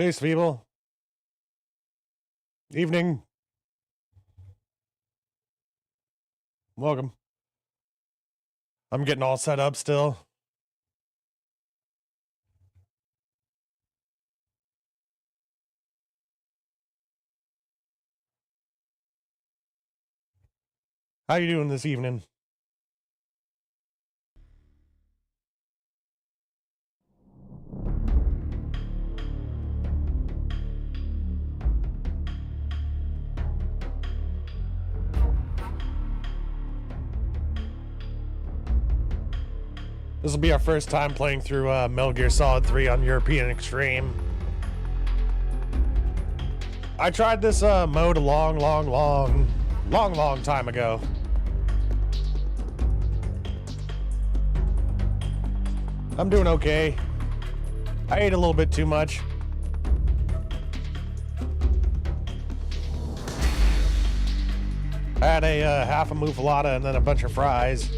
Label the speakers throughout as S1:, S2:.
S1: Peace, people. Evening. Welcome. I'm getting all set up still. How you doing this evening? This will be our first time playing through Metal Gear Solid 3 on European Extreme. I tried this mode a long time ago. I'm doing okay. I ate a little bit too much. I had a half a muffalata and then a bunch of fries.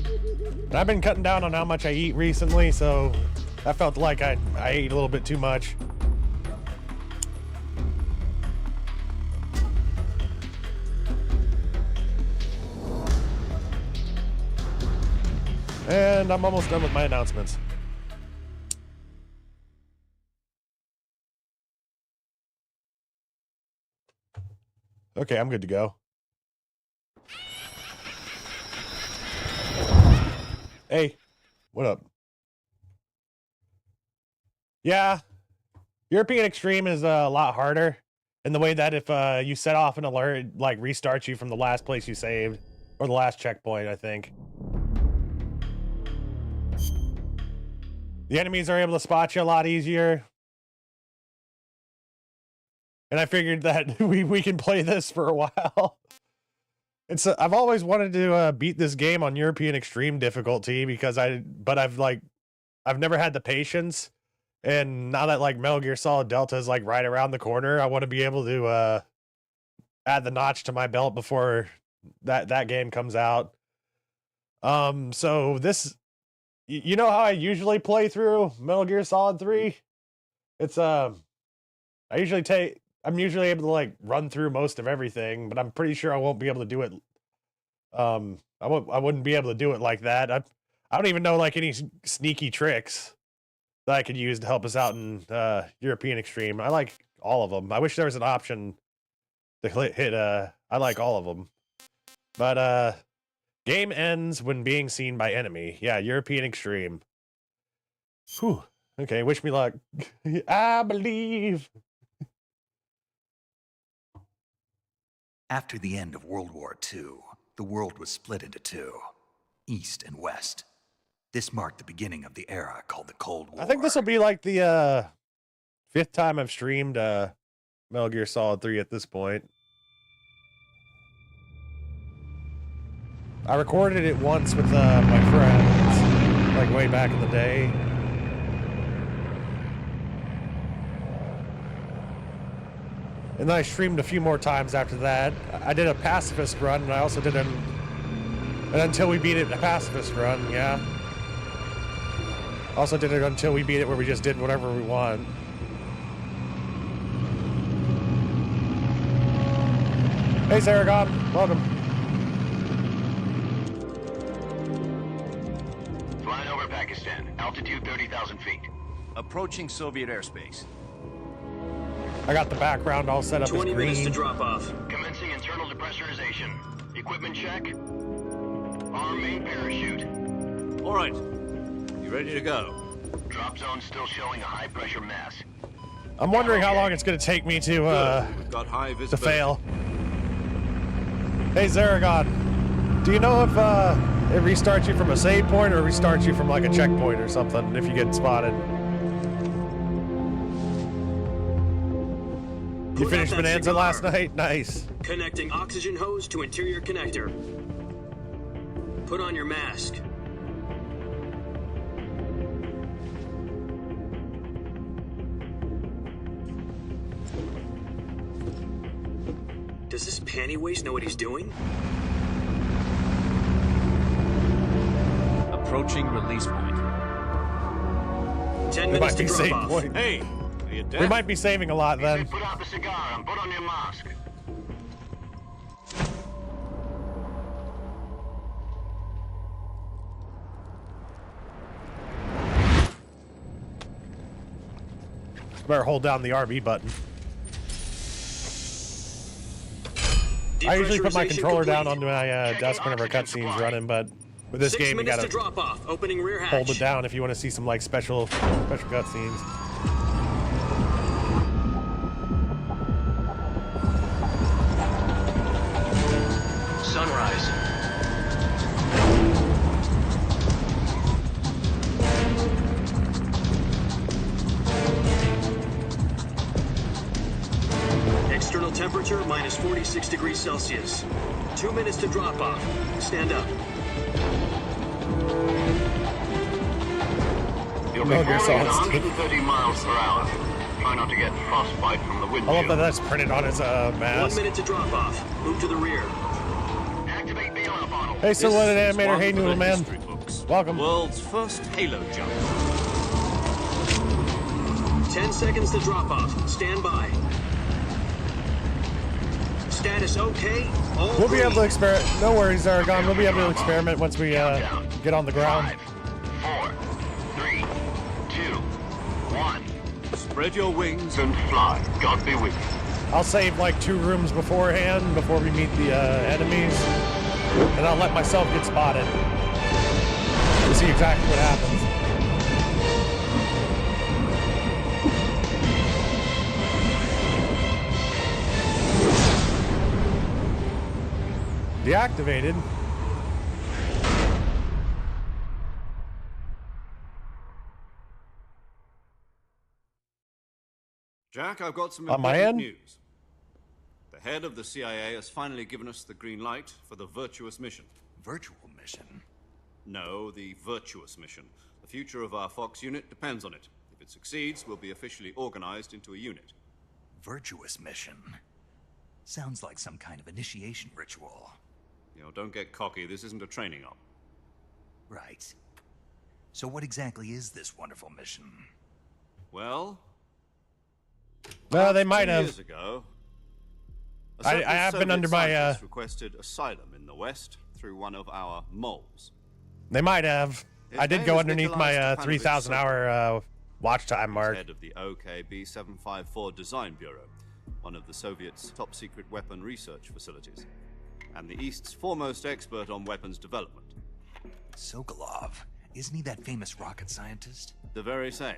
S1: And I've been cutting down on how much I eat recently, so I felt like I ate a little bit too much. And I'm almost done with my announcements. Okay, I'm good to go. Hey, what up? Yeah, European Extreme is a lot harder in the way that if you set off an alert, it, like restarts you from the last place you saved, or the last checkpoint, I think. The enemies are able to spot you a lot easier. And I figured that we can play this for a while. I've always wanted to beat this game on European Extreme difficulty because I've never had the patience, and now that like Metal Gear Solid Delta is like right around the corner, I want to be able to add the notch to my belt before that game comes out. So this, you know how I usually play through Metal Gear Solid 3? It's I'm usually able to like run through most of everything, but I'm pretty sure I won't be able to do it. I wouldn't be able to do it like that. I don't even know like any sneaky tricks that I could use to help us out in European Extreme. I like all of them. I wish there was an option to hit I like all of them. But game ends when being seen by enemy. Yeah, European Extreme. Whew. Okay, wish me luck. I believe.
S2: After the end of World War II, the world was split into two, East and West. This marked the beginning of the era called the Cold War.
S1: I think this will be like the 5th time I've streamed Metal Gear Solid 3 at this point. I recorded it once with my friends, like way back in the day. And then I streamed a few more times after that. I did a pacifist run, and I also did and until we beat it, a pacifist run, yeah. Also did it until we beat it where we just did whatever we want. Hey, Saragon, welcome.
S3: Flying over Pakistan, altitude 30,000 feet.
S4: Approaching Soviet airspace.
S1: I got the background all set up as green.
S5: 20 minutes to drop off.
S3: Commencing internal depressurization. Equipment check. Arm main parachute.
S4: All right. You ready to go?
S3: Drop zone still showing a high pressure mass.
S1: I'm wondering how long it's going to take me to
S4: We've got high
S1: to
S4: visibility.
S1: fail. Hey, Zaragon, do you know if it restarts you from a save point or restarts you from like a checkpoint or something if you get spotted? You finished Bonanza last night? Nice.
S5: Connecting oxygen hose to interior connector. Put on your mask. Does this panty waste know what he's doing?
S4: Approaching release point.
S5: 10
S1: It
S5: minutes
S1: might
S5: to
S1: be
S5: drop
S1: save
S5: off.
S1: point.
S4: Hey, are you you deaf?
S1: We might be saving a lot
S3: He said
S1: then.
S3: put out the cigar and put on your mask.
S1: Better hold down the RB button. I usually put my controller down on my desk whenever cutscene's running, but with this
S5: 6
S1: game you
S5: minutes
S1: gotta
S5: to drop off. Opening rear hatch.
S1: hold it down if you want to see some like special cutscenes.
S5: Sunrise. External temperature minus 46 degrees Celsius. 2 minutes to drop off. Stand up.
S3: You'll be
S1: Metal Gear
S3: falling at
S1: Solid
S3: 130 miles per hour. Try not to get frostbite from the
S1: I
S3: windshield.
S1: love that that's printed on his
S5: 1
S1: mask.
S5: minute to drop off. Move to the rear.
S3: Activate the air bottle.
S1: Hey, Silhouetted
S4: This is
S1: Animator,
S4: one
S1: hey
S4: for the
S1: Noodle Man.
S4: history books.
S1: Welcome.
S4: World's first Halo jump.
S5: 10 seconds to drop off. Stand by. Status okay. All
S1: We'll be able to
S5: green.
S1: experiment. No worries, Aragon. We'll be able to experiment once we get on the ground.
S3: 5, 4, 3, 2, 1.
S4: Spread your wings.
S3: And fly. God be with you.
S1: I'll save like 2 rooms beforehand before we meet the enemies, and I'll let myself get spotted to see exactly what happens. Deactivated.
S4: Jack, I've got some
S1: On my
S4: important
S1: end?
S4: news. The head of the CIA has finally given us the green light for the virtuous mission.
S2: Virtual mission?
S4: No, the virtuous mission. The future of our Fox unit depends on it. If it succeeds, we'll be officially organized into a unit.
S2: Virtuous mission? Sounds like some kind of initiation ritual.
S4: You know, don't get cocky. This isn't a training op.
S2: Right. So what exactly is this wonderful mission?
S4: Well,
S1: Well, they might
S4: 2
S1: have.
S4: years ago, a
S1: I
S4: certain
S1: have been
S4: Soviet
S1: under my,
S4: scientist requested asylum in the West through one of our moles.
S1: They might have.
S4: His
S1: I did
S4: name
S1: go
S4: is
S1: underneath
S4: Nikolai
S1: my
S4: Stepanovich
S1: 3,000 hour watch time mark.
S4: Head of the OKB 754 Design Bureau, one of the Soviets' top secret weapon research facilities, and the East's foremost expert on weapons development.
S2: Sokolov. Isn't he that famous rocket scientist?
S4: The very same.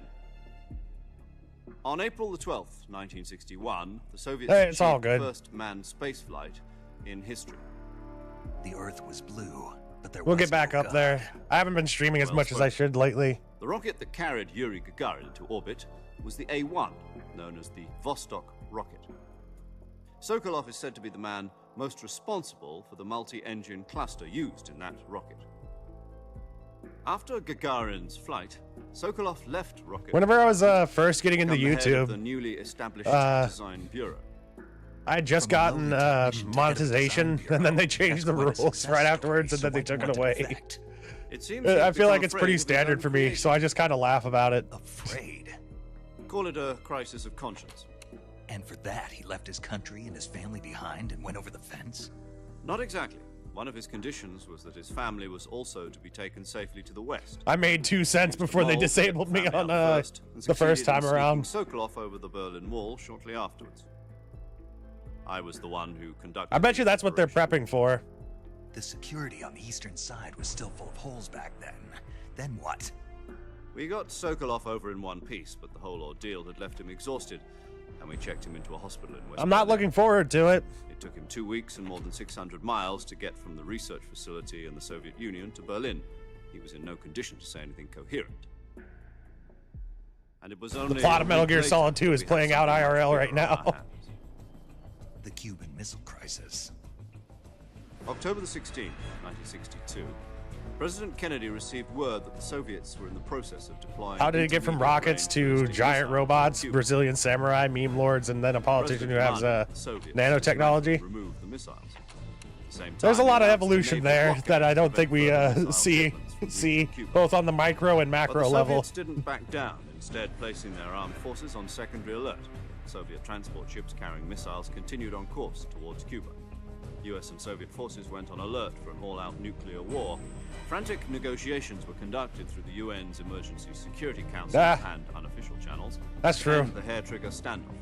S4: On April the 12th, 1961, the Soviets
S1: Hey, it's all
S4: achieved
S1: good.
S4: the first manned spaceflight in history.
S2: The Earth was blue, but there
S1: We'll
S2: was
S1: get back
S2: no
S1: up
S2: God.
S1: there. I haven't been streaming as
S4: Well
S1: much as I
S4: spoken.
S1: should lately.
S4: The rocket that carried Yuri Gagarin into orbit was the A-1, known as the Vostok rocket. Sokolov is said to be the man most responsible for the multi-engine cluster used in that rocket. After Gagarin's flight, Sokolov left rocket.
S1: Whenever I was first getting into
S4: become the head of the
S1: YouTube,
S4: newly established
S1: uh,
S4: design bureau.
S1: I had just
S2: From a
S1: gotten
S2: low technician to head of the
S1: monetization,
S2: design
S1: and then they
S2: bureau.
S1: changed the
S2: That's quite a
S1: rules
S2: success
S1: right
S2: story,
S1: afterwards, and
S2: so
S1: then they
S2: what
S1: took it
S2: went
S1: away.
S2: effect?
S4: It seems
S1: I
S4: he's
S1: feel like
S4: become
S1: it's pretty
S4: afraid of his
S1: standard
S4: own
S1: for me,
S4: creation.
S1: so I just kind of laugh about it.
S2: Afraid.
S4: Call it a crisis of conscience.
S2: And for that, he left his country and his family behind and went over the fence?
S4: Not exactly. One of his conditions was that his family was also to be taken safely to the west.
S1: I made 2 cents before they
S4: Mole
S1: disabled
S4: took
S1: me
S4: family
S1: on
S4: out first and
S1: the first
S4: succeeded in
S1: time
S4: sneaking
S1: around.
S4: Sokolov over the Berlin Wall shortly afterwards. I was the one who conducted.
S1: I bet you
S4: the
S1: that's what they're
S4: operation.
S1: prepping for.
S2: The security on the eastern side was still full of holes back then. Then what?
S4: We got Sokolov over in one piece, but the whole ordeal had left him exhausted, and we checked him into a hospital in West
S1: I'm not
S4: Berlin.
S1: looking forward to it.
S4: It took him 2 weeks and more than 600 miles to get from the research facility in the Soviet Union to Berlin. He was in no condition to say anything coherent. And it was only
S1: plot
S4: a
S1: of Metal
S4: week
S1: Gear
S4: later
S1: Solid 2
S4: that
S1: is
S4: we had
S1: playing out
S4: something much
S1: IRL right
S4: bigger on our
S1: now.
S4: hands.
S2: The Cuban Missile Crisis.
S4: October the 16th, 1962, President Kennedy received word that the Soviets were in the process of deploying.
S1: How did it get from rockets to giant robots, Brazilian samurai, meme lords, and then a politician who has nanotechnology?
S4: Remove the missiles. At the same
S1: There's a
S4: time,
S1: lot
S4: he
S1: of
S4: announced a
S1: evolution
S4: naval
S1: there
S4: blockade
S1: that I
S4: to
S1: don't think we
S4: prevent further missile
S1: see
S4: shipments from
S1: see
S4: Cuba.
S1: both on the micro and
S4: But
S1: macro
S4: the
S1: level.
S4: Soviets didn't back down. instead placing their armed forces on secondary alert. Soviet transport ships carrying missiles continued on course towards Cuba. US and Soviet forces went on alert for an all-out nuclear war. Frantic negotiations were conducted through the UN's Emergency Security Council and unofficial channels.
S1: That's true.
S4: And the hair-trigger standoff.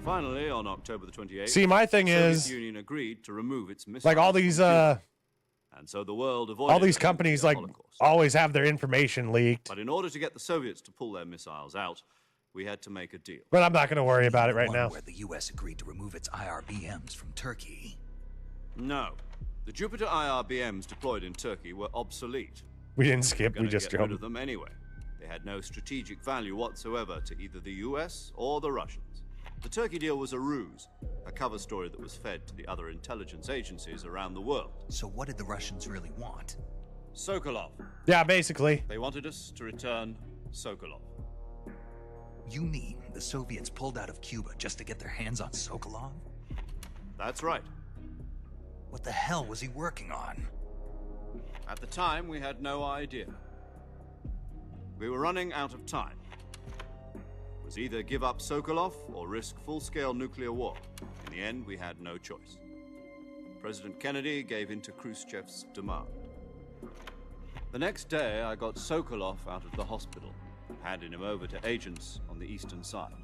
S4: Finally, on October the 28th,
S1: See, my thing
S4: the Soviet
S1: is,
S4: Union agreed to remove its missiles
S1: like all these
S4: and so the world avoided
S1: all these
S4: a
S1: companies
S4: nuclear
S1: like
S4: holocaust.
S1: always have their information leaked.
S4: But in order to get the Soviets to pull their missiles out, we had to make a deal.
S1: But I'm not going to worry about it right
S2: One
S1: now.
S2: where the U.S. agreed to remove its IRBMs from Turkey.
S4: No. The Jupiter IRBMs deployed in Turkey were obsolete.
S1: We didn't skip,
S4: We're
S1: we
S4: gonna
S1: just
S4: get rid
S1: jumped.
S4: of them anyway. They had no strategic value whatsoever to either the US or the Russians. The Turkey deal was a ruse, a cover story that was fed to the other intelligence agencies around the world.
S2: So what did the Russians really want?
S4: Sokolov.
S1: Yeah, basically.
S4: They wanted us to return Sokolov.
S2: You mean the Soviets pulled out of Cuba just to get their hands on Sokolov?
S4: That's right.
S2: What the hell was he working on?
S4: At the time, we had no idea. We were running out of time. It was either give up Sokolov or risk full-scale nuclear war. In the end, we had no choice. President Kennedy gave in to Khrushchev's demand. The next day, I got Sokolov out of the hospital, handing him over to agents on the eastern side.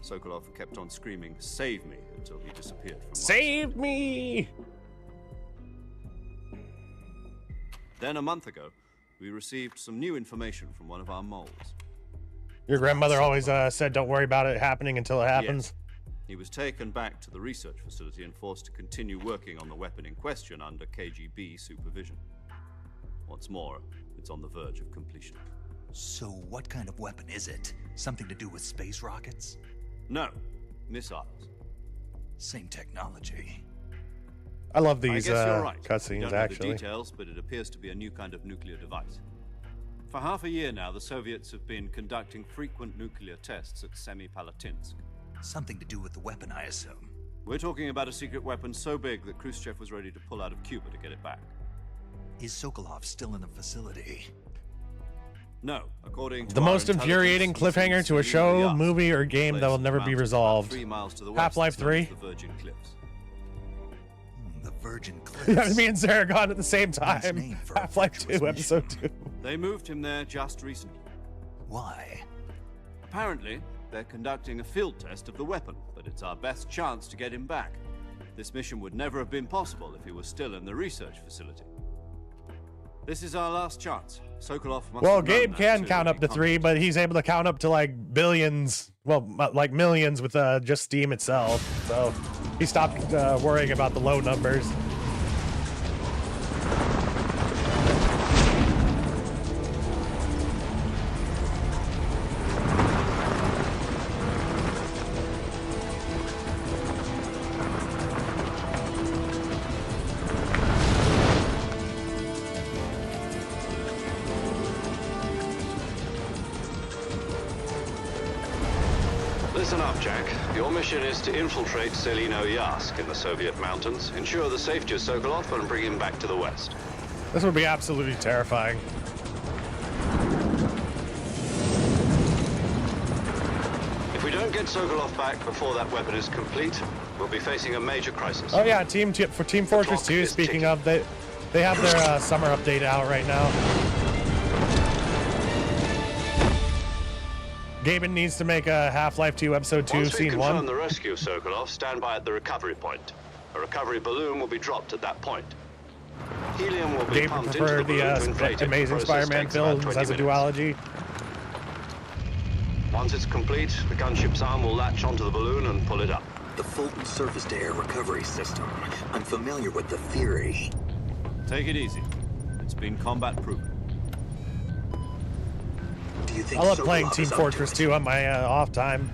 S4: Sokolov kept on screaming, "Save me," until he disappeared from my sight.
S1: Save me!
S4: Then a month ago, we received some new information from one of our moles.
S1: Your grandmother always said, don't worry about it happening until it happens.
S4: He was taken back to the research facility and forced to continue working on the weapon in question under KGB supervision. Once more, it's on the verge of completion.
S2: So what kind of weapon is it? Something to do with space rockets?
S4: No, missiles.
S2: Same technology.
S1: I love
S4: I
S1: these
S4: guess you're right. We
S1: cutscenes,
S4: don't know
S1: actually.
S4: the details, but it appears to be a new kind of nuclear device. For half a year now, the Soviets have been conducting frequent nuclear tests at Semipalatinsk.
S2: Something to do with the weapon, I assume.
S4: We're talking about a secret weapon so big that Khrushchev was ready to pull out of Cuba to get it back.
S2: Is Sokolov still in the facility?
S4: No, according to
S1: The
S4: our
S1: most infuriating
S4: intelligence, he
S1: cliffhanger
S4: seems
S1: to a
S4: be
S1: show,
S4: the
S1: movie, or game
S4: place
S1: that will
S4: of
S1: never
S4: the
S1: be
S4: mountains
S1: resolved.
S4: 3 miles to the west,
S1: Half-Life
S4: it's known as
S1: 3?
S4: The Virgin Cliffs.
S2: The Virgin Cliffs.
S1: Yeah, me and Sarah got at the same
S2: Nice
S1: time.
S2: name for a
S1: Half-Life
S2: virtuous
S1: 2, Episode
S2: mission.
S1: 2.
S4: They moved him there just recently.
S2: Why?
S4: Apparently, they're conducting a field test of the weapon, but it's our best chance to get him back. This mission would never have been possible if he was still in the research facility. This is our last chance. Sokolov must
S1: Well,
S4: have known
S1: Gabe
S4: that
S1: can
S4: too,
S1: count
S4: when
S1: up to
S4: he
S1: 3, but he's able to count up to like billions. Well, like millions with just Steam itself. So he stopped worrying about the low numbers.
S6: Listen up, Jack. Your mission is to infiltrate Selino Yask in the Soviet mountains, ensure the safety of Sokolov, and bring him back to the west.
S1: This would be absolutely terrifying.
S6: If we don't get Sokolov back before that weapon is complete, we'll be facing a major crisis.
S1: Oh yeah, Team Fortress 2.
S6: is
S1: Speaking
S6: ticking.
S1: of, they have their summer update out right now. Gaben needs to make a Half-Life 2 Episode 2
S6: Once we
S1: Scene
S6: confirm
S1: 1.
S6: the rescue of Sokolov, stand by at the recovery point. A recovery balloon will be dropped at that point. Helium will be
S1: Gaben
S6: pumped into
S1: preferred
S6: the balloon to
S1: the
S6: inflate it. The
S1: Amazing
S6: process
S1: Spider-Man
S6: takes about
S1: films
S6: 20
S1: as a
S6: minutes.
S1: duology.
S6: Once it's complete, the gunship's arm will latch onto the balloon and pull it up.
S2: The Fulton surface-to-air recovery system. I'm familiar with the theory.
S4: Take it easy. It's been combat-proven.
S2: Do you think
S1: I love
S2: Sokolov
S1: playing
S2: is
S1: Team
S2: up to
S1: Fortress
S2: it?
S1: 2 on my off time.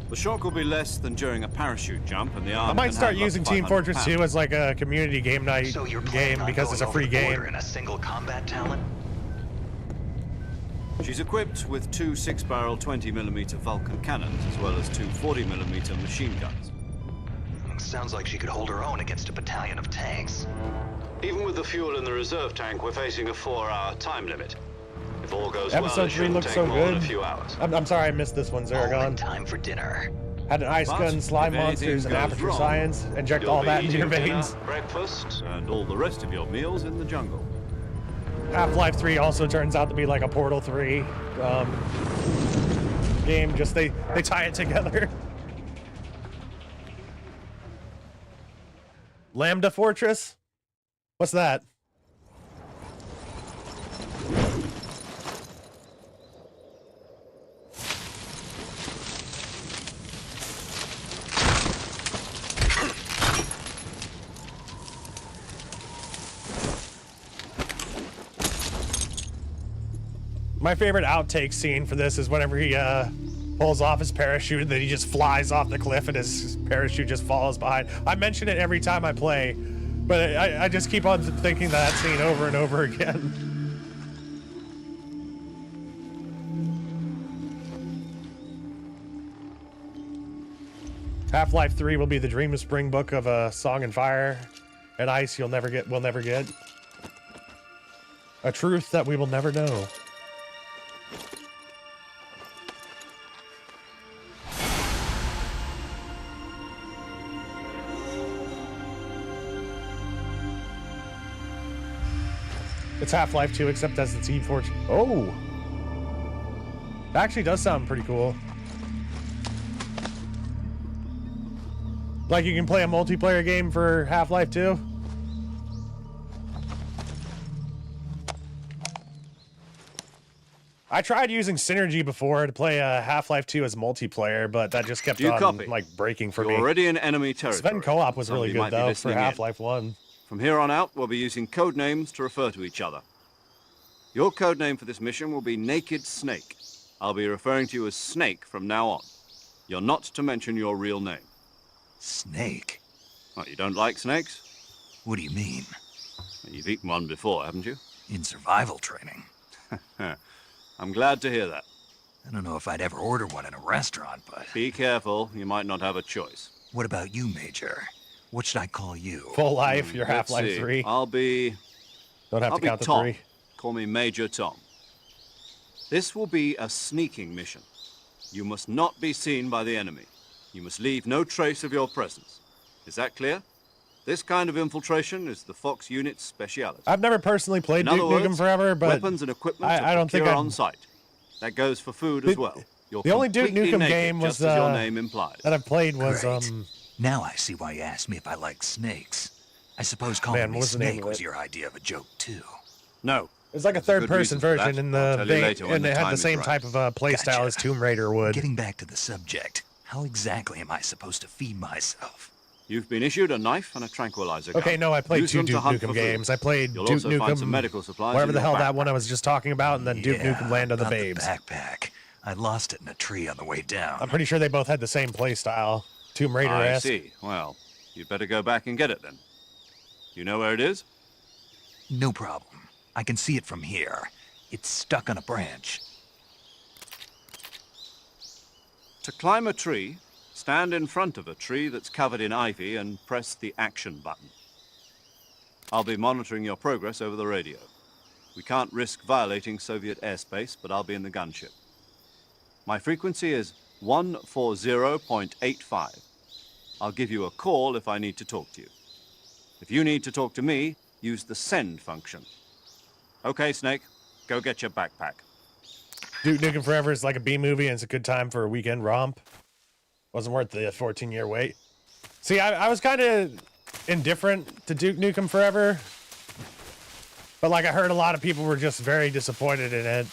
S4: The shock will be less than during a parachute jump, and the arm
S1: I might
S4: can
S1: start
S4: handle up
S1: using
S4: to
S1: Team
S4: 500
S1: Fortress 2
S4: pounds.
S1: as like a community game night
S2: So you're
S1: game
S2: planning on
S1: because it's a
S2: going
S1: free
S2: over the
S1: game.
S2: border in a single combat talent?
S4: She's equipped with 2 6-barrel 20mm Vulcan cannons, as well as 2 40mm machine guns.
S2: Sounds like she could hold her own against a battalion of tanks.
S6: Even with the fuel in the reserve tank, we're facing a 4-hour time limit. If all goes
S1: Episode
S6: well, it
S1: 3
S6: shouldn't
S1: looks
S6: take
S1: so
S6: more than a
S1: good.
S6: few hours.
S1: I'm sorry I missed this one,
S2: All in
S1: Zaragon.
S2: time for dinner.
S1: Had an ice
S4: But
S1: gun, slime
S4: if anything
S1: monsters, and
S4: goes
S1: aperture
S4: wrong,
S1: science. Inject
S6: You'll
S1: all
S6: be
S1: that into your
S6: eating dinner,
S1: veins.
S6: breakfast.
S4: And all the rest of your meals in the jungle.
S1: Half-Life 3 also turns out to be like a Portal 3 game. Just they tie it together. Lambda Fortress? What's that? My favorite outtake scene for this is whenever he pulls off his parachute and then he just flies off the cliff and his parachute just falls behind. I mention it every time I play, but I just keep on thinking that scene over and over again. Half-Life 3 will be the Dream of Spring book of a Song and Fire and Ice we'll never get. A truth that we will never know. It's Half-Life 2, except as it's E4. Oh! That actually does sound pretty cool. Like you can play a multiplayer game for Half-Life 2? I tried using Synergy before to play Half-Life 2 as multiplayer, but that just kept
S4: Do you
S1: on
S4: copy?
S1: like breaking for
S4: You're
S1: me.
S4: already in enemy territory.
S1: Sven Co-op was really
S4: Somebody
S1: good
S4: might be
S1: though for
S4: listening in.
S1: Half-Life 1.
S4: From here on out, we'll be using code names to refer to each other. Your code name for this mission will be Naked Snake. I'll be referring to you as Snake from now on. You're not to mention your real name.
S2: Snake?
S4: What, you don't like snakes?
S2: What do you mean?
S4: You've eaten one before, haven't you?
S2: In survival training?
S4: I'm glad to hear that.
S2: I don't know if I'd ever order one in a restaurant, but...
S4: Be careful, you might not have a choice.
S2: What about you, Major? What should I call you?
S1: Full Life, your
S4: Let's
S1: Half-Life
S4: see.
S1: 3.
S4: I'll be
S1: Don't have
S4: I'll
S1: to
S4: be
S1: count the
S4: Tom.
S1: 3.
S4: Call me Major Tom. This will be a sneaking mission. You must not be seen by the enemy. You must leave no trace of your presence. Is that clear? This kind of infiltration is the Fox unit's speciality.
S1: I've never personally played
S4: In
S1: Duke
S4: other
S1: Nukem
S4: words,
S1: Forever, but
S4: weapons and equipment
S1: I
S4: are
S1: don't think
S4: procure
S1: I'm-
S4: on site. That goes for food as well. You're
S1: the only Duke
S4: completely
S1: Nukem
S4: naked,
S1: game was,
S4: just as your name implies.
S1: that I've played was
S2: Great. Now I see why you asked me if I like snakes. I suppose calling
S1: Man,
S2: me
S1: what was the name
S2: Snake
S1: of
S2: was
S1: it?
S2: your idea of a joke, too.
S4: No.
S1: It's like a
S4: There's good
S1: third-person
S4: reason for
S1: version
S4: that.
S1: in
S4: I'll
S1: the
S4: tell you
S1: vein,
S4: later when
S1: and
S4: the
S1: it had
S4: time
S1: the
S4: is
S1: same
S4: right.
S1: type of play style
S2: Gotcha.
S1: as Tomb Raider would.
S2: Getting back to the subject, how exactly am I supposed to feed myself?
S4: You've been issued a knife and a tranquilizer gun.
S1: Okay, no, I played
S4: Use
S1: two
S4: them to
S1: Duke
S4: hunt for
S1: Nukem
S4: food.
S1: games. I played
S4: You'll
S1: Duke
S4: also find some
S1: Nukem,
S4: medical supplies
S1: whatever
S4: in
S1: the
S4: your
S1: hell that
S4: backpack.
S1: one I was just talking about, and then Duke Nukem Land of the
S2: about
S1: Babes.
S2: Backpack. I lost it in a tree on the way down.
S1: I'm pretty sure they both had the same play style. Tomb
S4: I
S1: Raider-esque.
S4: see. Well, you'd better go back and get it then. You know where it is?
S2: No problem. I can see it from here. It's stuck on a branch.
S4: To climb a tree, stand in front of a tree that's covered in ivy and press the action button. I'll be monitoring your progress over the radio. We can't risk violating Soviet airspace, but I'll be in the gunship. My frequency is 140.85. I'll give you a call if I need to talk to you. If you need to talk to me, use the send function. Okay, Snake, go get your backpack.
S1: Duke Nukem Forever is like a B movie, and it's a good time for a weekend romp. Wasn't worth the 14-year wait. See, I was kind of indifferent to Duke Nukem Forever, but like I heard a lot of people were just very disappointed in it.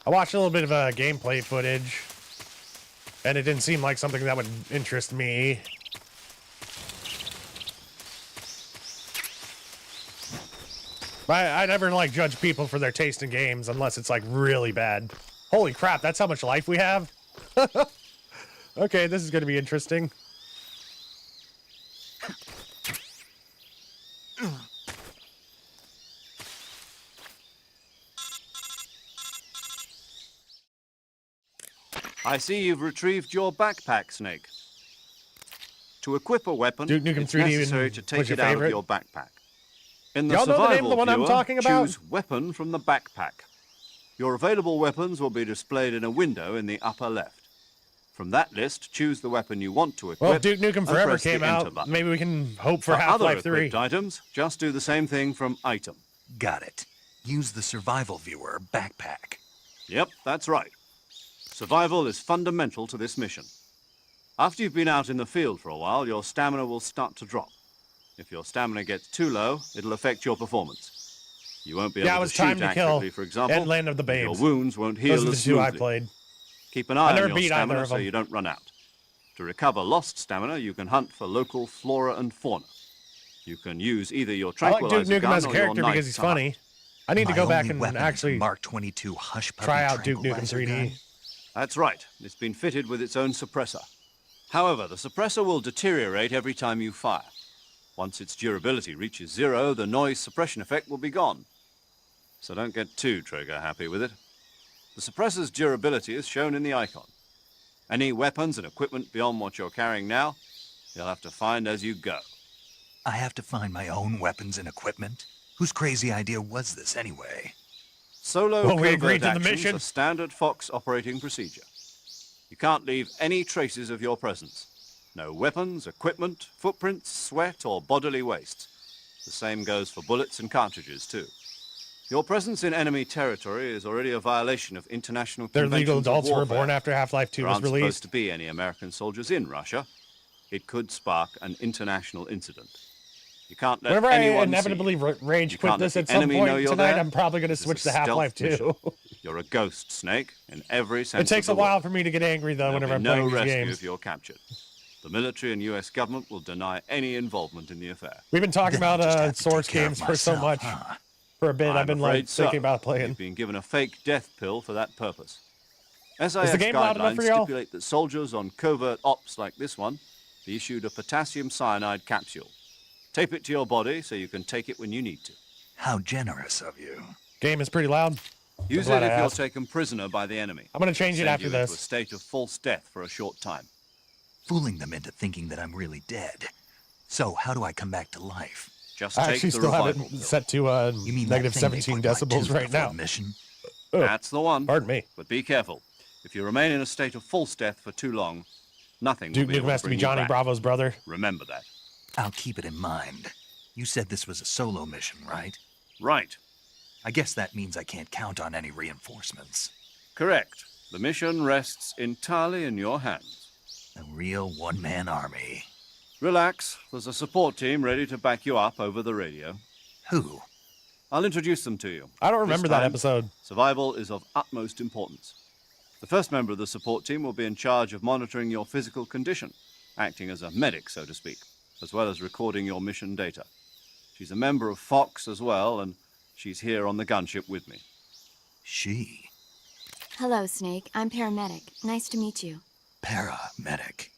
S1: I watched a little bit of gameplay footage, and it didn't seem like something that would interest me. I never like judge people for their taste in games unless it's like really bad. Holy crap, that's how much life we have? Okay, this is going to be interesting.
S4: I see you've retrieved your backpack, Snake. To equip a weapon,
S1: Duke Nukem
S4: it's
S1: 3D
S4: necessary to
S1: was
S4: take
S1: your
S4: it out
S1: favorite?
S4: of your backpack. In the
S1: Y'all know the name of
S4: survival
S1: the one I'm
S4: viewer,
S1: talking about?
S4: choose weapon from the backpack. Your available weapons will be displayed in a window in the upper left. From that list, choose the weapon you want to equip.
S1: Well, if Duke Nukem
S4: and
S1: Forever
S4: press the
S1: came
S4: Enter
S1: out,
S4: button.
S1: maybe we can hope for
S4: other
S1: Half-Life 3.
S4: equipped items, just do the same thing from item.
S2: Got it. Use the survival viewer backpack.
S4: Yep, that's right. Survival is fundamental to this mission. After you've been out in the field for a while, your stamina will start to drop. If your stamina gets too low, it'll affect your performance. You won't be able
S1: it
S4: to
S1: was Time
S4: shoot
S1: to Kill
S4: accurately, for example.
S1: and Land of the Babes.
S4: Your wounds won't heal
S1: Those are the
S4: as
S1: two I
S4: smoothly.
S1: played.
S4: Keep an eye
S1: never
S4: on your
S1: beat either
S4: stamina
S1: of
S4: so
S1: them.
S4: you don't run out. To recover lost stamina, you can hunt for local flora and fauna. You can use either your
S1: I like
S4: tranquilizer
S1: Duke Nukem
S4: gun
S1: as a
S4: or your
S1: character
S4: knife
S1: because he's
S4: to hunt.
S1: funny. I need to
S2: My
S1: go back
S2: only
S1: and
S2: weapon,
S1: actually
S2: Mark 22 Hush Puppy
S1: try out Duke Nukem
S2: tranquilizer
S1: 3D.
S2: gun.
S4: That's right. It's been fitted with its own suppressor. However, the suppressor will deteriorate every time you fire. Once its durability reaches 0, the noise suppression effect will be gone. So don't get too trigger happy with it. The suppressor's durability is shown in the icon. Any weapons and equipment beyond what you're carrying now, you'll have to find as you go.
S2: I have to find my own weapons and equipment? Whose crazy idea was this anyway?
S4: Solo
S1: Well, we
S4: covert
S1: agreed to the
S4: actions
S1: mission.
S4: are standard Fox operating procedure. You can't leave any traces of your presence. No weapons, equipment, footprints, sweat, or bodily waste. The same goes for bullets and cartridges, too. Your presence in enemy territory is already a violation of international
S1: They're
S4: conventions
S1: legal
S4: of
S1: adults who were
S4: warfare.
S1: born after Half-Life 2
S4: There
S1: was
S4: aren't supposed
S1: released.
S4: to be any American soldiers in Russia. It could spark an international incident. You can't let
S1: Whenever I
S4: anyone
S1: inevitably
S4: see you.
S1: rage
S4: You
S1: quit
S4: can't let
S1: this
S4: the
S1: at some
S4: enemy know
S1: point
S4: you're
S1: tonight,
S4: there.
S1: I'm probably going to
S4: This is
S1: switch
S4: a
S1: to Half-Life
S4: stealth
S1: 2.
S4: mission. You're a ghost, Snake, in every sense
S1: It takes a
S4: of the
S1: while
S4: word.
S1: for me to get angry, though,
S4: There'll
S1: whenever
S4: be
S1: I'm
S4: no
S1: playing these
S4: rescue
S1: games.
S4: if you're captured. The military and U.S. government will deny any involvement in the affair.
S1: We've been talking
S2: Then I'll
S1: about
S2: just have to
S1: Source
S2: take care of
S1: games for so
S2: myself,
S1: much.
S2: huh?
S1: For a bit,
S4: I'm
S1: I've been
S4: afraid
S1: like
S4: so.
S1: thinking about playing.
S4: You've been given a fake death pill for that purpose. SAS
S1: the game loud enough
S4: guidelines
S1: for y'all?
S4: stipulate that soldiers on covert ops like this one be issued a potassium cyanide capsule. Tape it to your body so you can take it when you need to.
S2: How generous of you.
S1: Game is pretty loud.
S4: Use
S1: glad
S4: it
S1: I
S4: if you're
S1: asked.
S4: taken prisoner by the enemy.
S1: I'm going to change it
S4: Send
S1: after
S4: you into a
S1: this.
S4: state of false death for a short time.
S2: Fooling them into thinking that I'm really dead. So how do I come back to life?
S4: Just
S1: I
S4: take
S1: actually
S4: the
S1: still have
S4: revival
S1: it
S4: pill.
S1: set to
S2: You mean
S1: negative
S2: that thing they
S1: 17
S2: put in my
S1: decibels
S2: tooth
S1: right
S2: before
S1: now.
S2: a mission?
S1: Oh,
S4: That's the one.
S1: pardon me.
S4: But be careful. If you remain in a state of false death for too long, nothing will
S1: Duke
S4: be
S1: Nukem
S4: able
S1: has
S4: to
S1: to be
S4: bring you
S1: Johnny
S4: back.
S1: Bravo's brother.
S4: Remember that.
S2: I'll keep it in mind. You said this was a solo mission, right?
S4: Right.
S2: I guess that means I can't count on any reinforcements.
S4: Correct. The mission rests entirely in your hands.
S2: A real one-man army.
S4: Relax. There's a support team ready to back you up over the radio.
S2: Who?
S4: I'll introduce them to you.
S1: I don't remember
S4: This
S1: that
S4: time,
S1: episode.
S4: Survival is of utmost importance. The first member of the support team will be in charge of monitoring your physical condition, acting as a medic, so to speak, as well as recording your mission data. She's a member of Fox as well, and she's here on the gunship with me.
S2: She.
S7: Hello, Snake. I'm paramedic. Nice to meet you.
S2: Paramedic.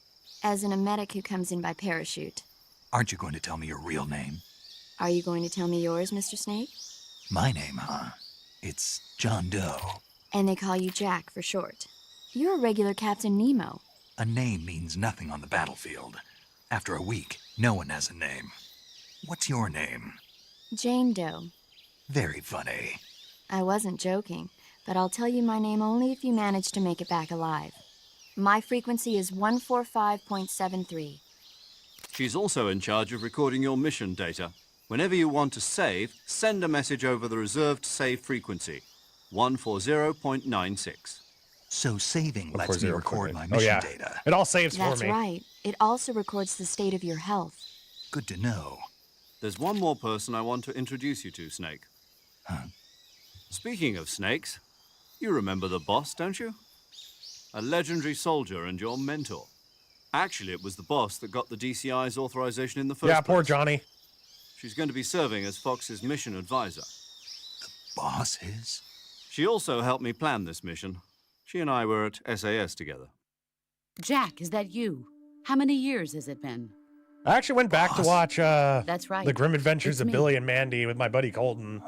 S7: As in a medic who comes in by parachute.
S2: Aren't you going to tell me your real name?
S7: Are you going to tell me yours, Mr. Snake?
S2: My name, huh? It's John Doe.
S7: And they call you Jack for short. You're a regular Captain Nemo.
S2: A name means nothing on the battlefield. After a week, no one has a name. What's your name?
S7: Jane Doe.
S2: Very funny.
S7: I wasn't joking, but I'll tell you my name only if you manage to make it back alive. My frequency is 145.73.
S4: She's also in charge of recording your mission data. Whenever you want to save, send a message over the reserved save frequency, 140.96.
S2: So saving lets me record my
S1: Oh,
S2: mission
S1: yeah.
S2: data.
S1: It all saves
S7: That's
S1: for me.
S7: right. It also records the state of your health.
S2: Good to know.
S4: There's one more person I want to introduce you to, Snake.
S2: Huh?
S4: Speaking of snakes, you remember the boss, don't you? A legendary soldier and your mentor. Actually, it was the boss that got the DCI's authorization in the first
S1: Yeah, poor
S4: place.
S1: Johnny.
S4: She's going to be serving as Fox's mission advisor.
S2: Boss is?
S4: She also helped me plan this mission. She and I were at SAS together.
S8: Jack, is that you? How many years has it been?
S1: I actually went back to
S2: Boss.
S1: watch
S8: That's right.
S1: The Grim Adventures
S8: It's
S1: of
S8: me.
S1: Billy and Mandy with my buddy Colton,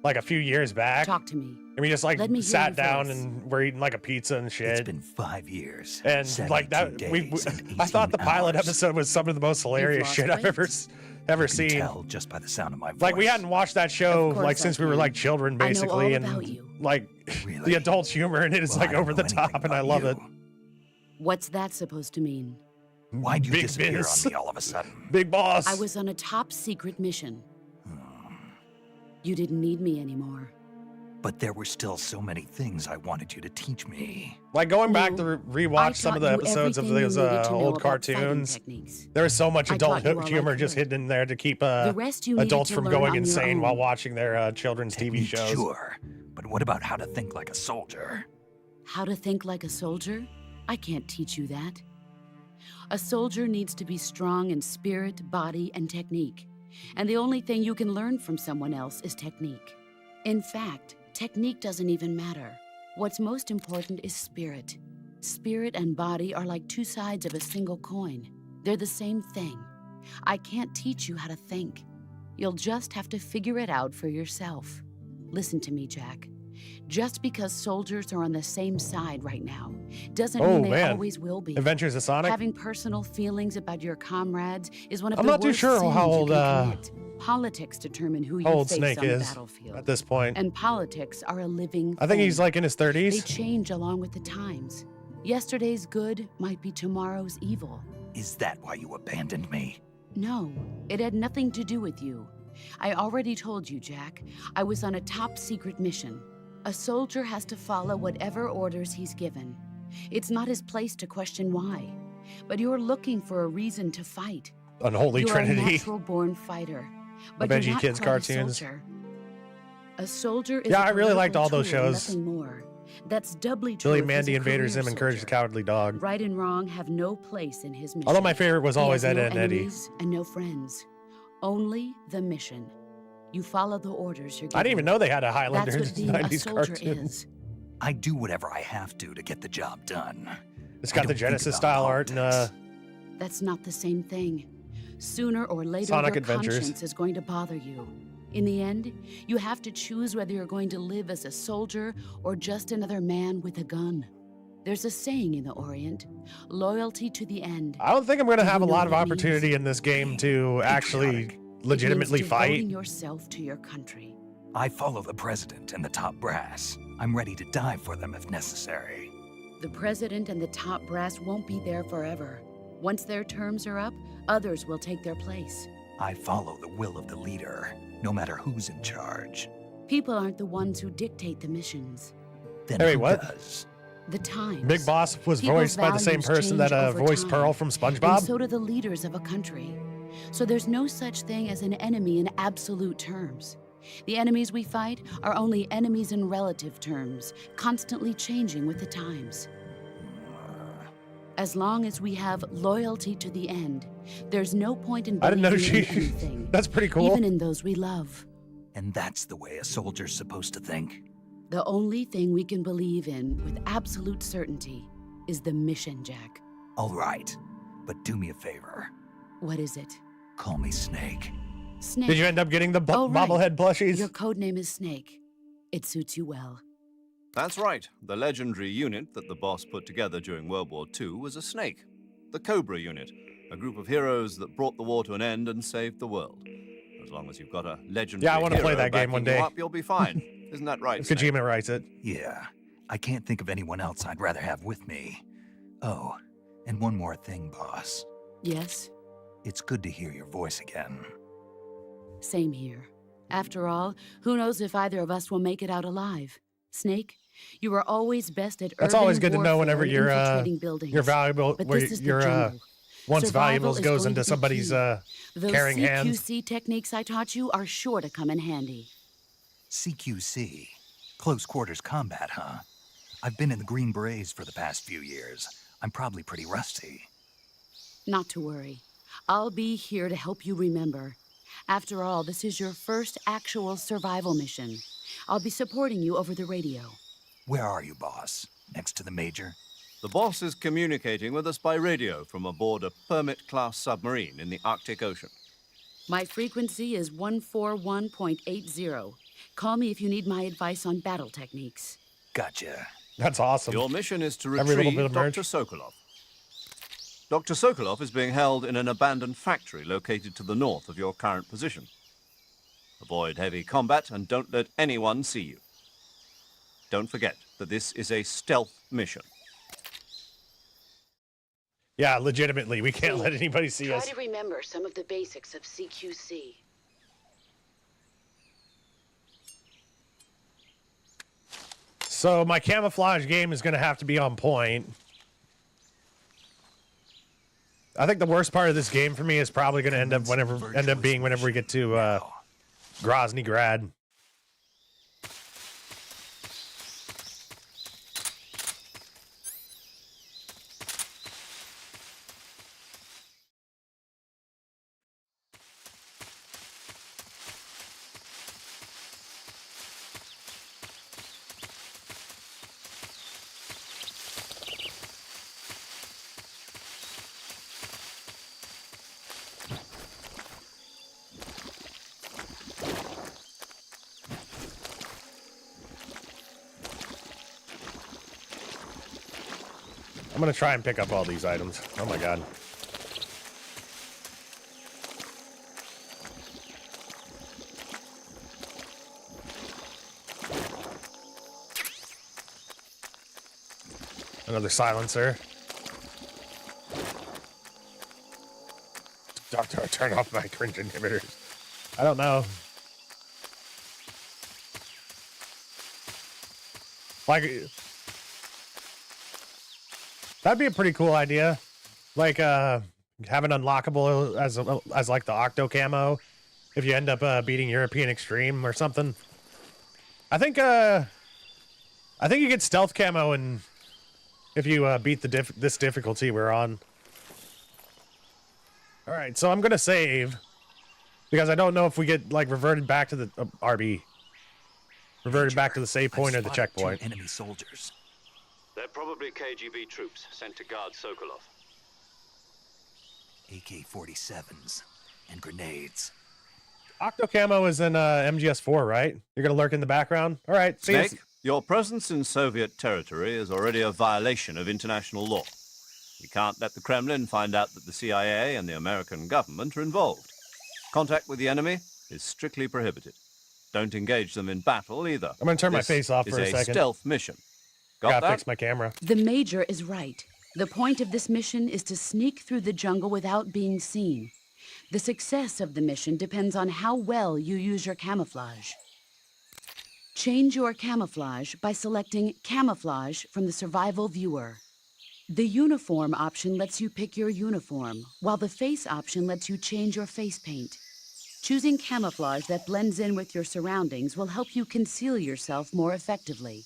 S1: like a few years back.
S8: Talk to me.
S1: And we just like
S8: Let me hear
S1: sat
S8: your
S1: down
S8: voice.
S1: and we're eating like a pizza and shit.
S2: It's been 5 years.
S1: And like that,
S2: 72
S1: we
S2: days and
S1: I thought
S2: 18
S1: the pilot
S2: hours.
S1: episode was some of the most hilarious
S8: lost
S1: shit I've
S8: weight?
S1: ever ever
S2: You can
S1: seen.
S2: tell just by the sound of my voice.
S1: Like, we hadn't watched that show
S8: Of course
S1: like
S8: I
S1: since we were
S8: can.
S1: like children,
S8: I know
S1: basically,
S8: all
S1: and
S8: about you.
S1: like
S2: Really?
S1: the adult humor in it is
S2: Well,
S1: like
S2: I don't
S1: over
S2: know
S1: the
S2: anything
S1: top, and I
S2: about
S1: love
S2: you.
S1: it.
S8: What's that supposed to mean?
S2: Why'd you
S1: Big
S2: disappear
S1: biz.
S2: on me all of a sudden?
S1: Big boss.
S8: I was on a top secret mission. You didn't need me anymore.
S2: But there were still so many things I wanted you to teach me.
S1: Like going back
S8: No,
S1: to
S8: I
S1: rewatch some of the
S8: taught you
S1: episodes of
S8: everything you
S1: those
S8: needed to know
S1: old
S8: about fighting
S1: cartoons.
S8: techniques.
S1: There was so much
S8: I
S1: adult
S8: taught you all I
S1: humor just
S8: could.
S1: hidden in there to keep
S8: The rest you needed
S1: adults
S8: to
S1: from
S8: learn
S1: going
S8: on your
S1: insane
S8: own.
S1: while watching their children's TV
S2: Technique,
S1: shows.
S2: Sure, but what about how to think like a soldier?
S8: How to think like a soldier? I can't teach you that. A soldier needs to be strong in spirit, body, and technique. And the only thing you can learn from someone else is technique. In fact, technique doesn't even matter. What's most important is spirit. Spirit and body are like two sides of a single coin. They're the same thing. I can't teach you how to think. You'll just have to figure it out for yourself. Listen to me, Jack. Just because soldiers are on the same side right now doesn't
S1: Oh,
S8: mean they
S1: man.
S8: always will be.
S1: Adventures of Sonic.
S8: Having personal feelings about your comrades is one of
S1: I'm
S8: the
S1: not too
S8: worst
S1: sure
S8: sins
S1: how
S8: you
S1: old,
S8: can commit. Politics determine who you
S1: How old
S8: face
S1: Snake
S8: on the
S1: is
S8: battlefield.
S1: at this point.
S8: And politics are a living
S1: I think he's
S8: thing.
S1: like in his
S8: They
S1: 30s.
S8: change along with the times. Yesterday's good might be tomorrow's evil.
S2: Is that why you abandoned me?
S8: No, it had nothing to do with you. I already told you, Jack. I was on a top secret mission. A soldier has to follow whatever orders he's given. It's not his place to question why. But you're looking for a reason to fight.
S1: Unholy
S8: You're
S1: Trinity.
S8: a natural-born fighter. But
S1: Benji
S8: you're not
S1: Kids
S8: quite
S1: cartoons.
S8: A soldier is
S1: Yeah,
S8: a
S1: I really liked
S8: political
S1: all those
S8: tool,
S1: shows.
S8: nothing more. That's doubly true.
S1: Billy
S8: if he's
S1: Mandy
S8: a
S1: invaded
S8: career
S1: him, encouraged the
S8: soldier.
S1: Cowardly Dog.
S8: Right and wrong have no place in his mission.
S1: Although my favorite was
S8: He
S1: always
S8: has
S1: Ed,
S8: no
S1: Ed and Eddie.
S8: enemies and no friends. Only the mission. You follow the orders you're given.
S1: I didn't even know they had a
S8: That's
S1: Highlander
S8: what being a
S1: 90s
S8: soldier
S1: cartoon.
S8: is.
S2: I do whatever I have to get the job done.
S1: It's
S2: I
S1: got
S2: don't
S1: the
S2: think
S1: Genesis
S2: about
S1: style art and
S2: politics.
S8: That's not the same thing. Sooner or later,
S1: Sonic
S8: your
S1: Adventures.
S8: conscience is going to bother you. In the end, you have to choose whether you're going to live as a soldier or just another man with a gun. There's a saying in the Orient, loyalty to the end.
S1: I don't think I'm going to
S8: Do
S1: have
S8: you
S1: a
S8: know
S1: lot of
S8: what it
S1: opportunity
S8: means?
S1: in this game to actually
S2: Patriotic.
S1: legitimately
S8: It means
S1: fight.
S8: devoting yourself to your country.
S2: I follow the president and the top brass. I'm ready to die for them if necessary.
S8: The president and the top brass won't be there forever. Once their terms are up, others will take their place.
S2: I follow the will of the leader, no matter who's in charge.
S8: People aren't the ones who dictate the missions.
S2: Then
S1: Hey,
S2: who
S1: what?
S2: does?
S8: The times.
S1: Big Boss was
S8: People's
S1: voiced by the same
S8: values
S1: person that
S8: change over
S1: voiced
S8: time,
S1: Pearl from
S8: And
S1: SpongeBob.
S8: so do the leaders of a country. So there's no such thing as an enemy in absolute terms. The enemies we fight are only enemies in relative terms, constantly changing with the times. As long as we have loyalty to the end, there's no point in
S1: I didn't know
S8: believing in
S1: she.
S8: anything,
S1: That's pretty cool.
S8: even in those we love.
S2: And that's the way a soldier's supposed to think?
S8: The only thing we can believe in with absolute certainty is the mission, Jack.
S2: All right, but do me a favor.
S8: What is it?
S2: Call me Snake.
S8: Snake.
S1: Did you end up getting the
S8: Oh, right.
S1: bobblehead plushies?
S8: Your code name is Snake. It suits you well.
S4: That's right. The legendary unit that the boss put together during World War II was a snake. The Cobra unit, a group of heroes that brought the war to an end and saved the world. As long as you've got a legendary
S1: Yeah, I wanna play
S4: hero
S1: that game one
S4: backing you
S1: day.
S4: up, you'll be fine. Isn't that right, Snake?
S1: Kojima writes it.
S2: Yeah, I can't think of anyone else I'd rather have with me. Oh, and one more thing, boss.
S8: Yes,
S2: It's good to hear your voice again.
S8: same here. After all, who knows if either of us will make it out alive? Snake, you are always best at
S1: That's
S8: urban
S1: always good to know
S8: warfare
S1: whenever
S8: and
S1: you're
S8: infiltrating buildings.
S1: your valuable,
S8: But
S1: where
S8: this is the
S1: your
S8: jungle.
S1: once
S8: Survival
S1: valuables
S8: is
S1: goes
S8: going
S1: into
S8: to be
S1: somebody's
S8: key. Those
S1: caring hands.
S8: CQC techniques I taught you are sure to come in handy.
S2: CQC. Close quarters combat, huh? I've been in the Green Berets for the past few years. I'm probably pretty rusty.
S8: Not to worry. I'll be here to help you remember. After all, this is your first actual survival mission. I'll be supporting you over the radio.
S2: Where are you, boss? Next to the Major?
S4: The boss is communicating with us by radio from aboard a Permit-class submarine in the Arctic Ocean.
S8: My frequency is 141.80. Call me if you need my advice on battle techniques.
S2: Gotcha.
S1: That's awesome.
S4: Your mission is to
S1: Every little bit
S4: retrieve
S1: of merch.
S4: Dr. Sokolov. Dr. Sokolov is being held in an abandoned factory located to the north of your current position. Avoid heavy combat and don't let anyone see you. Don't forget that this is a stealth mission.
S1: Yeah, legitimately, we can't let anybody see us.
S8: Try to remember some of the basics of CQC.
S1: So my camouflage game is going to have to be on point. I think the worst part of this game for me is probably going to end up being whenever we get to Grozny Grad. I'm going to try and pick up all these items. Oh my god. Another silencer. Doctor, turn off my cringe inhibitors. I don't know. Like, that'd be a pretty cool idea. Like, have an unlockable as like the Octo camo if you end up beating European Extreme or something. I think you get stealth camo and if you beat this difficulty we're on. All right, so I'm gonna save because I don't know if we get like reverted back to the RB, reverted back to the save point or the checkpoint.
S2: Enemy soldiers.
S6: They're probably KGB troops sent to guard Sokolov.
S2: AK-47s and grenades.
S1: Octo camo is in MGS3, right? You're gonna lurk in the background. All right, see you.
S4: Snake, your presence in Soviet territory is already a violation of international law. We can't let the Kremlin find out that the CIA and the American government are involved. Contact with the enemy is strictly prohibited. Don't engage them in battle either.
S1: I'm gonna turn my face off for a
S4: second.
S1: second.
S4: Stealth mission. Got
S1: Gotta
S4: that?
S1: fix my camera.
S8: The Major is right. The point of this mission is to sneak through the jungle without being seen. The success of the mission depends on how well you use your camouflage. Change your camouflage by selecting Camouflage from the Survival Viewer. The Uniform option lets you pick your uniform, while the Face option lets you change your face paint. Choosing camouflage that blends in with your surroundings will help you conceal yourself more effectively.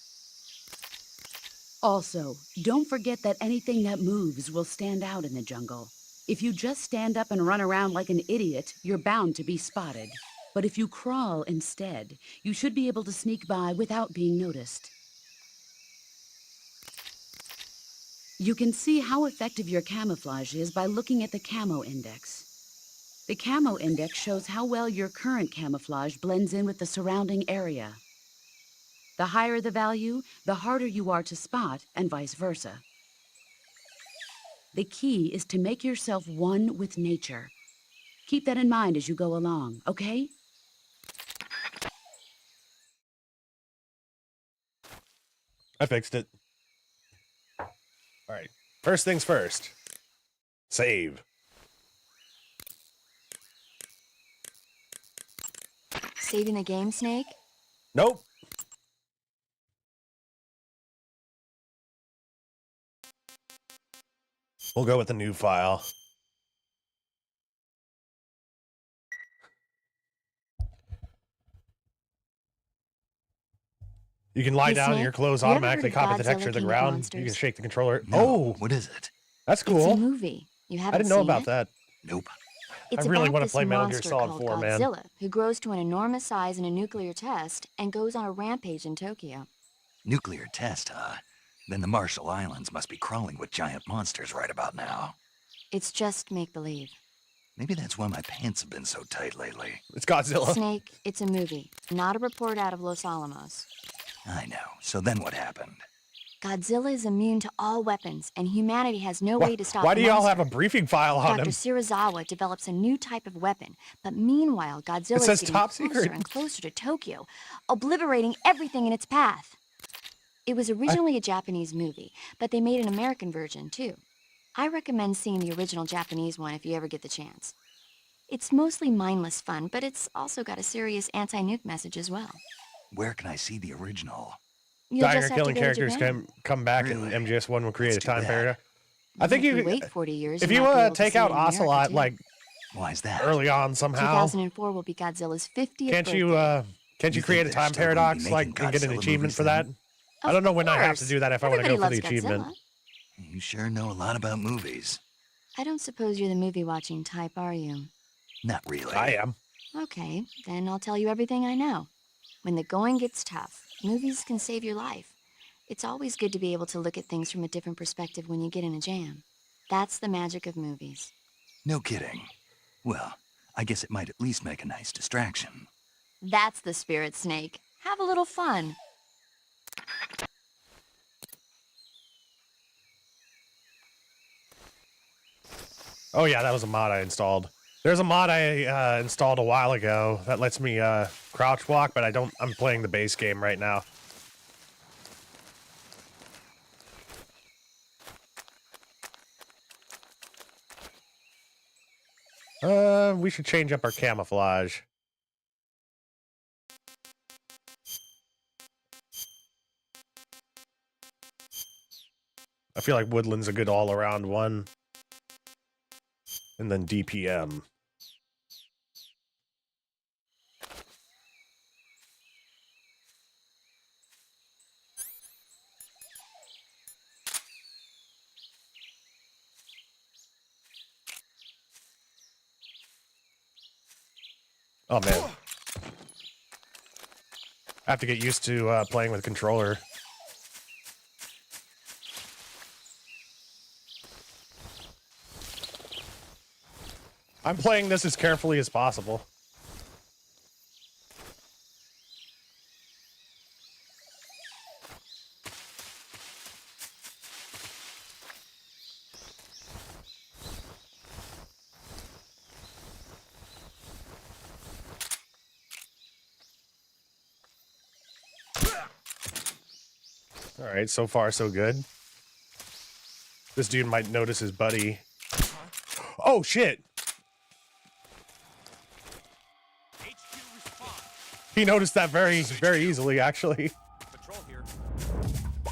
S8: Also, don't forget that anything that moves will stand out in the jungle. If you just stand up and run around like an idiot, you're bound to be spotted. But if you crawl instead, you should be able to sneak by without being noticed. You can see how effective your camouflage is by looking at the Camo Index. The Camo Index shows how well your current camouflage blends in with the surrounding area. The higher the value, the harder you are to spot, and vice versa. The key is to make yourself one with nature. Keep that in mind as you go along, okay?
S1: I fixed it. All right. First things first. Save.
S7: Saving the game, Snake?
S1: Nope. We'll go with the new file. You can lie
S7: Hey,
S1: down and
S7: Snake,
S1: your clothes
S7: you ever
S1: automatically
S7: heard of
S1: copy the
S7: Godzilla
S1: texture of the
S7: King of
S1: ground.
S7: Monsters?
S1: You can shake the controller.
S2: No,
S1: Oh,
S2: what is it?
S1: that's
S7: It's a
S1: cool.
S7: movie. You haven't
S1: I didn't know
S7: seen
S1: about
S7: it?
S1: that.
S2: Nope.
S7: It's
S1: I really
S7: about
S1: wanna
S7: this
S1: play Metal Gear
S7: monster
S1: Solid
S7: called
S1: 4, man.
S7: Godzilla, who grows to an enormous size in a nuclear test and goes on a rampage in Tokyo.
S2: Nuclear test, huh? Then the Marshall Islands must be crawling with giant monsters right about now.
S7: It's just make-believe.
S2: Maybe that's why my pants have been so tight lately.
S1: It's Godzilla.
S7: Snake, it's a movie, not a report out of Los Alamos.
S2: I know. So then what happened?
S7: Godzilla is immune to all weapons, and humanity has no way to stop
S1: Why
S7: the
S1: do y'all have a
S7: monster.
S1: briefing file on
S7: Dr.
S1: him?
S7: Shirazawa develops a new type of weapon, but meanwhile, Godzilla is
S1: says
S7: getting
S1: top
S7: closer
S1: secret.
S7: and closer to Tokyo, obliterating everything in its path. It was originally a Japanese movie, but they made an American version, too. I recommend seeing the original Japanese one if you ever get the chance. It's mostly mindless fun, but it's also got a serious anti-nuke message as well.
S2: Where can I see the original?
S7: You'll
S1: Dying or
S7: just have to
S1: killing
S7: go to
S1: characters
S7: Japan.
S1: can come back,
S2: Really?
S1: and MGS1 will create
S2: That's
S1: a
S2: too
S1: time
S2: bad.
S1: paradox. I think
S7: If
S1: you
S7: wait 40 years,
S1: if
S7: you
S1: you
S7: might be able to
S1: take
S7: see it
S1: out
S7: in America,
S1: Ocelot
S7: too.
S1: like
S2: Why is that?
S1: early on somehow,
S7: 2004 will be Godzilla's 50th
S1: can't
S7: birthday.
S1: you
S2: You
S1: create
S2: think
S1: a
S2: they're
S1: time
S2: still gonna be
S1: paradox
S2: making
S1: like and get an
S2: Godzilla
S1: achievement
S2: movies
S1: for
S2: then?
S1: that? I don't know when I have to
S7: course.
S1: do that if I want to go for the
S7: Everybody loves
S1: achievement.
S7: Godzilla.
S2: You sure know a lot about movies.
S7: I don't suppose you're the movie-watching type, are you?
S2: Not really.
S1: I am.
S7: Okay, then I'll tell you everything I know. When the going gets tough, movies can save your life. It's always good to be able to look at things from a different perspective when you get in a jam. That's the magic of movies.
S2: No kidding. Well, I guess it might at least make a nice distraction.
S7: That's the spirit, Snake. Have a little fun.
S1: Oh yeah, that was a mod I installed. There's a mod I installed a while ago that lets me crouch walk, but I'm playing the base game right now. We should change up our camouflage. I feel like woodland's a good all-around one. And then DPM. Oh man. I have to get used to playing with controller. I'm playing this as carefully as possible. All right, so far so good. This dude might notice his buddy. Oh shit! He noticed that very, very easily, actually.
S9: Patrol here.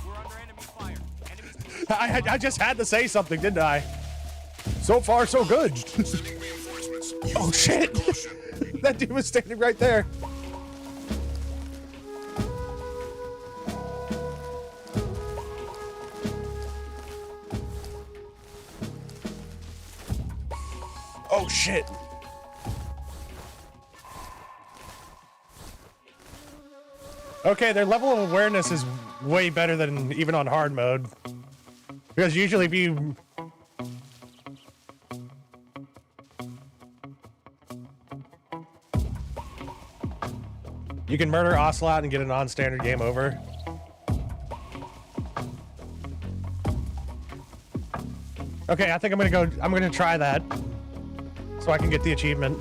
S9: We're under enemy fire. Enemies
S1: I just had to say something, didn't I? So far, so good. Oh shit! That dude was standing right there. Oh shit! Okay, their level of awareness is way better than even on hard mode. Because usually if you... You can murder Ocelot and get a non-standard game over. Okay, I think I'm gonna try that. So I can get the achievement.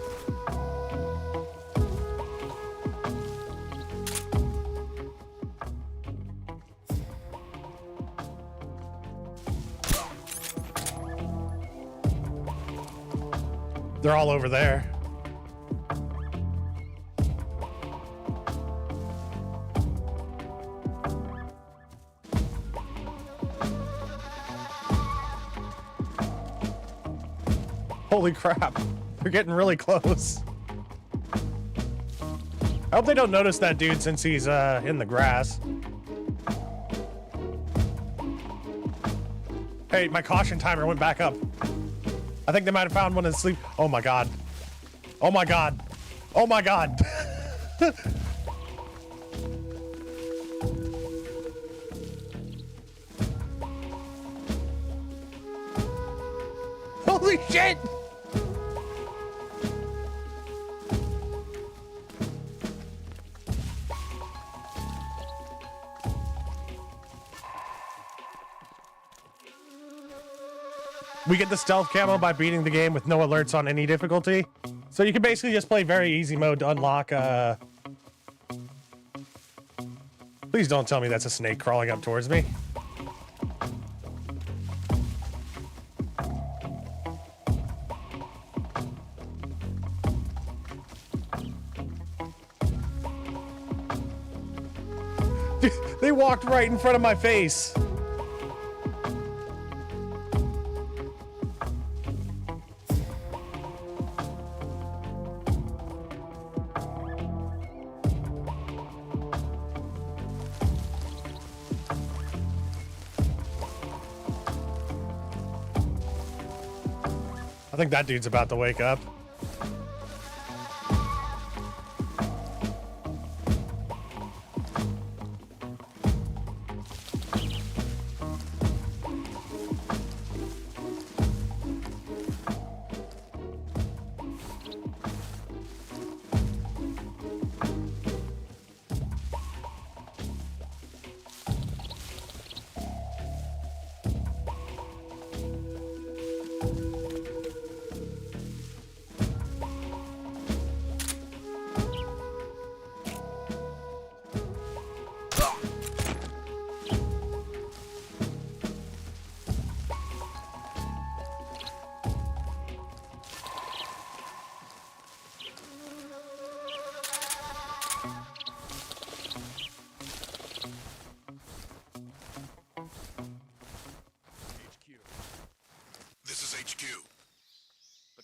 S1: They're all over there. Holy crap. They're getting really close. I hope they don't notice that dude since he's in the grass. Hey, my caution timer went back up. I think they might have found one in sleep. Oh my god. Oh my god. Oh my god. Holy shit! we get the stealth camo by beating the game with no alerts on any difficulty. So you can basically just play very easy mode to unlock, Please don't tell me that's a snake crawling up towards me. They walked right in front of my face. I think that dude's about to wake up.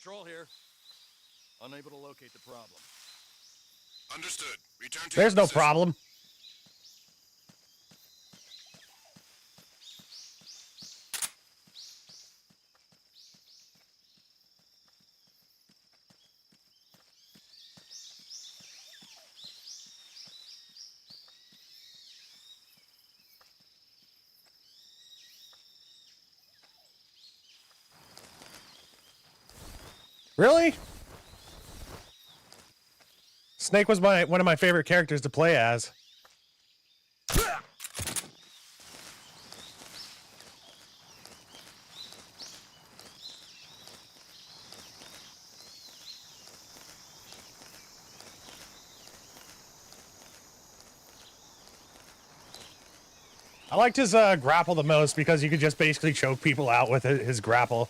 S10: Patrol here. Unable to locate the problem.
S11: Understood. Return to
S1: There's no problem. Really? Snake was one of my favorite characters to play as. I liked his grapple the most because you could just basically choke people out with his grapple.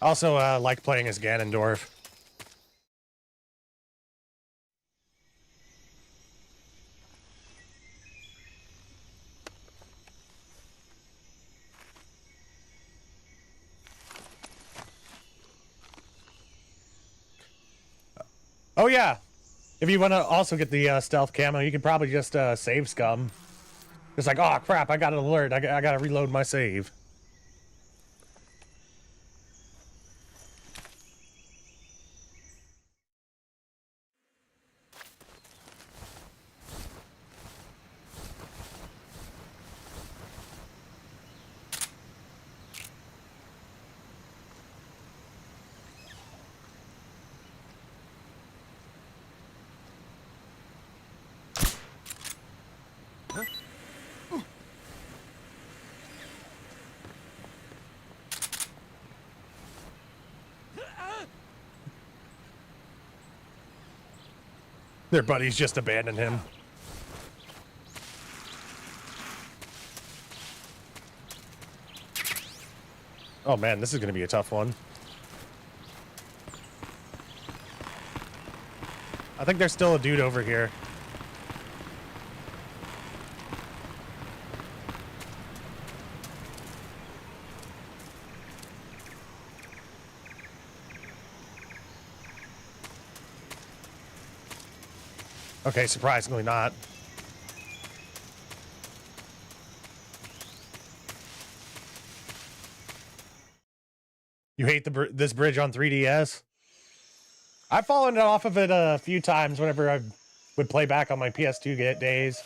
S1: Also, like playing as Ganondorf. Oh yeah, if you want to also get the stealth camo, you could probably just save scum. It's like, oh crap, I got an alert. I gotta reload my save. Their buddies just abandoned him. Oh man, this is gonna be a tough one. I think there's still a dude over here. Okay, surprisingly not. You hate this bridge on 3DS? I've fallen off of it a few times whenever I would play back on my PS2 days.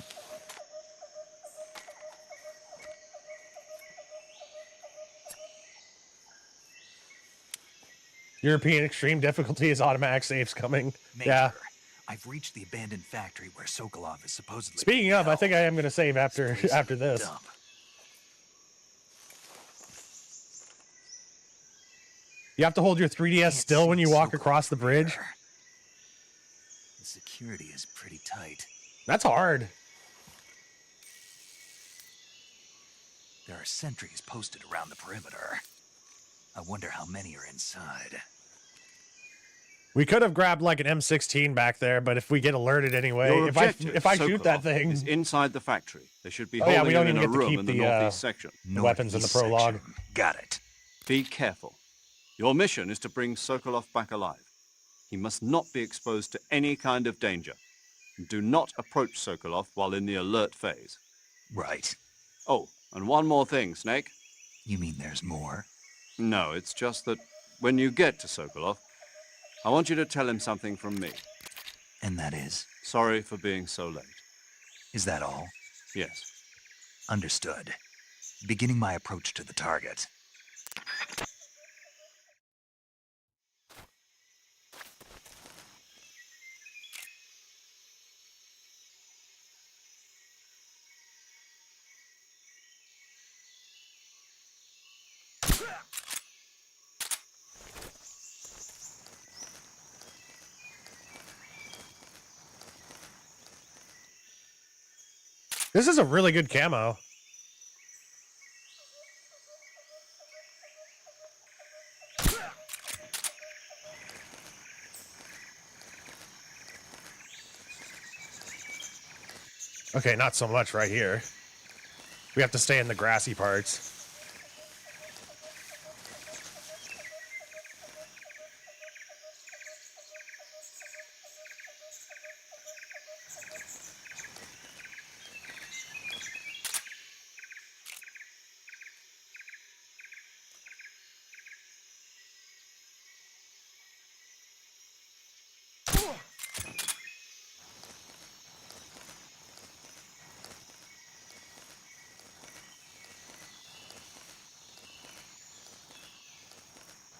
S1: European extreme difficulty is automatic saves coming.
S2: Major,
S1: yeah.
S2: I've reached the abandoned factory where Sokolov is supposedly.
S1: Speaking of, I think I am going to save after this.
S2: Dump.
S1: You have to hold your 3DS still when you walk across the bridge?
S2: The security is pretty tight.
S1: That's hard.
S2: There are sentries posted around the perimeter. I wonder how many are inside.
S1: We could have grabbed like an M16 back there, but if we get alerted anyway,
S4: Your
S1: if I
S4: objective,
S1: shoot that
S4: Sokolov,
S1: thing,
S4: is inside the factory. They should be
S1: oh yeah,
S4: holding
S1: we don't
S4: him
S1: even
S4: in a
S1: get to
S4: room
S1: keep
S4: in the
S1: the
S4: northeast section.
S1: weapons in the prologue.
S2: Section. Got it.
S4: Be careful. Your mission is to bring Sokolov back alive. He must not be exposed to any kind of danger. Do not approach Sokolov while in the alert phase.
S2: Right.
S4: Oh, and one more thing, Snake.
S2: You mean there's more?
S4: No, it's just that when you get to Sokolov, I want you to tell him something from me.
S2: And that is?
S4: Sorry for being so late.
S2: Is that all?
S4: Yes.
S2: Understood. Beginning my approach to the target.
S1: This is a really good camo. Okay, not so much right here. We have to stay in the grassy parts.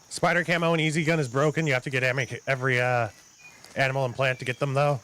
S1: Spider camo and easy gun is broken. You have to get every animal and plant to get them, though.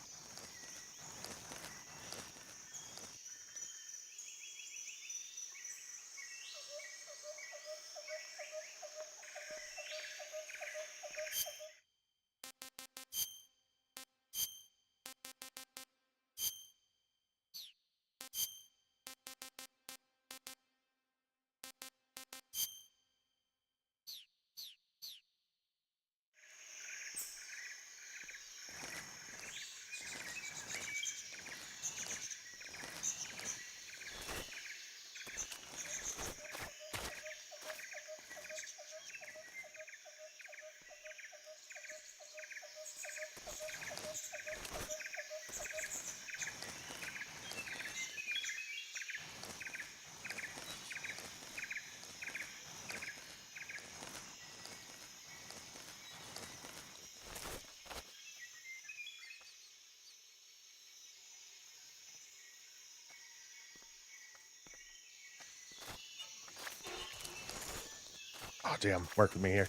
S1: Oh, damn. Work with me here.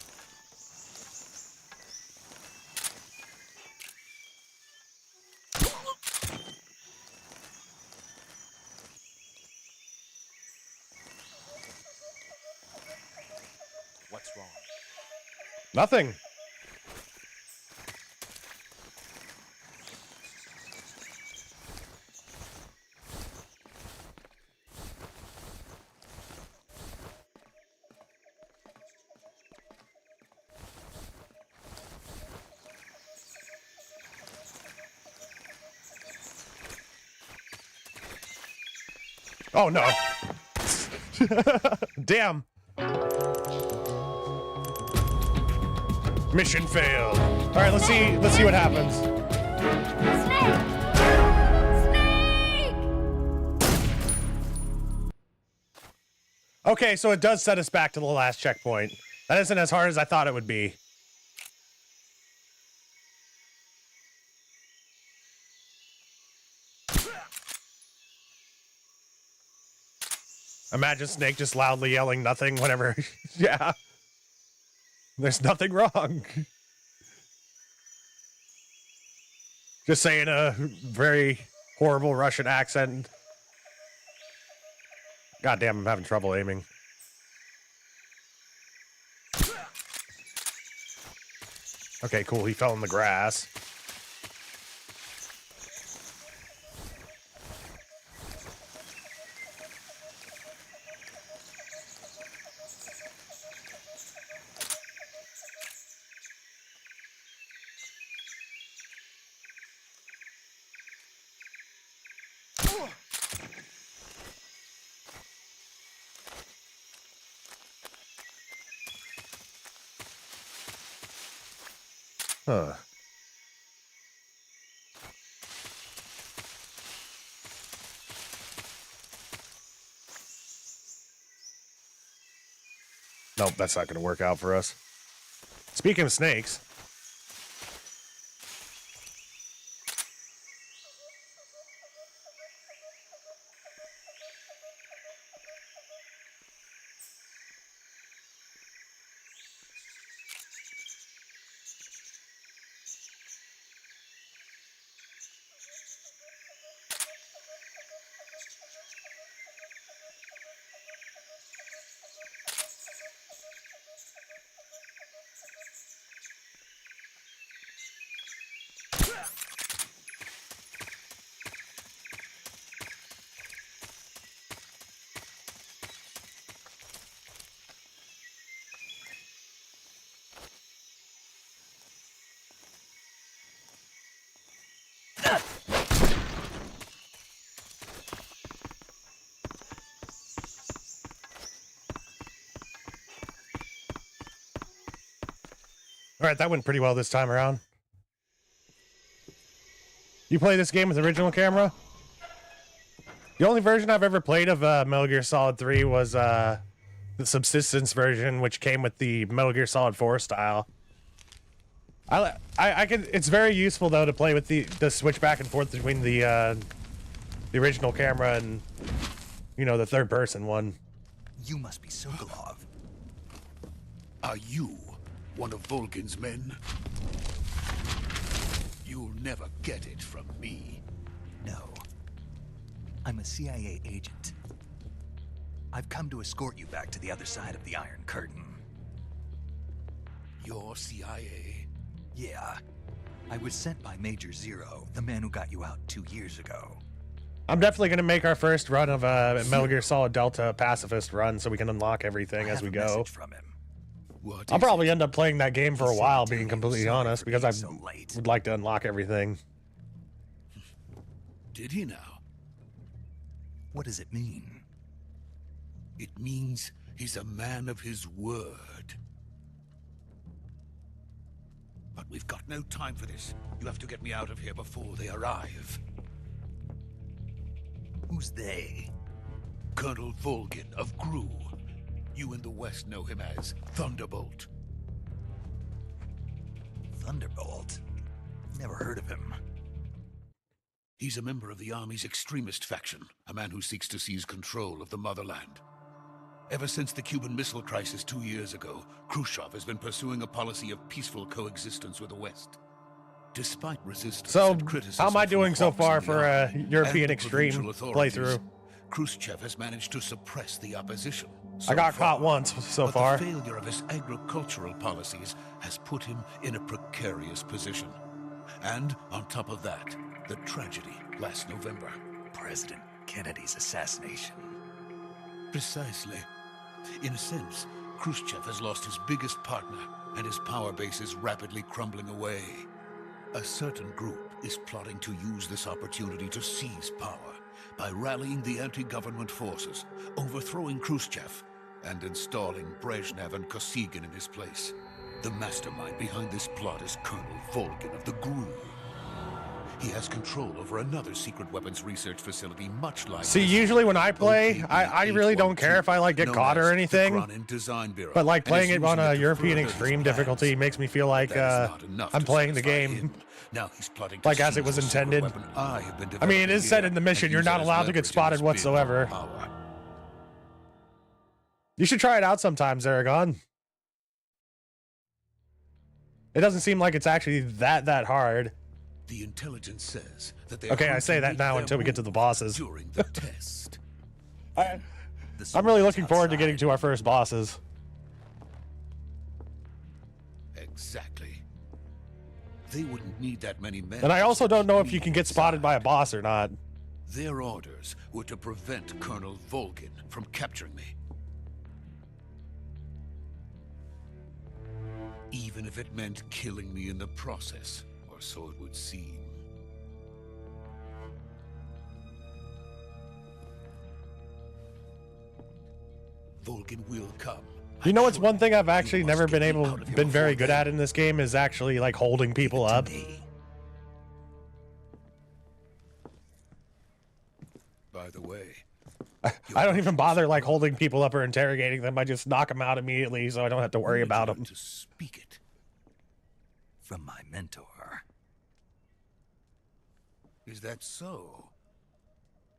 S10: What's wrong?
S1: Nothing. Oh, no. Damn. Mission failed. All right, let's see what happens. Okay, so it does set us back to the last checkpoint. That isn't as hard as I thought it would be. Imagine Snake just loudly yelling nothing whenever... Yeah. There's nothing wrong. Just saying a very horrible Russian accent. Goddamn, I'm having trouble aiming. Okay, cool. He fell in the grass. Huh. Nope, that's not going to work out for us. Speaking of snakes. All right, that went pretty well this time around. You play this game with original camera? The only version I've ever played of Metal Gear Solid 3 was the Subsistence version, which came with the Metal Gear Solid 4 style. I can. It's very useful though to play with the switch back and forth between the original camera and, you know, the third person one.
S11: You must be Sokolov. Are you one of Volgin's men? You'll never get it from me.
S2: No. I'm a CIA agent. I've come to escort you back to the other side of the Iron Curtain.
S11: You're CIA?
S2: Yeah. I was sent by Major Zero, the man who got you out 2 years ago.
S1: I'm definitely going to make our first run of Metal Gear Solid Delta pacifist run so we can unlock everything as we go.
S2: From him.
S1: I'll probably end up playing that game for a while, being completely honest, because I would like to unlock everything.
S11: Did he now?
S2: What does it mean?
S11: It means he's a man of his word. But we've got no time for this. You have to get me out of here before they arrive.
S2: Who's they?
S11: Colonel Volgin of GRU. You in the West know him as Thunderbolt.
S2: Thunderbolt? Never heard of him.
S11: He's a member of the Army's extremist faction, a man who seeks to seize control of the motherland. Ever since the Cuban Missile Crisis 2 years ago, Khrushchev has been pursuing a policy of peaceful coexistence with the West. Despite resistance and criticism,
S1: how am I doing so far for a European
S11: and
S1: Extreme
S11: provincial
S1: playthrough?
S11: Khrushchev has managed to suppress the opposition.
S1: I got caught once so far.
S11: The failure of his agricultural policies has put him in a precarious position. And on top of that, the tragedy last November.
S2: President Kennedy's assassination.
S11: Precisely. In a sense, Khrushchev has lost his biggest partner, and his power base is rapidly crumbling away. A certain group is plotting to use this opportunity to seize power by rallying the anti-government forces, overthrowing Khrushchev, and installing Brezhnev and Kosygin in his place. The mastermind behind this plot is Colonel Volgin of the GRU. He has control over another secret weapons research facility much like...
S1: See, usually when I play, I really don't care if I like get caught or anything. But like playing it on a European Extreme difficulty makes me feel like I'm playing the game
S11: now he's plotting
S1: like as it was intended. I mean, it is said in the mission you're not allowed to get spotted whatsoever. You should try it out sometimes, Aragon. It doesn't seem like it's actually that hard.
S11: The intelligence says that they
S1: okay, I say that now until we get to the bosses.
S11: During the test.
S1: I'm really looking forward to getting to our first bosses.
S11: Exactly. They wouldn't need that many men.
S1: And I also don't know if you can get spotted by a boss or not.
S11: Their orders were to prevent Colonel Volgin from capturing me. Even if it meant killing me in the process, or so it would seem. Volgin will come.
S1: You know what's one thing I've actually never been very good at in this game is actually like holding people up.
S11: By the way,
S1: I don't even bother like holding people up or interrogating them. I just knock them out immediately so I don't have to worry about them.
S11: to speak it.
S2: From my mentor.
S11: Is that so?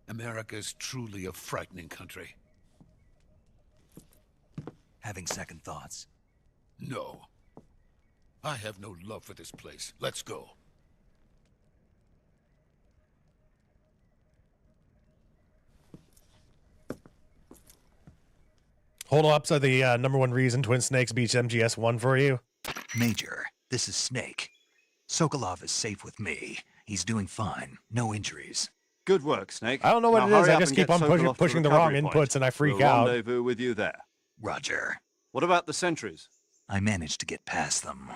S11: America's truly a frightening country.
S2: Having second thoughts?
S11: No. I have no love for this place. Let's go.
S1: Hold up, so the #1 reason Twin Snakes beats MGS1 for you?
S2: Major, this is Snake. Sokolov is safe with me. He's doing fine. No injuries.
S4: Good work, Snake.
S1: I don't know what
S4: Now
S1: it is.
S4: hurry
S1: I
S4: up
S1: just
S4: and
S1: keep
S4: get
S1: on
S4: Sokolov to
S1: pushing the wrong
S4: recovery point.
S1: inputs and I freak
S4: We'll
S1: out.
S4: Rendezvous with you there.
S2: Roger.
S4: What about the sentries?
S2: I managed to get past them.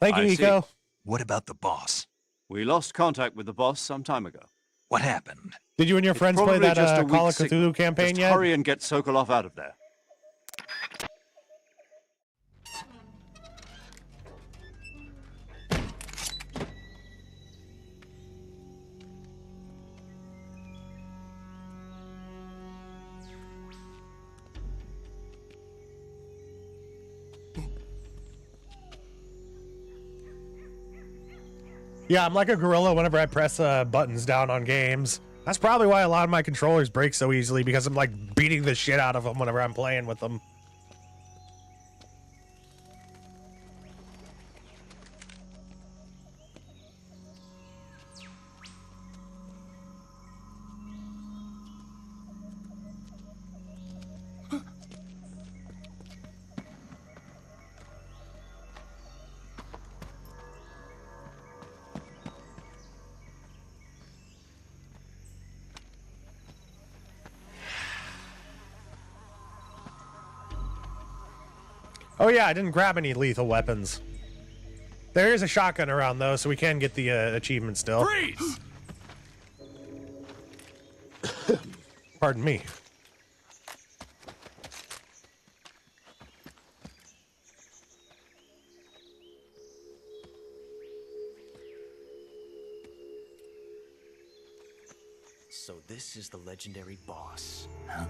S1: Thank you,
S4: I see.
S1: Eco.
S2: What about the boss?
S4: We lost contact with the boss some time ago.
S2: What happened?
S1: Did you and your
S4: It's
S1: friends play
S4: probably
S1: that
S4: just a
S1: Call
S4: weak
S1: of
S4: signal.
S1: Cthulhu campaign
S4: Just
S1: yet?
S4: hurry and get Sokolov out of there.
S1: Yeah, I'm like a gorilla whenever I press buttons down on games. That's probably why a lot of my controllers break so easily, because I'm like beating the shit out of them whenever I'm playing with them. Oh yeah, I didn't grab any lethal weapons. There is a shotgun around though, so we can get the achievement still.
S10: Freeze!
S1: Pardon me.
S5: So this is the legendary boss.
S2: Huh?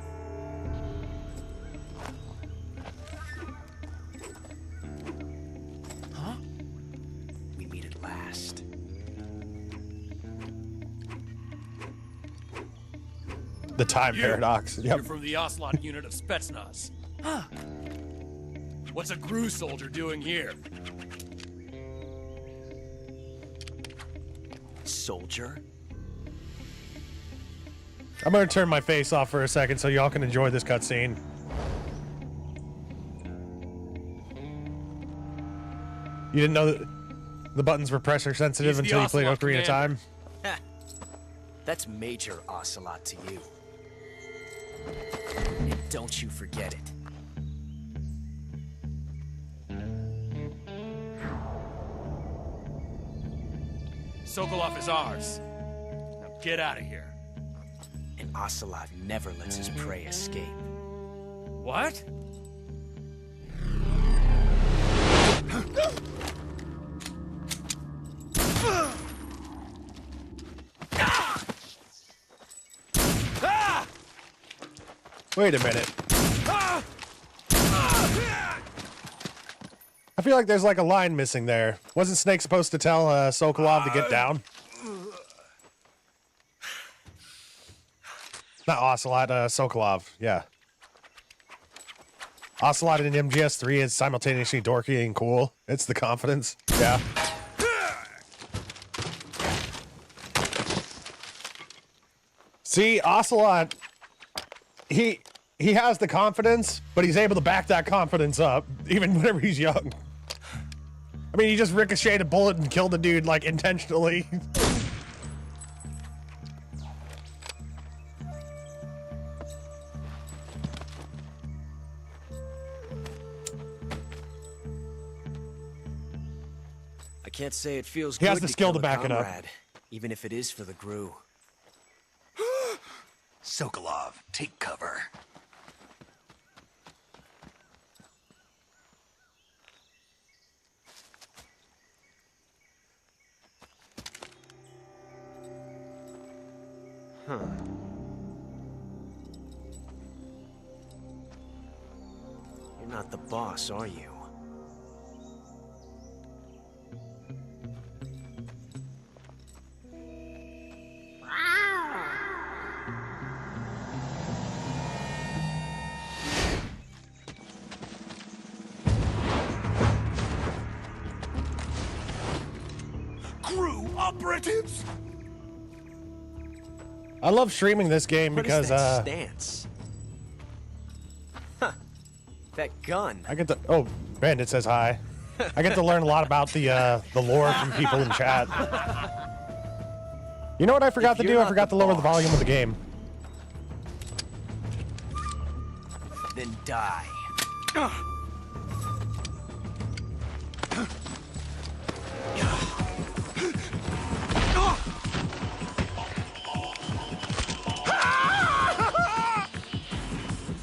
S5: Huh? We meet at last.
S1: The time paradox. Yep.
S10: You're from the Ocelot unit of Spetsnaz.
S5: Huh.
S10: What's a GRU soldier doing here?
S5: Soldier?
S1: I'm gonna turn my face off for a second so y'all can enjoy this cutscene. You didn't know that the buttons were pressure sensitive
S10: He's the
S1: until you played
S10: Ocelot
S1: Ocarina of
S10: commander.
S1: Time?
S5: That's Major Ocelot to you. And don't you forget it.
S10: Sokolov is ours. Now get out of here.
S5: And Ocelot never lets his prey escape.
S10: What?
S1: Wait a minute. I feel like there's like a line missing there. Wasn't Snake supposed to tell Sokolov to get down? Not Ocelot, Sokolov, yeah. Ocelot in MGS3 is simultaneously dorky and cool. It's the confidence, yeah. See, Ocelot, he has the confidence, but he's able to back that confidence up, even whenever he's young. I mean, he just ricocheted a bullet and killed the dude, like, intentionally.
S12: I can't say it feels
S1: He
S12: good
S1: has the skill
S12: kill
S1: to
S12: a
S1: back it up.
S12: comrade, even if it is for the GRU.
S2: Sokolov, take cover.
S12: Huh. You're not the boss, are you?
S11: GRU operatives!
S1: I love streaming this game
S12: What
S1: because
S12: is that stance? Huh. That gun.
S1: I get to Bandit says hi. I get to learn a lot about the lore from people in chat. You know what I forgot to do? I forgot to lower the volume of the game.
S12: Then die.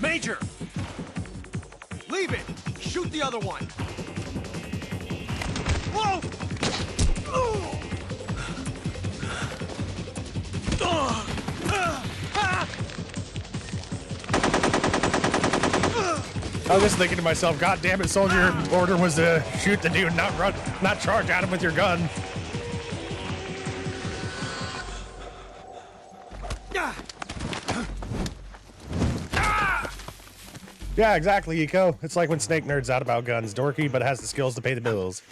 S9: Major! Leave it! Shoot the other one! Whoa!
S1: I was just thinking to myself, God damn it, soldier, your order was to shoot the dude, not run, not charge at him with your gun. Yeah, exactly, Eco. It's like when Snake nerds out about guns. Dorky, but has the skills to pay the bills.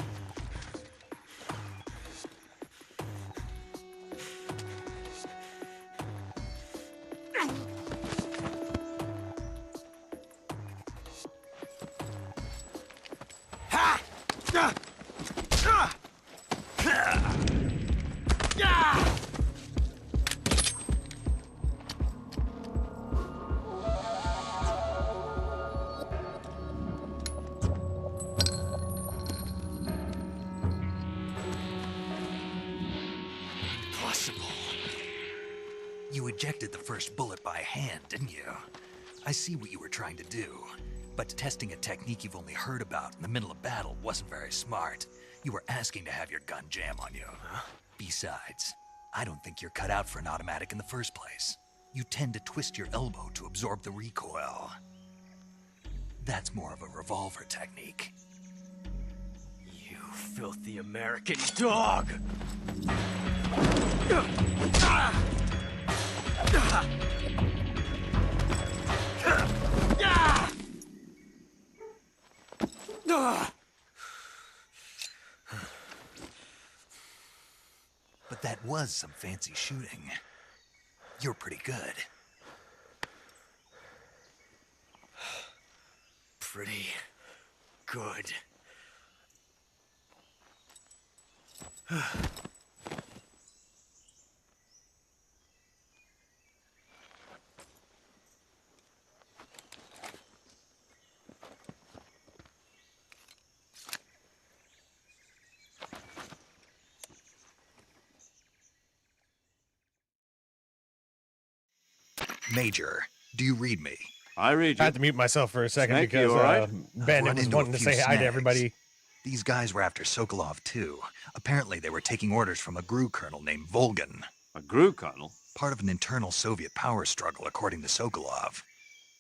S2: You ejected the first bullet by hand, didn't you? I see what you were trying to do, but testing a technique you've only heard about in the middle of battle wasn't very smart. You were asking to have your gun jam on you. Besides, I don't think you're cut out for an automatic in the first place. You tend to twist your elbow to absorb the recoil. That's more of a revolver technique.
S12: You filthy American dog!
S2: But that was some fancy shooting. You're pretty good.
S12: Pretty good.
S2: Major, do you read me?
S4: I read
S1: I
S4: you.
S1: had to mute myself for a second
S4: Snake,
S1: because
S4: you all right?
S1: Bandit was wanting to say hi to everybody.
S2: These guys were after Sokolov, too. Apparently, they were taking orders from a GRU colonel named Volgan.
S4: A GRU colonel?
S2: Part of an internal Soviet power struggle, according to Sokolov.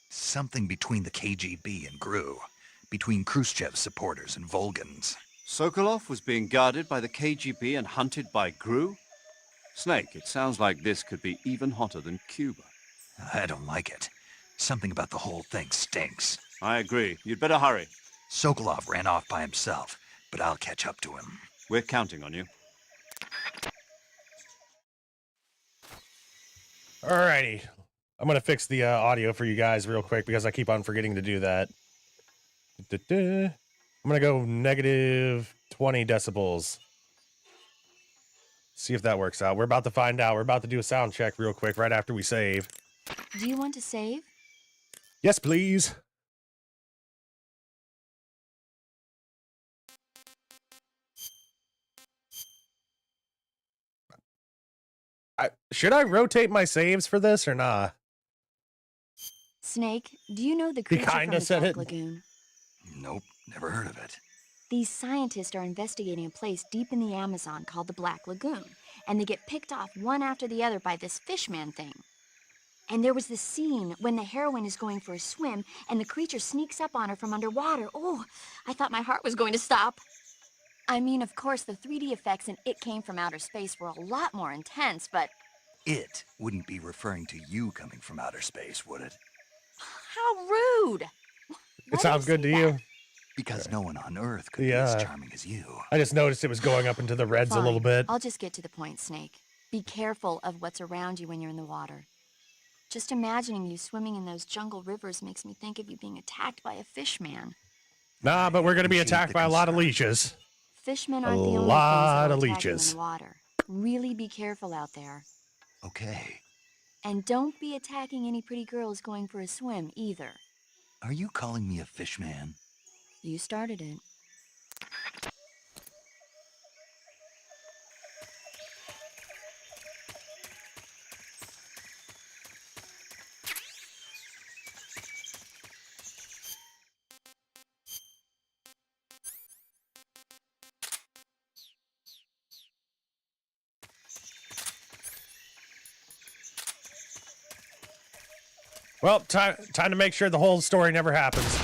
S2: Something between the KGB and GRU. Between Khrushchev's supporters and Volgan's.
S4: Sokolov was being guarded by the KGB and hunted by GRU? Snake, it sounds like this could be even hotter than Cuba.
S2: I don't like it. Something about the whole thing stinks.
S4: I agree. You'd better hurry.
S2: Sokolov ran off by himself, but I'll catch up to him.
S4: We're counting on you.
S1: Alrighty. I'm going to fix the audio for you guys real quick because I keep on forgetting to do that. I'm gonna go negative 20 decibels. See if that works out. We're about to find out. We're about to do a sound check real quick right after we save.
S7: Do you want to save?
S1: Yes, please. Should I rotate my saves for this or not?
S7: Snake, do you know the
S1: He
S7: creature from
S1: kinda
S7: the
S1: said
S7: Black
S1: it.
S7: Lagoon?
S2: Nope, never heard of it.
S7: These scientists are investigating a place deep in the Amazon called the Black Lagoon, and they get picked off one after the other by this fishman thing. And there was this scene when the heroine is going for a swim, and the creature sneaks up on her from underwater. Oh, I thought my heart was going to stop. I mean, of course, the 3D effects in It Came from Outer Space were a lot more intense, but...
S2: It wouldn't be referring to you coming from outer space, would it?
S7: How rude!
S1: It sounds good to you?
S2: Because no one on Earth could be as charming as you.
S1: I just noticed it was going up into the reds a little
S7: Fine.
S1: bit.
S7: I'll just get to the point, Snake. Be careful of what's around you when you're in the water. Just imagining you swimming in those jungle rivers makes me think of you being attacked by a fish man.
S1: Nah, but we're going to be attacked by a lot of leeches.
S7: Fishmen aren't the only things that will attack you in the water. Really be careful out there.
S2: Okay.
S7: And don't be attacking any pretty girls going for a swim, either.
S2: Are you calling me a fish man?
S7: You started it.
S1: Well, time to make sure the whole story never happens.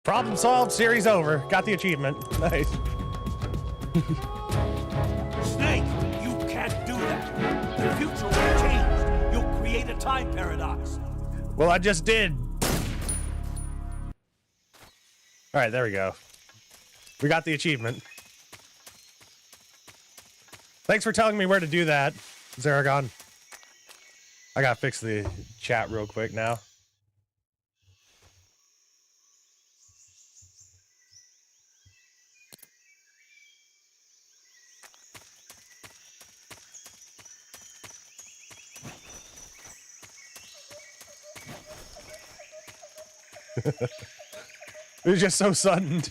S1: Problem solved, series over. Got the achievement. Nice.
S12: Snake, you can't do that. The future will change. You'll create a time paradox.
S1: Well, I just did. All right, there we go. We got the achievement. Thanks for telling me where to do that, Zaragon. I gotta fix the chat real quick now. It was just so sudden.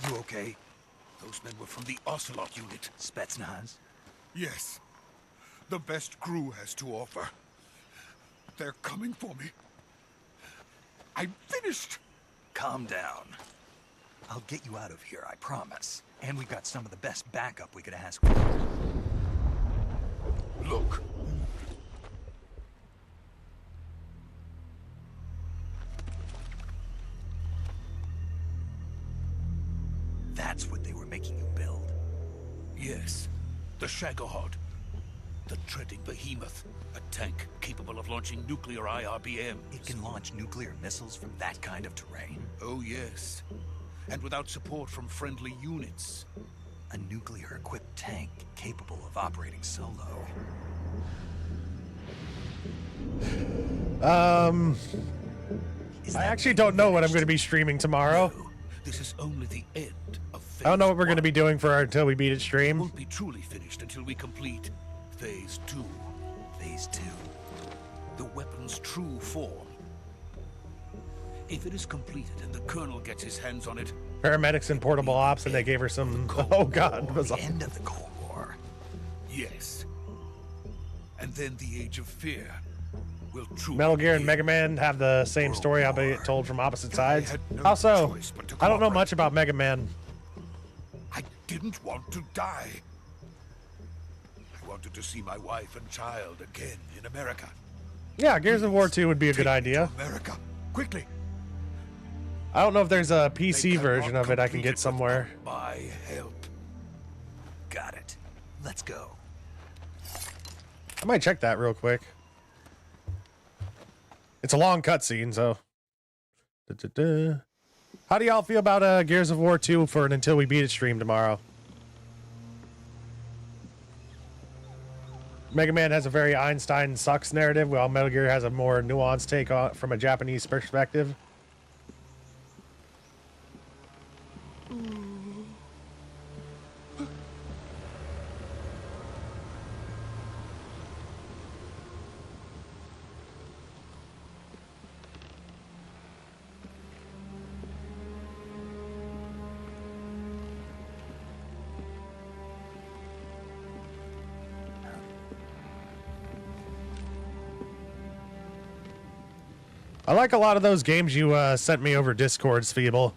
S11: You okay? Those men were from the Ocelot unit.
S2: Spetsnaz?
S11: Yes. The best crew has to offer. They're coming for me. I'm finished.
S2: Calm down. I'll get you out of here, I promise. And we've got some of the best backup we could ask for.
S11: Look.
S2: That's what they were making you build?
S11: Yes. The Shagohod. The treading behemoth. A tank capable of launching nuclear IRBMs.
S2: It can launch nuclear missiles from that kind of terrain?
S11: Oh, yes. And without support from friendly units.
S2: A nuclear-equipped tank capable of operating solo.
S1: I actually don't know what I'm going to be streaming tomorrow.
S11: This is only the end of phase
S1: I don't know what we're going to be doing for our Until We Beat It stream.
S11: Won't be truly finished until we complete phase 2.
S2: Phase 2.
S11: The weapon's true form. If it is completed and the Colonel gets his hands on it...
S1: Paramedics and portable ops, and they gave her some... Oh, God.
S2: The end of the Cold War.
S11: Yes. And then the Age of Fear will truly...
S1: Metal Gear and Mega Man have the same story, albeit told from opposite sides. Also, I don't know much about Mega Man.
S11: I didn't want to die. I wanted to see my wife and child again in America.
S1: Yeah, Gears of War 2 would be a good idea.
S11: America, quickly.
S1: I don't know if there's a PC version of it I can get somewhere.
S11: My help.
S2: Got it. Let's go.
S1: I might check that real quick. It's a long cutscene, so. How do y'all feel about Gears of War 2 for an Until We Beat It stream tomorrow? Mega Man has a very Einstein sucks narrative, while Metal Gear has a more nuanced take on from a Japanese perspective. I like a lot of those games you sent me over Discord, Feeble.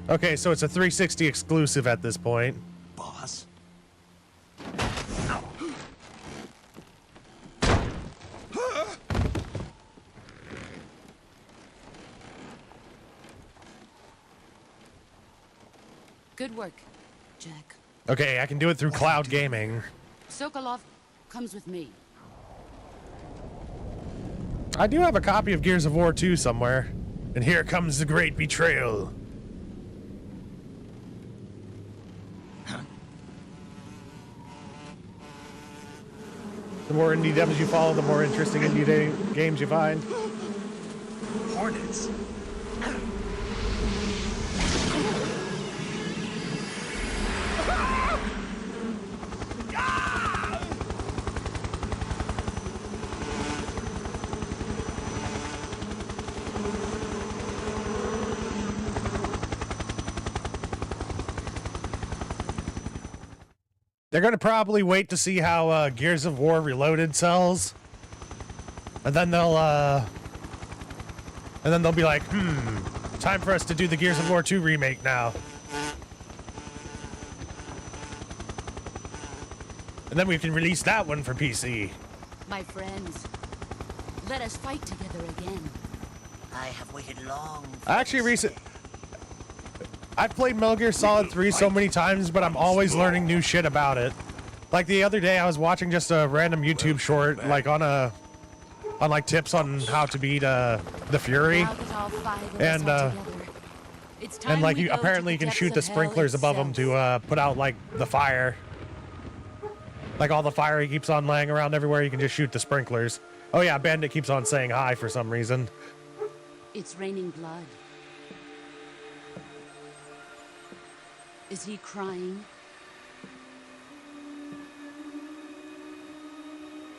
S1: Okay, so it's a 360 exclusive at this point.
S2: Boss?
S8: Good work, Jack.
S1: Okay, I can do it through cloud gaming.
S8: Sokolov comes with me.
S1: I do have a copy of Gears of War 2 somewhere. And here comes the great betrayal. The more indie devs you follow, the more interesting indie games you find.
S2: Hornets?
S1: They're going to probably wait to see how Gears of War Reloaded sells. And then they'll be like, time for us to do the Gears of War 2 remake now. And then we can release that one for PC.
S8: My friends, let us fight together again.
S13: I have waited long.
S1: I've played Metal Gear Solid 3 so many times, but I'm always learning new shit about it. Like the other day, I was watching just a random YouTube short, like on like tips on how to beat the Fury, and like apparently you can shoot the sprinklers above them to put out like the fire. Like all the fire he keeps on laying around everywhere, you can just shoot the sprinklers. Oh yeah, Bandit keeps on saying hi for some reason.
S8: It's raining blood. Is he crying?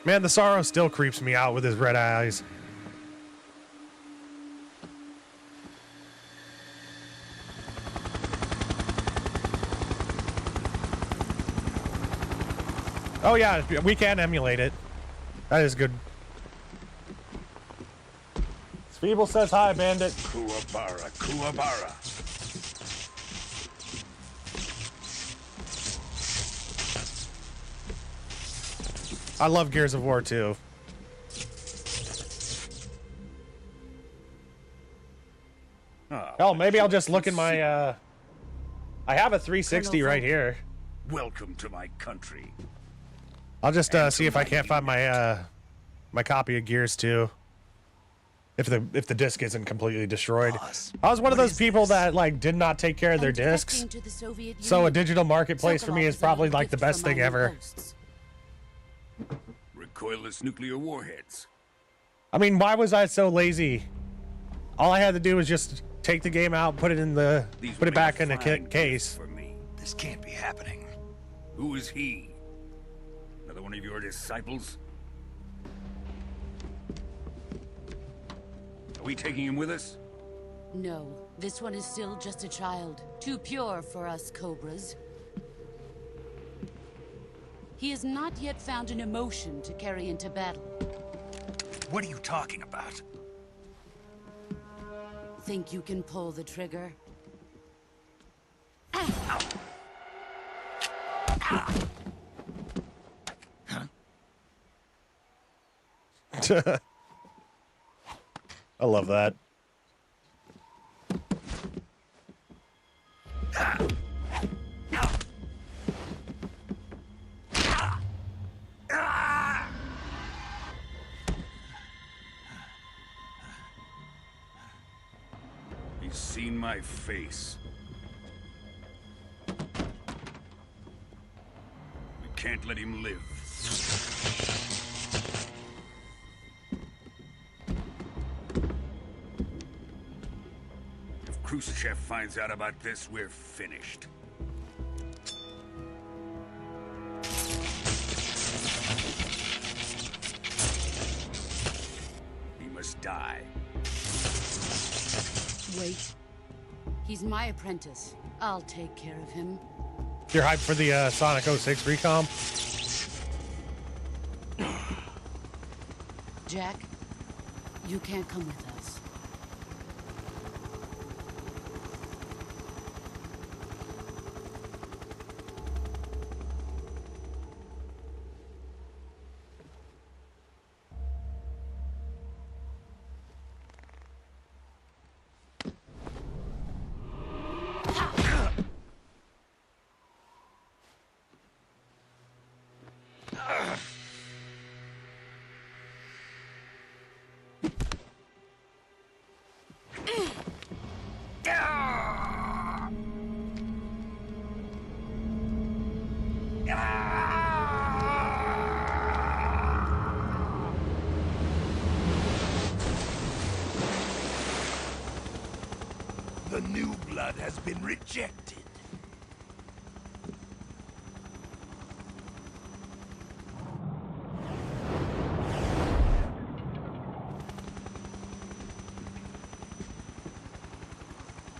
S1: Man, the Sorrow still creeps me out with his red eyes. Oh yeah, we can emulate it. That is good. Feeble says hi, Bandit.
S12: Kuwabara, Kuwabara.
S1: I love Gears of War 2. Oh, maybe I'll just look in my, I have a 360 right here.
S12: Welcome to my country.
S1: I'll just see if I can't find my my copy of Gears 2. If the disc isn't completely destroyed. I was one of those people that like did not take care of their discs. So a digital marketplace for me is probably like the best thing ever.
S12: Recoilless nuclear warheads.
S1: I mean, why was I so lazy? All I had to do was just take the game out, put it back in a case.
S12: For me.
S2: This can't be happening.
S12: Who is he? Another one of your disciples? Are we taking him with us?
S8: No, this one is still just a child. Too pure for us Cobras. He has not yet found an emotion to carry into battle.
S2: What are you talking about?
S8: Think you can pull the trigger?
S2: Huh?
S1: I love that.
S14: He's seen my face. We can't let him live. If Khrushchev finds out about this, we're finished. He must die.
S8: Wait. He's my apprentice. I'll take care of him.
S1: You're hyped for the Sonic 06 recomp?
S8: Jack, you can't come with us.
S12: The new blood has been rejected.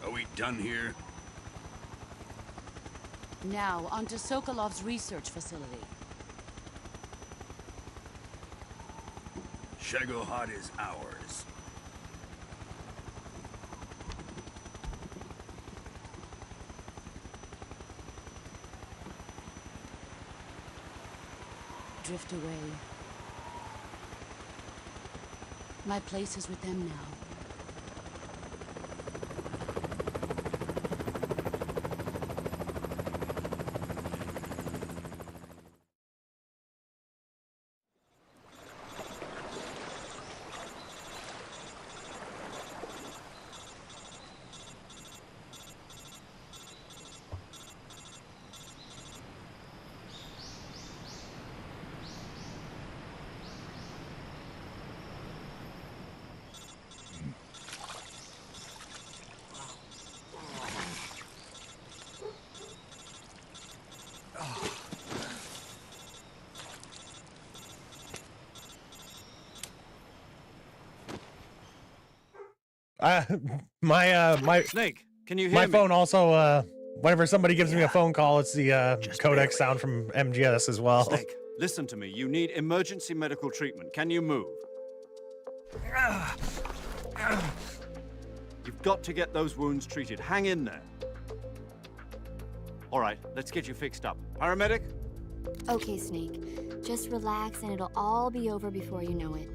S14: Are we done here?
S8: Now, onto Sokolov's research facility.
S14: Shagohod is ours.
S8: Drift away. My place is with them now.
S1: My
S4: Snake, can you hear
S1: my
S4: me?
S1: phone also whenever somebody gives me a phone call, it's the codec sound from MGS as well.
S4: Snake, listen to me. You need emergency medical treatment. Can you move? You've got to get those wounds treated. Hang in there. All right, let's get you fixed up. Paramedic?
S7: Okay, Snake. Just relax and it'll all be over before you know it.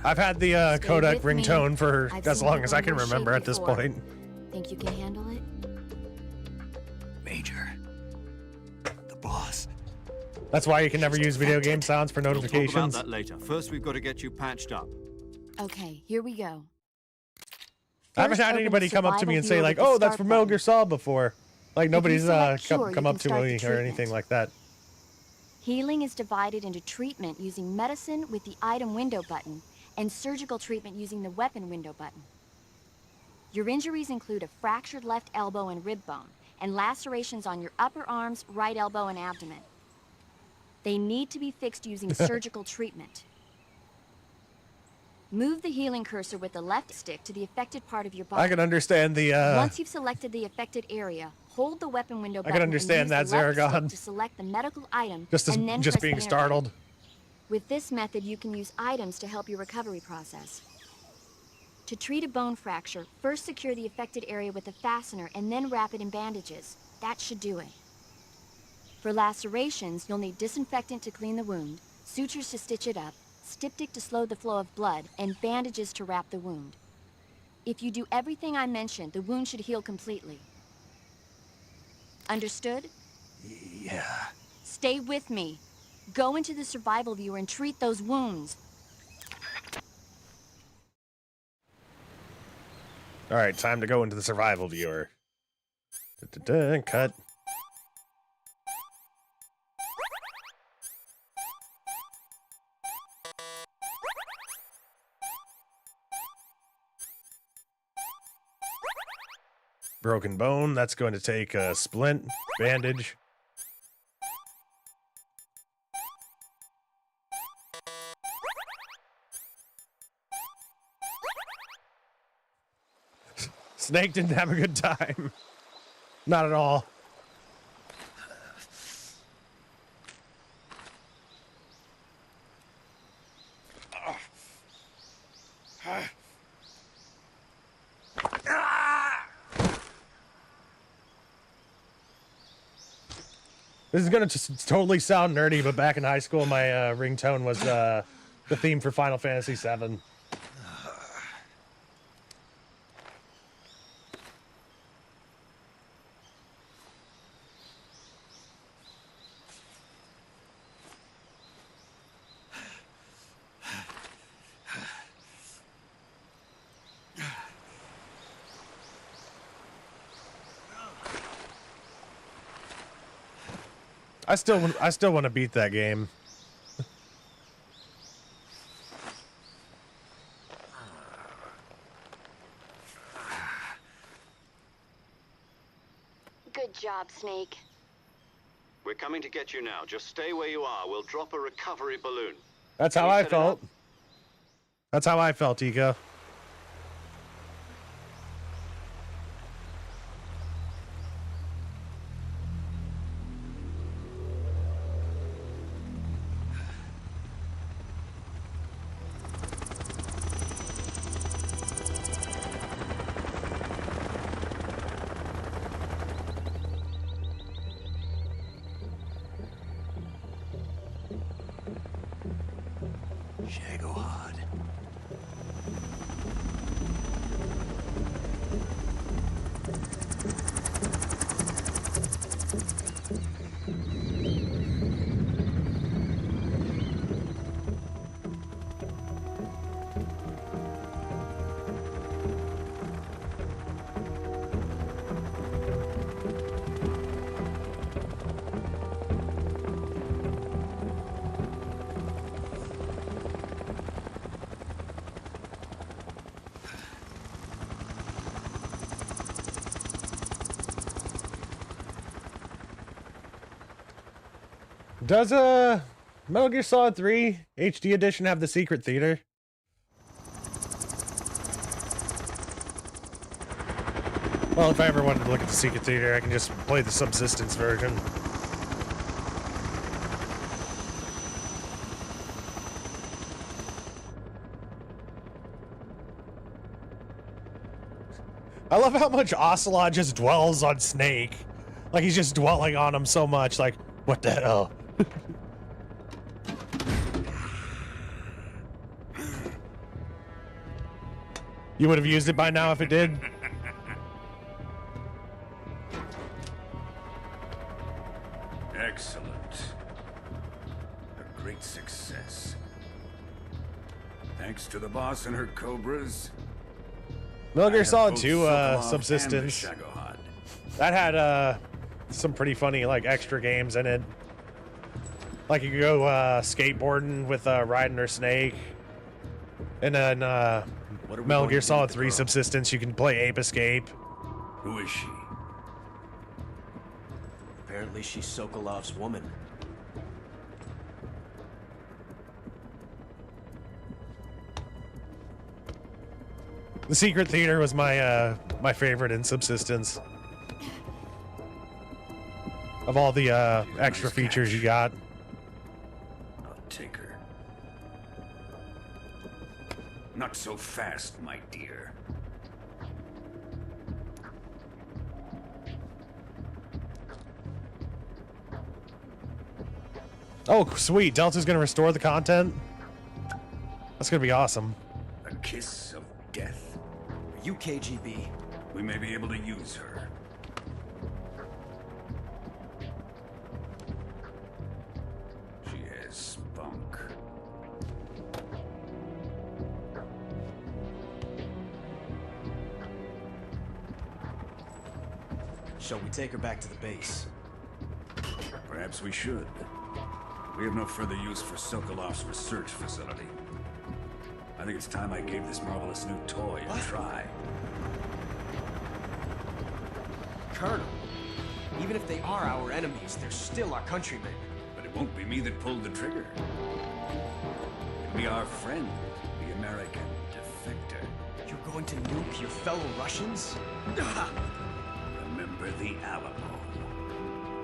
S1: I've had the codec ringtone for as long as I can remember at this point.
S7: Think you can handle it?
S12: Major. The boss.
S1: That's why you can never use video game sounds for
S4: We'll talk
S1: notifications.
S4: about that later. First, we've got to get you patched up.
S7: Okay, here we go.
S1: I haven't had anybody come up to me and say like, "Oh, that's from Metal Gear Solid" before. Like nobody's come up to me or anything like that.
S7: Healing is divided into treatment using medicine with the item window button and surgical treatment using the weapon window button. Your injuries include a fractured left elbow and rib bone and lacerations on your upper arms, right elbow, and abdomen. They need to be fixed using surgical treatment. Move the healing cursor with the left stick to the affected part of your body.
S1: I can understand the
S7: Once you've selected the affected area, hold the weapon window button.
S1: I can understand that,
S7: and use the left
S1: Zaragon.
S7: stick to select the medical item
S1: Just
S7: and then
S1: just
S7: press
S1: being
S7: the enter
S1: startled.
S7: button. With this method, you can use items to help your recovery process. To treat a bone fracture, first secure the affected area with a fastener and then wrap it in bandages. That should do it. For lacerations, you'll need disinfectant to clean the wound, sutures to stitch it up, styptic to slow the flow of blood, and bandages to wrap the wound. If you do everything I mentioned, the wound should heal completely. Understood?
S12: Yeah.
S7: Stay with me. Go into the survival viewer and treat those wounds.
S1: All right, time to go into the survival viewer. Cut. Broken bone, that's going to take a splint, bandage. Snake didn't have a good time. Not at all. This is gonna just totally sound nerdy, but back in high school, my ringtone was the theme for Final Fantasy VII. I still want to beat that game.
S7: Good job, Snake.
S6: We're coming to get you now. Just stay where you are. We'll drop a recovery balloon.
S1: That's how I felt. That's how I felt, Ika. Does Metal Gear Solid 3 HD Edition have the secret theater? Well, if I ever wanted to look at the secret theater, I can just play the subsistence version. I love how much Ocelot just dwells on Snake. Like, he's just dwelling on him so much, like, what the hell? You would have used it by now if it did?
S14: Excellent. A great success. Thanks to the boss and her cobras.
S1: Metal Gear Solid
S14: both
S1: 2
S14: Sokolov and the
S1: Subsistence.
S14: Shagohod.
S1: That had some pretty funny like extra games in it. Like you could go skateboarding with riding her Snake. And then Metal Gear Solid 3 Subsistence, you can play Ape Escape.
S14: Who is she?
S5: Apparently she's Sokolov's woman.
S1: The secret theater was my my favorite in Subsistence. Of all the extra features you got.
S14: I'll take her. Not so fast, my dear.
S1: Oh, sweet. Delta's gonna restore the content? That's gonna be awesome.
S14: A kiss of death.
S5: Are you KGB?
S14: We may be able to use her. She has spunk.
S5: Shall we take her back to the base?
S14: Perhaps we should. We have no further use for Sokolov's research facility. I think it's time I gave this marvelous new toy a try.
S5: Colonel, even if they are our enemies, they're still our countrymen.
S14: But it won't be me that pulled the trigger. It'll be our friend, the American defector.
S5: You're going to nuke your fellow Russians?
S14: Remember the Alamo.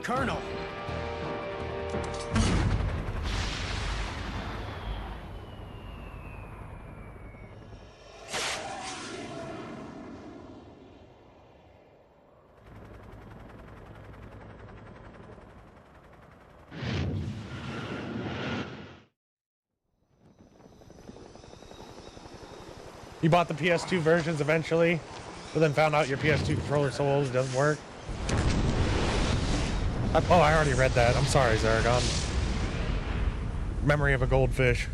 S5: Colonel!
S1: You bought the PS2 versions eventually, but then found out your PS2 controller so old it doesn't work. Oh, I already read that. I'm sorry, Zaragon. Memory of a goldfish.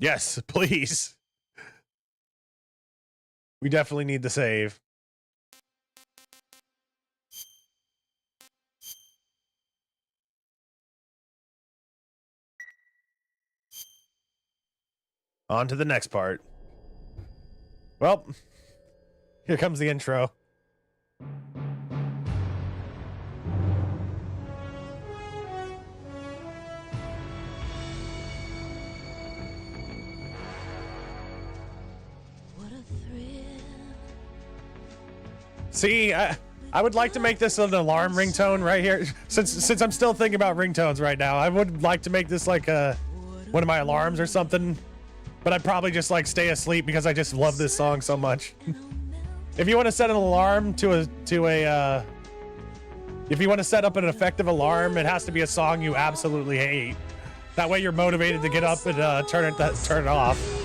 S1: Yes, please. We definitely need the save. On to the next part. Well, here comes the intro. See, I would like to make this an alarm ringtone right here. Since I'm still thinking about ringtones right now, I would like to make this like one of my alarms or something. But I'd probably just like stay asleep because I just love this song so much. If you want to set an alarm if you want to set up an effective alarm, it has to be a song you absolutely hate. That way you're motivated to get up and turn it off.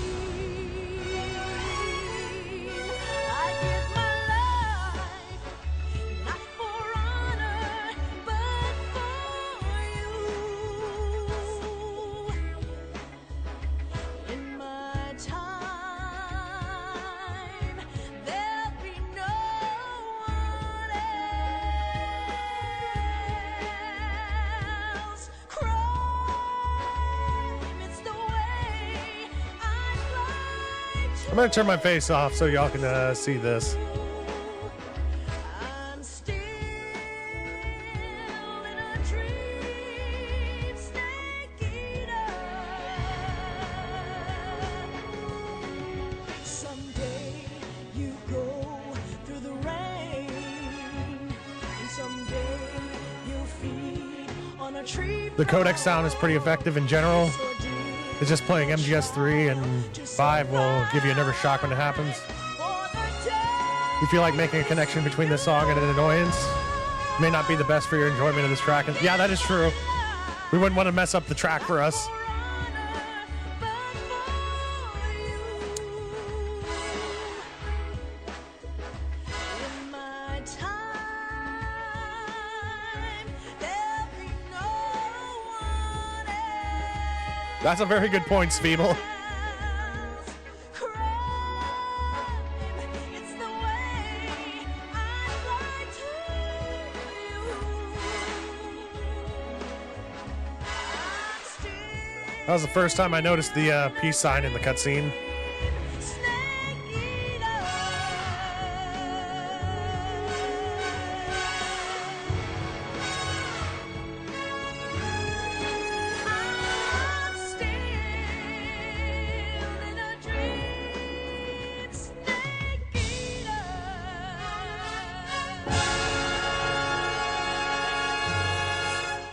S1: I'm gonna turn my face off so y'all can see this. The codec sound is pretty effective in general. It's just playing MGS3 and 5 will give you a nervous shock when it happens. You feel like making a connection between this song and an annoyance may not be the best for your enjoyment of this track. And yeah, that is true. We wouldn't want to mess up the track for us. That's a very good point, Speeble. That was the first time I noticed the peace sign in the cutscene.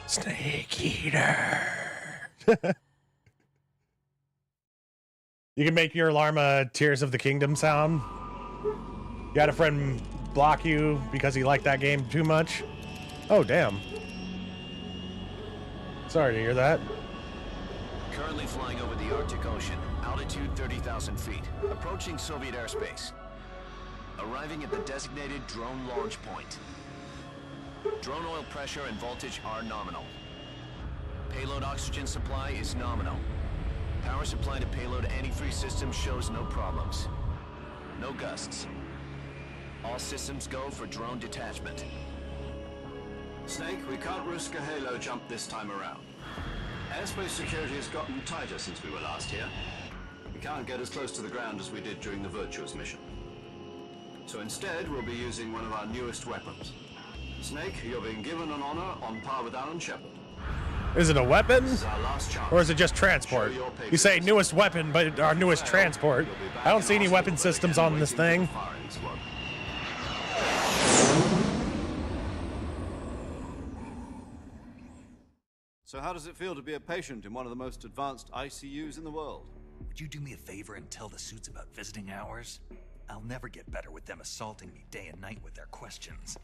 S1: Snake Eater. You can make your alarm a Tears of the Kingdom sound. You had a friend block you because he liked that game too much. Oh, damn. Sorry to hear that.
S3: Currently flying over the Arctic Ocean, altitude 30,000 feet, approaching Soviet airspace. Arriving at the designated drone launch point. Drone oil pressure and voltage are nominal. Payload oxygen supply is nominal. Power supply to payload antifreeze system shows no problems. No gusts. All systems go for drone detachment.
S4: Snake, we can't risk a halo jump this time around. Airspace security has gotten tighter since we were last here. We can't get as close to the ground as we did during the Virtuous mission. So instead, we'll be using one of our newest weapons. Snake, you're being given an honor on par with Alan Shepard.
S1: Is it a weapon?
S4: This is our last chance.
S1: Or is it just transport? You say newest weapon, but our newest transport. I don't see any weapon systems on this thing.
S4: So how does it feel to be a patient in one of the most advanced ICUs in the world?
S2: Would you do me a favor and tell the suits about visiting hours? I'll never get better with them assaulting me day and night with their questions.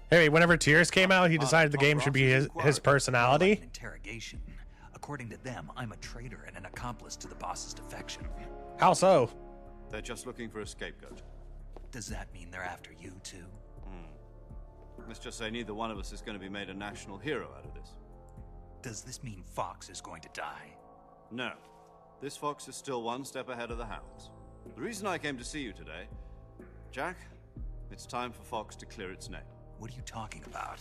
S1: Hey, whenever Tears came out, he decided the game should be his personality.
S2: Interrogation. According to them, I'm a traitor and an accomplice to the boss's defection.
S1: How so?
S4: They're just looking for a scapegoat.
S2: Does that mean they're after you too?
S4: Let's just say neither one of us is going to be made a national hero out of this.
S2: Does this mean Fox is going to die?
S4: No. This fox is still one step ahead of the hounds. The reason I came to see you today, Jack, it's time for Fox to clear its name.
S2: What are you talking about?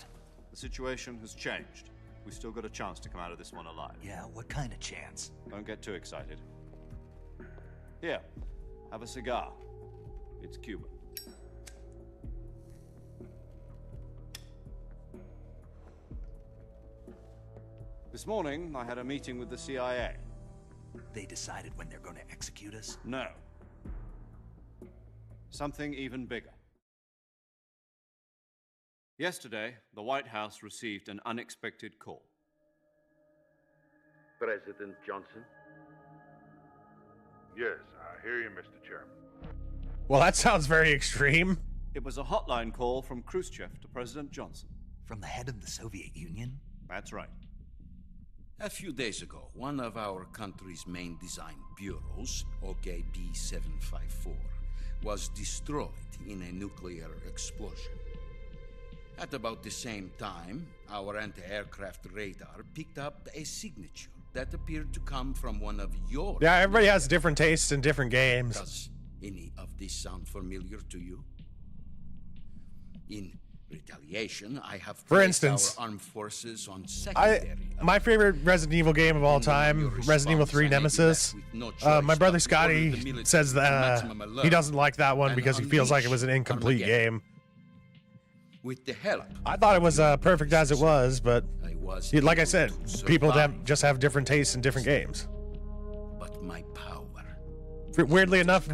S4: The situation has changed. We've still got a chance to come out of this one alive.
S2: Yeah, what kind of chance?
S4: Don't get too excited. Here, have a cigar. It's Cuban. This morning, I had a meeting with the CIA.
S2: They decided when they're going to execute us?
S4: No. Something even bigger. Yesterday, the White House received an unexpected call.
S15: President Johnson?
S16: Yes, I hear you, Mr. Chairman.
S1: Well, that sounds very extreme.
S4: It was a hotline call from Khrushchev to President Johnson.
S2: From the head of the Soviet Union?
S4: That's right.
S17: A few days ago, one of our country's main design bureaus, OKB 754, was destroyed in a nuclear explosion. At about the same time, our anti-aircraft radar picked up a signature that appeared to come from one of your...
S1: Yeah, everybody has different tastes in different games.
S17: Does any of this sound familiar to you? In retaliation, I have
S1: For
S17: placed
S1: instance,
S17: our armed forces on secondary...
S1: my favorite Resident Evil game of all time, Resident Evil 3 Nemesis. My brother Scotty says that he doesn't like that one because he feels like it was an incomplete game.
S17: With the help,
S1: I thought it was perfect as it was, but like I said, people just have different tastes in different games.
S17: But my power,
S1: weirdly enough,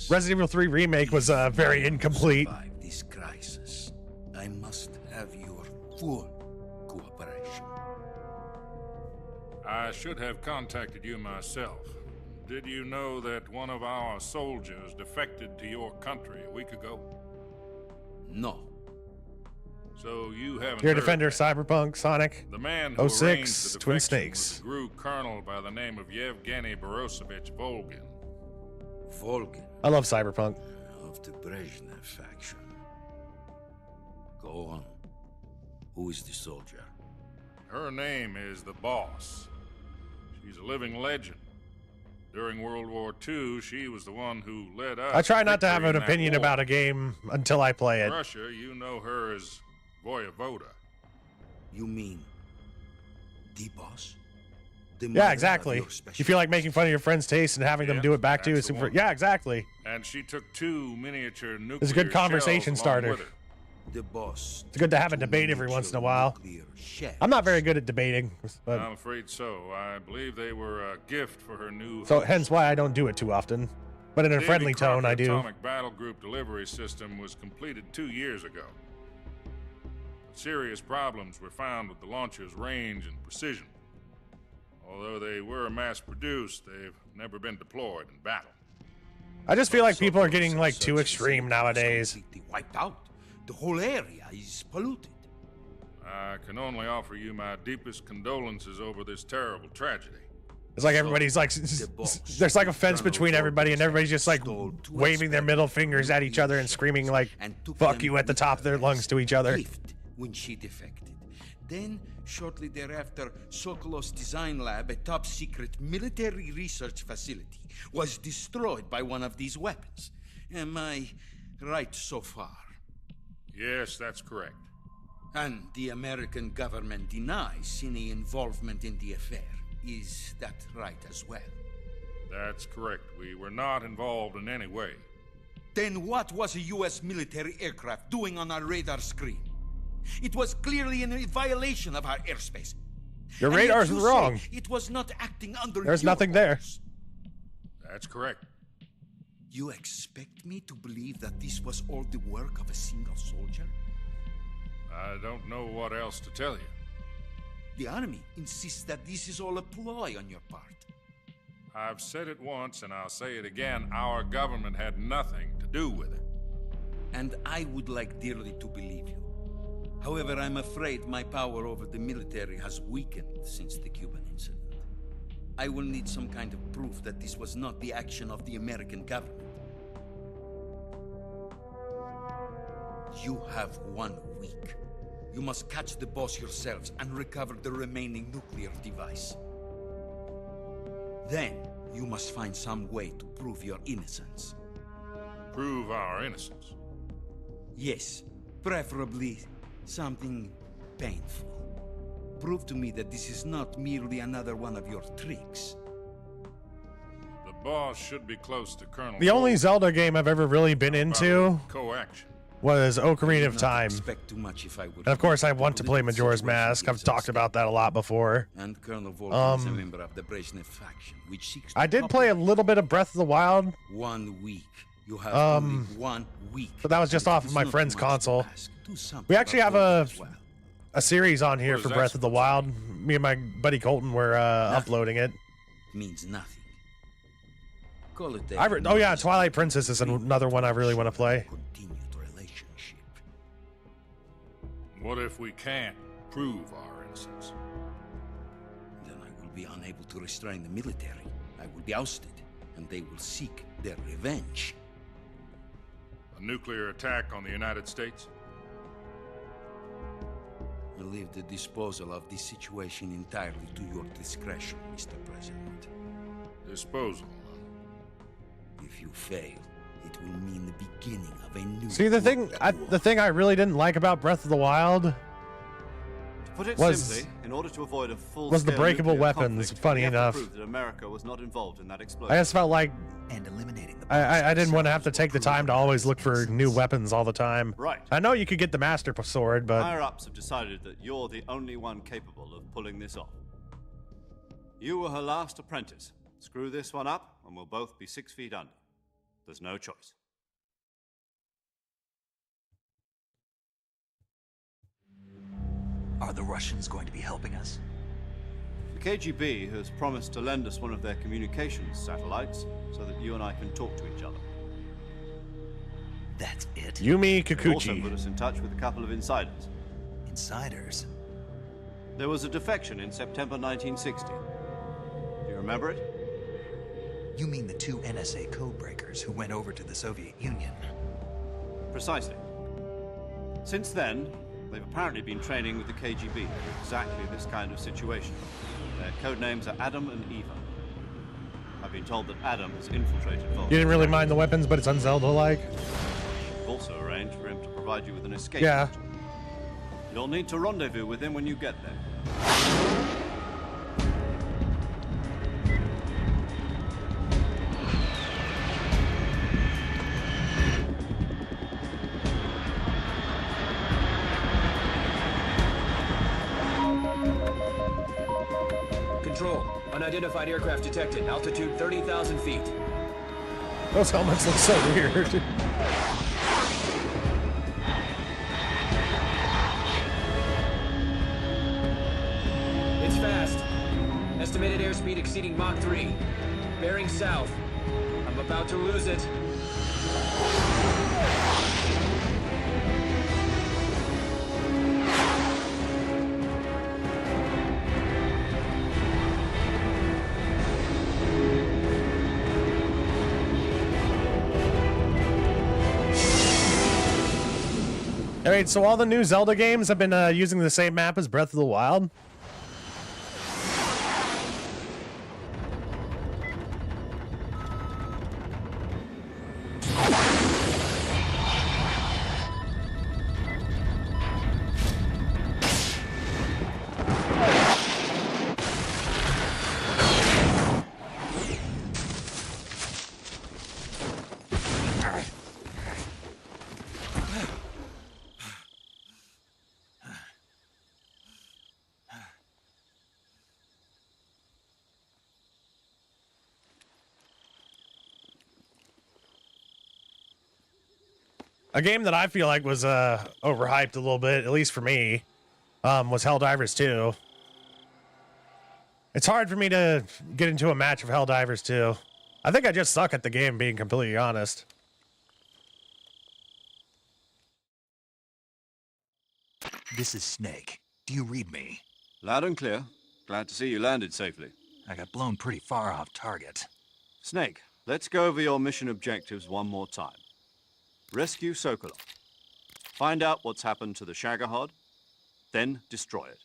S1: Resident Evil 3 Remake was very incomplete.
S17: This crisis, I must have your full cooperation.
S16: I should have contacted you myself. Did you know that one of our soldiers defected to your country a week ago?
S17: No.
S16: So you haven't
S1: Your
S16: heard
S1: Defender,
S16: that.
S1: Cyberpunk, Sonic,
S16: The man who
S1: 06,
S16: arranged the
S1: Twin
S16: defection
S1: Snakes.
S16: was a GRU colonel by the name of Yevgeny Borosovich Volgin.
S17: Volgin?
S1: I love Cyberpunk.
S17: Of the Brezhnev faction. Go on. Who is the soldier?
S16: Her name is the Boss. She's a living legend. During World War II, she was the one who led us.
S1: I try not to have
S16: victory
S1: an
S16: in that
S1: opinion
S16: war.
S1: about a game until I play it.
S16: Russia, you know her as Voyevoda.
S17: You mean the boss?
S1: Yeah, exactly. You feel like making fun of your friend's taste and having them do it back to you.
S16: that's the one.
S1: Yeah, exactly.
S16: And she took 2 miniature nuclear
S1: It's a good conversation
S16: shells along
S1: starter.
S16: with her.
S17: The boss.
S1: It's good to have a debate every once in a while. I'm not very good at debating, but
S16: I'm afraid so. I believe they were a gift for her new
S1: so
S16: host.
S1: hence why I don't do it too often. But in a
S16: Davy
S1: friendly tone, I
S16: Crockett
S1: do.
S16: Atomic Battle Group delivery system was completed 2 years ago. Serious problems were found with the launcher's range and precision. Although they were mass-produced, they've never been deployed in battle.
S1: I just feel like people are getting like too extreme nowadays.
S17: Completely wiped out. The whole area is polluted.
S16: I can only offer you my deepest condolences over this terrible tragedy.
S1: It's like everybody's like, there's like a fence between everybody, and everybody's just like waving their middle fingers at each other and screaming like, fuck you at the top of their lungs to each other.
S17: When she defected. Then, shortly thereafter, Sokolov's design lab, a top-secret military research facility, was destroyed by one of these weapons. Am I right so far?
S16: Yes, that's correct.
S17: And the American government denies any involvement in the affair. Is that right as well?
S16: That's correct. We were not involved in any way.
S17: Then what was a U.S. military aircraft doing on our radar screen? It was clearly in violation of our airspace.
S1: Your radar's wrong.
S17: It was not acting under
S1: There's nothing there.
S16: That's correct.
S17: You expect me to believe that this was all the work of a single soldier?
S16: I don't know what else to tell you.
S17: The Army insists that this is all a ploy on your part.
S16: I've said it once and I'll say it again. Our government had nothing to do with it.
S17: And I would like dearly to believe you. However, I'm afraid my power over the military has weakened since the Cuban incident. I will need some kind of proof that this was not the action of the American government. You have 1 week. You must catch the boss yourselves and recover the remaining nuclear device. Then, you must find some way to prove your innocence.
S16: Prove our innocence?
S17: Yes, preferably something painful. Prove to me that this is not merely another one of your tricks.
S16: The boss should be close to Colonel.
S1: The only Zelda game I've ever really been into was Ocarina of Time. And of course, I want to play Majora's Mask. I've talked about that a lot before.
S17: And Colonel Volkin is a member of the Brezhnev faction, which seeks
S1: I did play a little bit of Breath of the Wild.
S17: 1 week. You have only 1 week.
S1: But that was just off of my friend's console. We actually have a series on here for Breath of the Wild. Me and my buddy Colton were uploading it.
S17: Means nothing.
S1: Oh yeah, Twilight Princess is another one I really want to play.
S16: What if we can't prove our innocence?
S17: Then I will be unable to restrain the military. I will be ousted, and they will seek their revenge.
S16: A nuclear attack on the United States?
S17: I leave the disposal of this situation entirely to your discretion, Mr. President.
S16: Disposal?
S1: If
S17: you fail, it will mean the beginning of a new...
S1: See, the thing I really didn't like about Breath of the Wild
S4: To put it
S1: was
S4: simply, in order to avoid a full
S1: the breakable weapons. Funny enough,
S4: prove that America was not involved in that explosion.
S1: I just felt like
S2: and eliminating the
S1: I didn't want to have to take the time to always look for new weapons all the time.
S4: Right.
S1: I know you could get the Master Sword, but
S4: Higher-ups have decided that you're the only one capable of pulling this off. You were her last apprentice. Screw this one up, and we'll both be 6 feet under. There's no choice.
S2: Are the Russians going to be helping us?
S4: The KGB has promised to lend us one of their communications satellites so that you and I can talk to each other.
S2: That's it?
S1: Yumi
S4: They've also
S1: Kikuchi.
S4: put us in touch with a couple of insiders.
S2: Insiders?
S4: There was a defection in September 1960. Do you remember it?
S2: You mean the 2 NSA codebreakers who went over to the Soviet Union?
S4: Precisely. Since then, they've apparently been training with the KGB for exactly this kind of situation. Their code names are Adam and Eva. I've been told that Adam has infiltrated Volta.
S1: You didn't really mind the weapons, but it's un-Zelda-like.
S4: I've also arranged for him to provide you with an escape
S1: Yeah.
S4: route. You'll need to rendezvous with him when you get there.
S15: Control. Unidentified aircraft detected. Altitude 30,000 feet.
S1: Those helmets look so weird.
S15: It's fast. Estimated airspeed exceeding Mach 3. Bearing south. I'm about to lose it.
S1: Alright, so all the new Zelda games have been using the same map as Breath of the Wild? A game that I feel like was overhyped a little bit, at least for me, was Helldivers 2. It's hard for me to get into a match of Helldivers 2. I think I just suck at the game, being completely honest.
S2: This is Snake. Do you read me?
S4: Loud and clear. Glad to see you landed safely.
S2: I got blown pretty far off target.
S4: Snake, let's go over your mission objectives one more time. Rescue Sokolov. Find out what's happened to the Shagohod, then destroy it.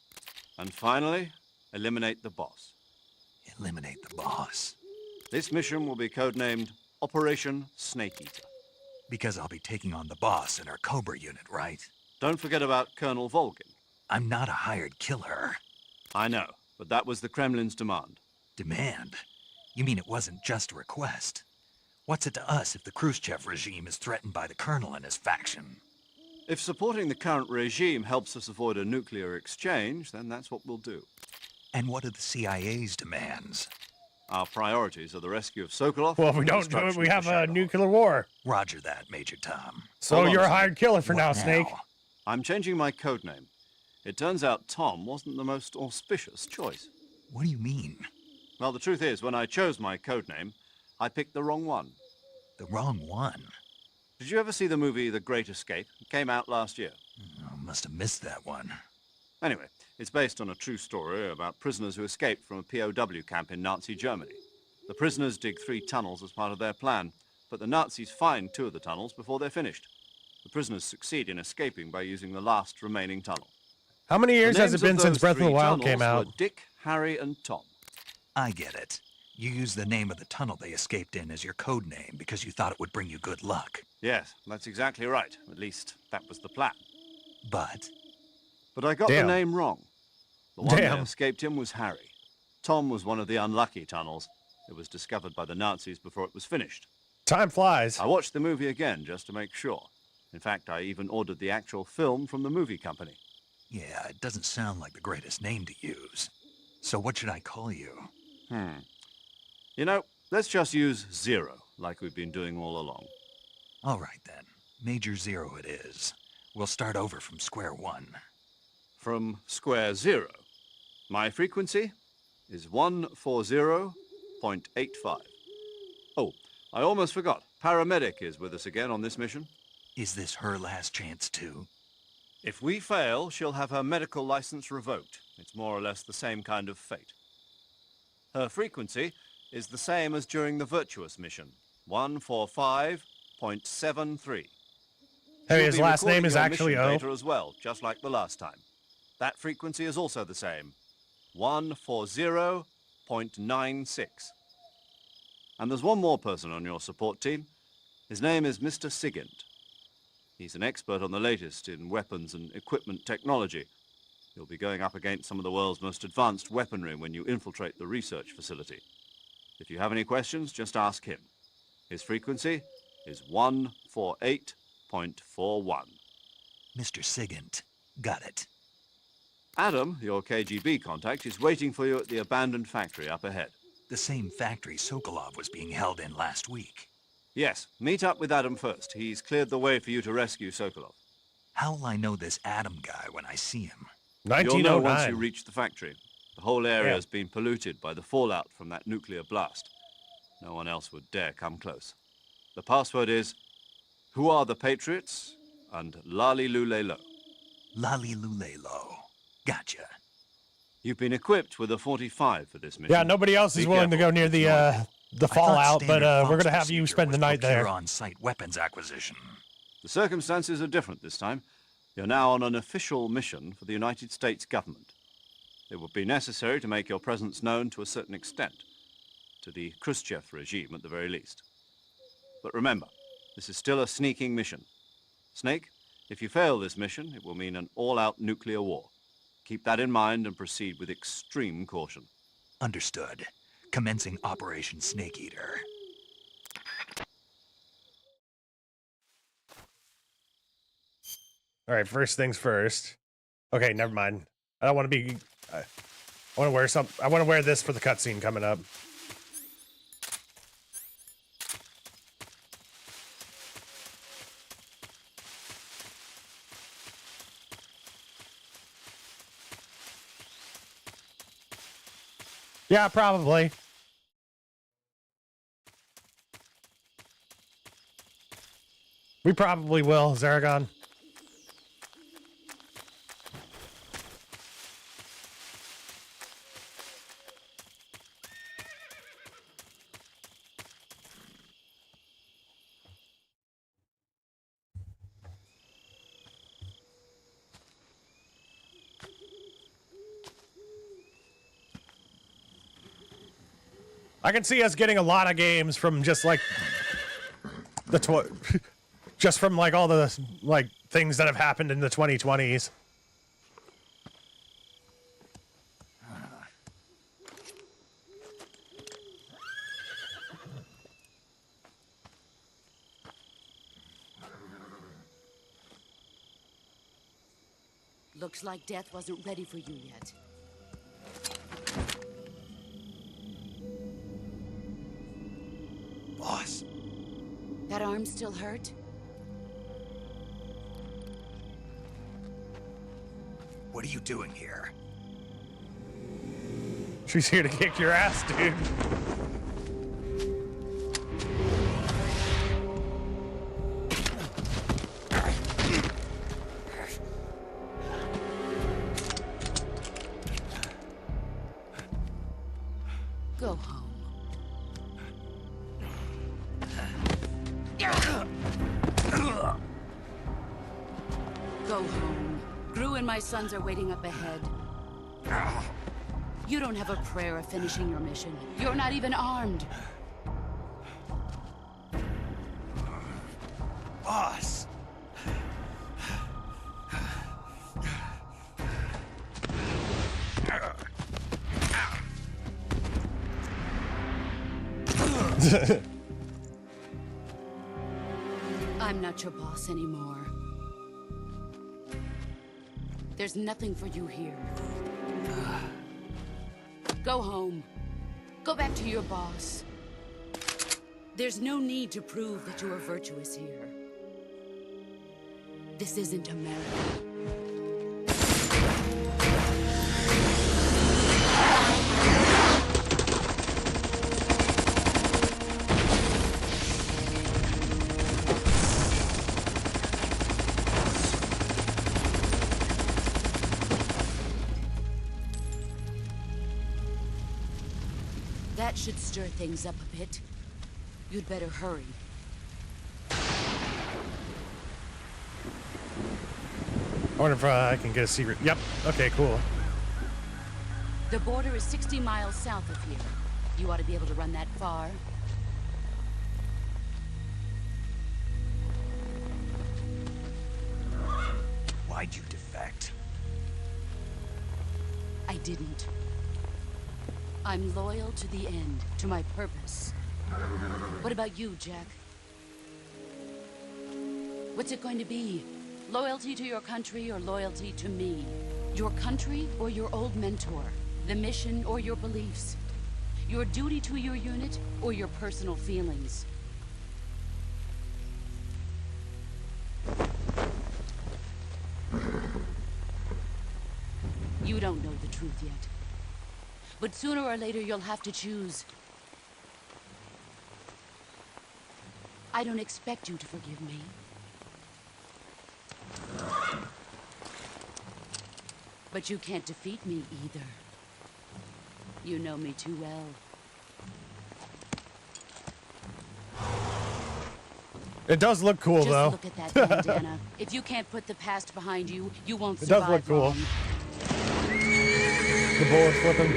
S4: And finally, eliminate the boss.
S2: Eliminate the boss?
S4: This mission will be codenamed Operation Snake Eater.
S2: Because I'll be taking on the boss in our Cobra unit, right?
S4: Don't forget about Colonel Volgin.
S2: I'm not a hired killer.
S4: I know, but that was the Kremlin's demand.
S2: Demand? You mean it wasn't just a request? What's it to us if the Khrushchev regime is threatened by the Colonel and his faction?
S4: If supporting the current regime helps us avoid a nuclear exchange, then that's what we'll do.
S2: And what are the CIA's demands?
S4: Our priorities are the rescue of Sokolov.
S1: Well, if we don't do it, we have a nuclear war.
S2: Roger that, Major Tom.
S1: So you're a hired killer for now, Snake.
S4: I'm changing my codename. It turns out Tom wasn't the most auspicious choice.
S2: What do you mean?
S4: Well, the truth is, when I chose my codename, I picked the wrong one.
S2: The wrong one?
S4: Did you ever see the movie The Great Escape? It came out last year.
S2: I must have missed that one.
S4: Anyway, it's based on a true story about prisoners who escaped from a POW camp in Nazi Germany. The prisoners dig 3 tunnels as part of their plan, but the Nazis find 2 of the tunnels before they're finished. The prisoners succeed in escaping by using the last remaining tunnel.
S1: How many years has it been since Breath of the Wild came out?
S4: Were Dick, Harry, and Tom.
S2: I get it. You used the name of the tunnel they escaped in as your code name because you thought it would bring you good luck.
S4: Yes, that's exactly right. At least, that was the plan.
S2: But
S4: I got the name wrong. The one that
S1: Damn.
S4: escaped him was Harry. Tom was one of the unlucky tunnels. It was discovered by the Nazis before it was finished.
S1: Time flies.
S4: I watched the movie again just to make sure. In fact, I even ordered the actual film from the movie company.
S2: Yeah, it doesn't sound like the greatest name to use. So what should I call you?
S4: You know, let's just use Zero, like we've been doing all along.
S2: All right, then. Major Zero it is. We'll start over from square one.
S4: From square zero. My frequency is 140.85. Oh, I almost forgot. Paramedic is with us again on this mission.
S2: Is this her last chance, too?
S4: If we fail, she'll have her medical license revoked. It's more or less the same kind of fate. Her frequency is the same as during the Virtuous mission, 145.73.
S1: Hey,
S4: She'll
S1: his
S4: be
S1: last name
S4: recording
S1: is
S4: your
S1: actually
S4: mission
S1: O.
S4: data as well, just like the last time. That frequency is also the same, 140.96. And there's one more person on your support team. His name is Mr. Sigint. He's an expert on the latest in weapons and equipment technology. You'll be going up against some of the world's most advanced weaponry when you infiltrate the research facility. If you have any questions, just ask him. His frequency is 148.41.
S2: Mr. Sigint. Got it.
S4: Adam, your KGB contact, is waiting for you at the abandoned factory up ahead.
S2: The same factory Sokolov was being held in last week.
S4: Yes, meet up with Adam first. He's cleared the way for you to rescue Sokolov.
S2: How will I know this Adam guy when I see him?
S4: You'll know once
S1: 1909.
S4: you reach the factory. The whole area has been polluted by the fallout from that nuclear blast. No one else would dare come close. The password is, "Who are the Patriots?" and Lali Lule Lo.
S2: Lali Lule Lo. Gotcha.
S4: You've been equipped with a 45 for this mission.
S1: Yeah, nobody else is
S4: Be
S1: willing to go
S4: careful.
S1: near the fallout, but we're gonna have you spend the night there.
S2: On-site weapons acquisition.
S4: The circumstances are different this time. You're now on an official mission for the United States government. It would be necessary to make your presence known to a certain extent, to the Khrushchev regime at the very least. But remember, this is still a sneaking mission. Snake, if you fail this mission, it will mean an all-out nuclear war. Keep that in mind and proceed with extreme caution.
S2: Understood. Commencing Operation Snake Eater.
S1: All right, first things first. Okay, never mind. I don't want to be... I want to wear some... I want to wear this for the cutscene coming up. Yeah, probably. We probably will, Zaragon. I can see us getting a lot of games from just like the just from like all the like things that have happened in the 2020s.
S8: Looks like death wasn't ready for you yet.
S2: Boss.
S8: That arm still hurt?
S2: What are you doing here?
S1: She's here to kick your ass, dude.
S8: Go home. Go home. Gru and my sons are waiting up ahead. You don't have a prayer of finishing your mission. You're not even armed.
S2: Boss.
S8: I'm not your boss anymore. There's nothing for you here. Go home. Go back to your boss. There's no need to prove that you are virtuous here. This isn't America. That should stir things up a bit. You'd better hurry.
S1: I wonder if I can get a secret. Yep. Okay, cool.
S8: The border is 60 miles south of here. You ought to be able to run that far.
S2: Why'd you defect?
S8: I didn't. I'm loyal to the end, to my purpose. What about you, Jack? What's it going to be? Loyalty to your country or loyalty to me? Your country or your old mentor? The mission or your beliefs? Your duty to your unit or your personal feelings? You don't know the truth yet. But sooner or later, you'll have to choose. I don't expect you to forgive me. But you can't defeat me either. You know me too well.
S1: It does look cool,
S8: Just
S1: though.
S8: look at that bandana. If you can't put the past behind you, you won't
S1: It
S8: survive
S1: does look cool.
S8: long.
S1: The bullets flipping.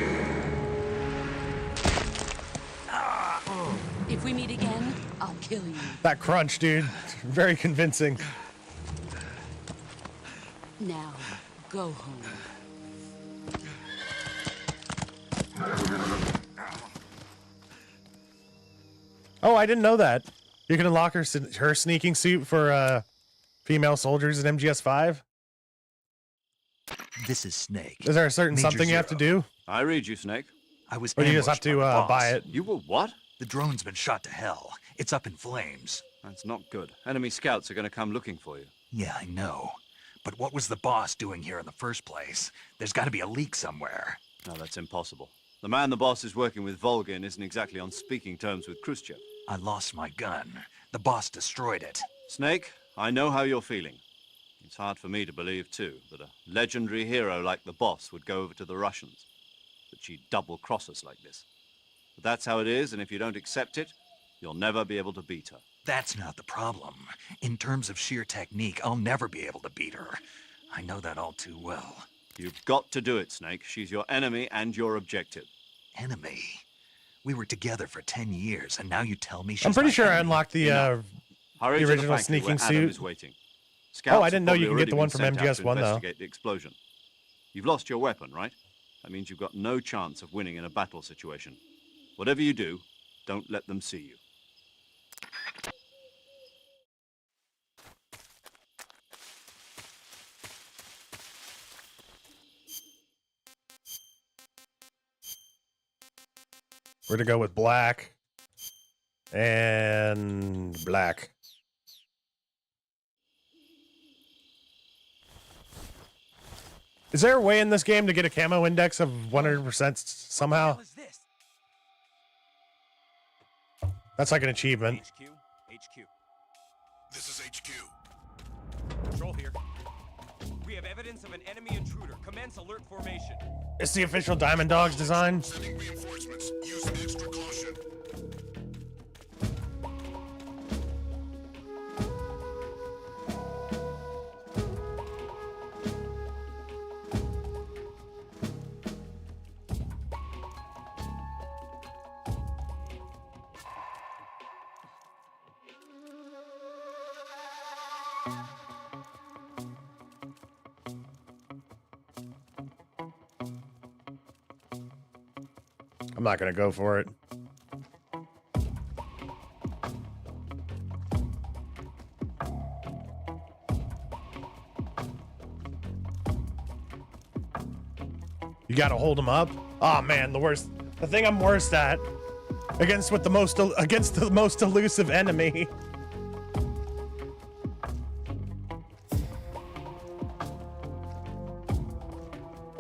S8: If we meet again, I'll kill you.
S1: That crunch, dude. Very convincing.
S8: Now, go home.
S1: Oh, I didn't know that. You can unlock her sneaking suit for female soldiers in MGS5.
S2: This is Snake.
S1: Is there a certain
S2: Major
S1: something you have to do?
S4: I read you, Snake.
S2: I was
S1: Or do you just have
S2: ambushed by
S1: to
S2: the boss.
S1: buy it?
S4: You were what?
S2: The drone's been shot to hell. It's up in flames.
S4: That's not good. Enemy scouts are going to come looking for you.
S2: Yeah, I know. But what was the boss doing here in the first place? There's got to be a leak somewhere.
S4: No, that's impossible. The man the boss is working with, Volgin, isn't exactly on speaking terms with Khrushchev.
S2: I lost my gun. The boss destroyed it.
S4: Snake, I know how you're feeling. It's hard for me to believe, too, that a legendary hero like the boss would go over to the Russians. That she'd double-cross us like this. But that's how it is, and if you don't accept it, you'll never be able to beat her.
S2: That's not the problem. In terms of sheer technique, I'll never be able to beat her. I know that all too well.
S4: You've got to do it, Snake. She's your enemy and your objective.
S2: Enemy? We were together for 10 years, and now you tell me she's
S1: I'm pretty
S2: my
S1: sure I
S2: enemy?
S1: unlocked the
S4: Hurry to the
S1: original
S4: factory
S1: sneaking
S4: where Adam
S1: suit.
S4: is waiting.
S1: Oh,
S4: Scouts
S1: I didn't know
S4: have
S1: you can
S4: probably
S1: get the
S4: already
S1: one
S4: been
S1: from
S4: sent out to
S1: MGS1 though.
S4: investigate the explosion. You've lost your weapon, right? That means you've got no chance of winning in a battle situation. Whatever you do, don't let them see you.
S1: We're to go with black and black. Is there a way in this game to get a camo index of 100% somehow? That's like an achievement.
S9: HQ.
S11: This is HQ.
S9: Control here. We have evidence of an enemy intruder. Commence alert formation.
S1: It's the official Diamond Dogs design.
S11: Sending reinforcements. Use extra caution.
S1: I'm not gonna go for it. You gotta hold them up. Oh man, the thing I'm worst at against the most elusive enemy.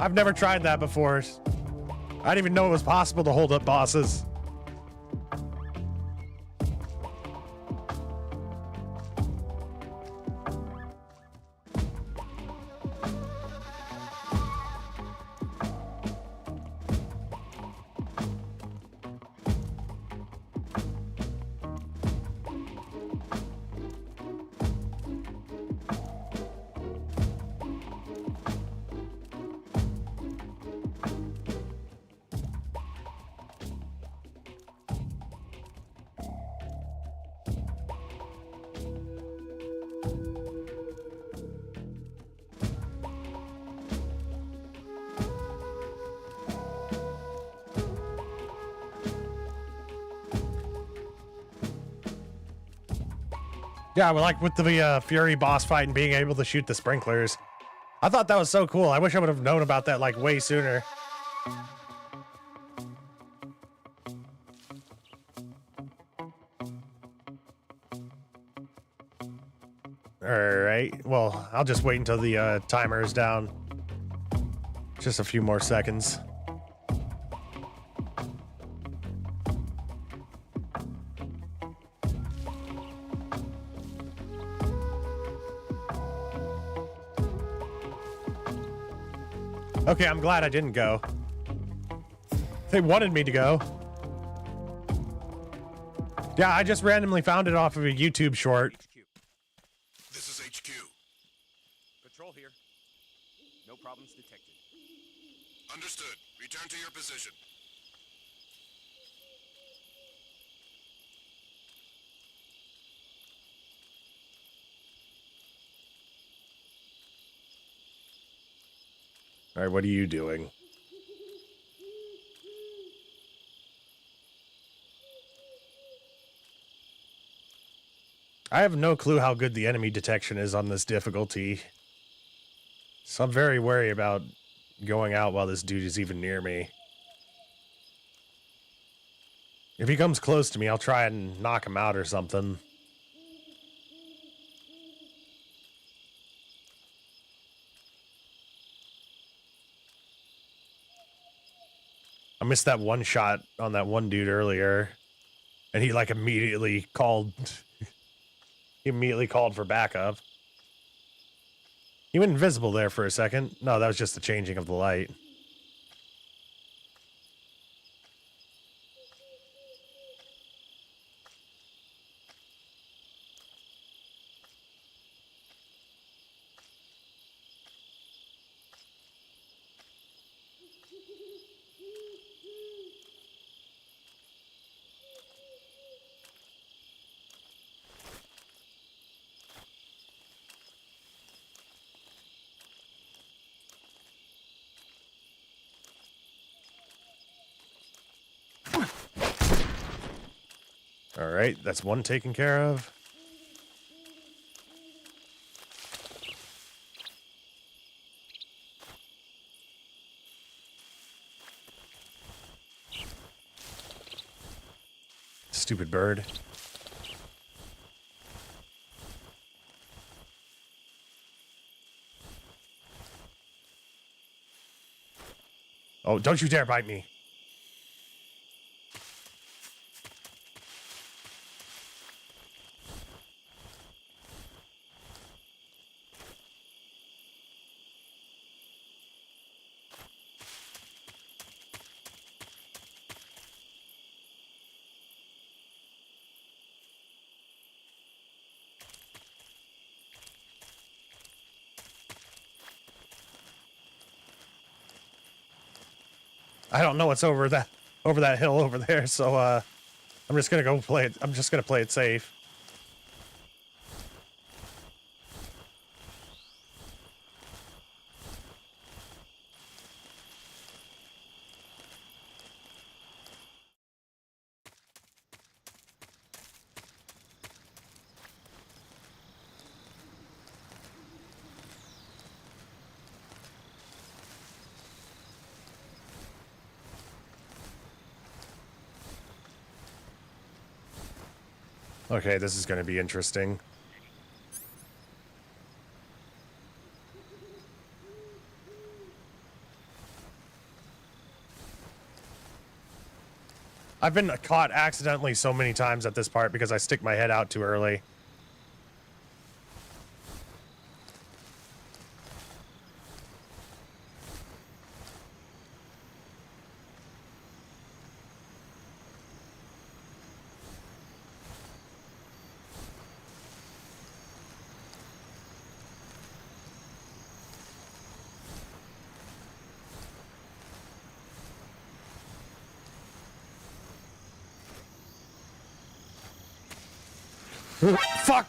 S1: I've never tried that before. I didn't even know it was possible to hold up bosses. Yeah, well, like with the Fury boss fight and being able to shoot the sprinklers. I thought that was so cool. I wish I would have known about that like way sooner. Alright, well, I'll just wait until the timer is down. Just a few more seconds. Okay, I'm glad I didn't go. They wanted me to go. Yeah, I just randomly found it off of a YouTube short.
S11: This is HQ.
S9: Patrol here. No problems detected.
S11: Understood. Return to your position.
S1: All right, what are you doing? I have no clue how good the enemy detection is on this difficulty. So I'm very wary about going out while this dude is even near me. If he comes close to me, I'll try and knock him out or something. I missed that one shot on that one dude earlier, and he like immediately called. He immediately called for backup. He went invisible there for a second. No, that was just the changing of the light. All right, that's one taken care of. Stupid bird. Oh, don't you dare bite me. I don't know what's over that hill over there, so I'm just gonna go play it. I'm just gonna play it safe. Okay, this is going to be interesting. I've been caught accidentally so many times at this part because I stick my head out too early. Fuck!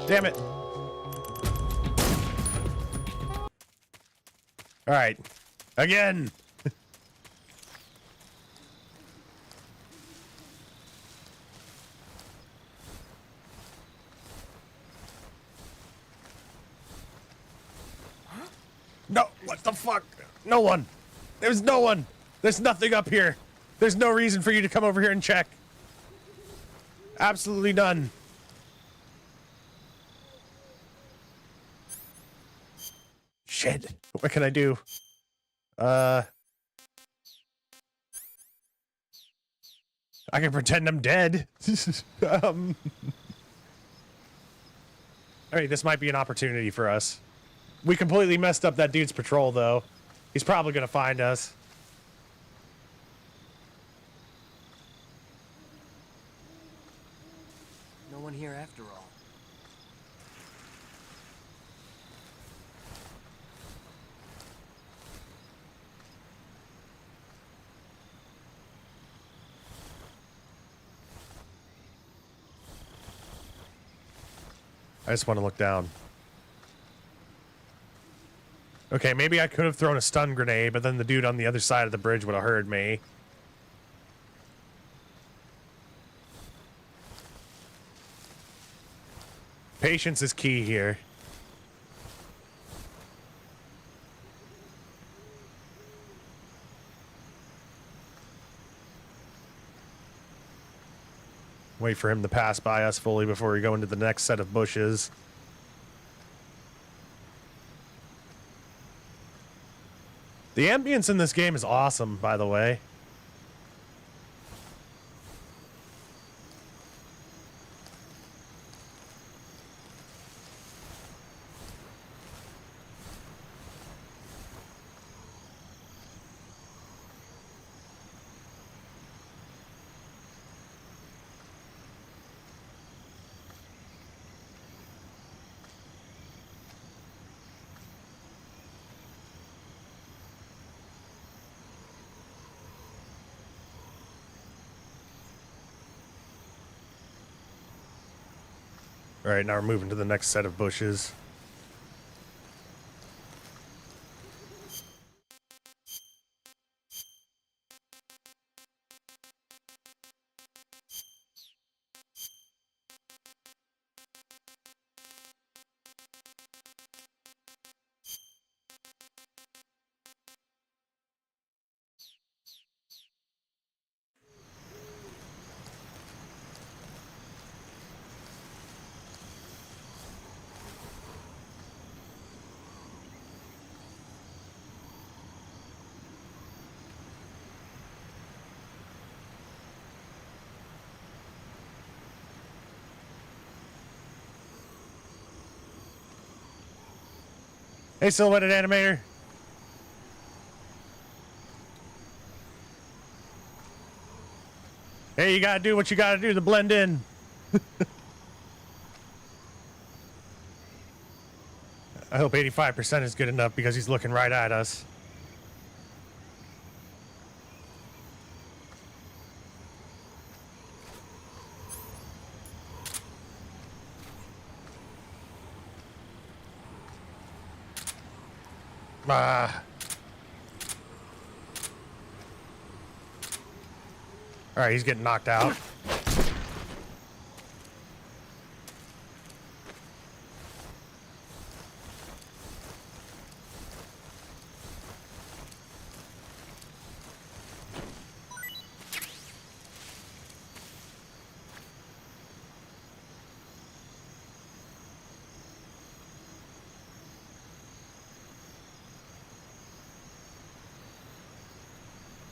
S1: Damn it. Alright. Again! No, what the fuck? No one. There's no one. There's nothing up here. There's no reason for you to come over here and check. Absolutely none. Shit. What can I do? I can pretend I'm dead. Alright, this might be an opportunity for us. We completely messed up that dude's patrol, though. He's probably gonna find us.
S15: one here after all.
S1: I just want to look down. Okay, maybe I could have thrown a stun grenade, but then the dude on the other side of the bridge would have heard me. Patience is key here. Wait for him to pass by us fully before we go into the next set of bushes. The ambience in this game is awesome, by the way. All right, now we're moving to the next set of bushes. Hey, Silhouetted Animator. Hey, you gotta do what you gotta do to blend in. I hope 85% is good enough because he's looking right at us. All right, he's getting knocked out.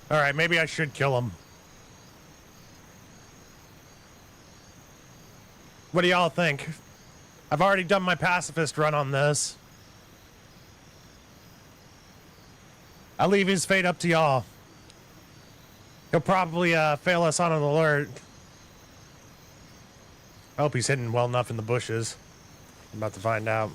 S1: All right, maybe I should kill him. What do y'all think? I've already done my pacifist run on this. I'll leave his fate up to y'all. He'll probably fail us on an alert. I hope he's hidden well enough in the bushes. I'm about to find out.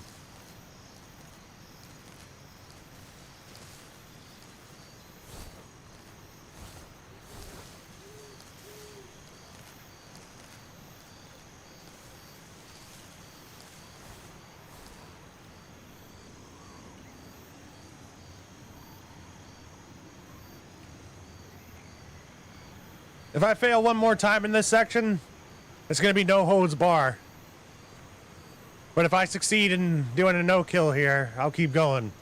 S1: If I fail one more time in this section, it's going to be no holds bar. But if I succeed in doing a no-kill here, I'll keep going.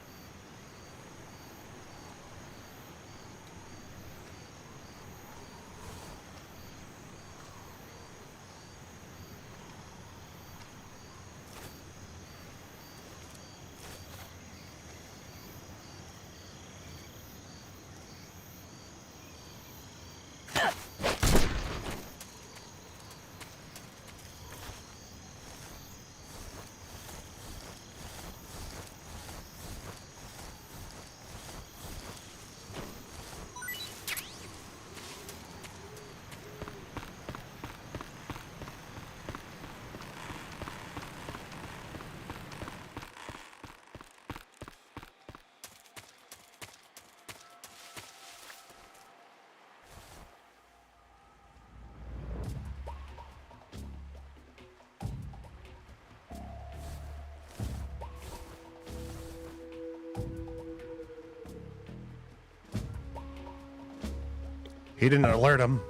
S1: He didn't alert him.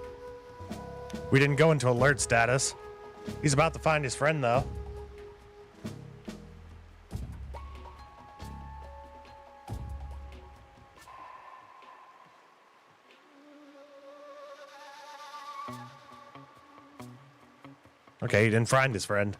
S1: We didn't go into alert status. He's about to find his friend, though. Okay, he didn't find his friend.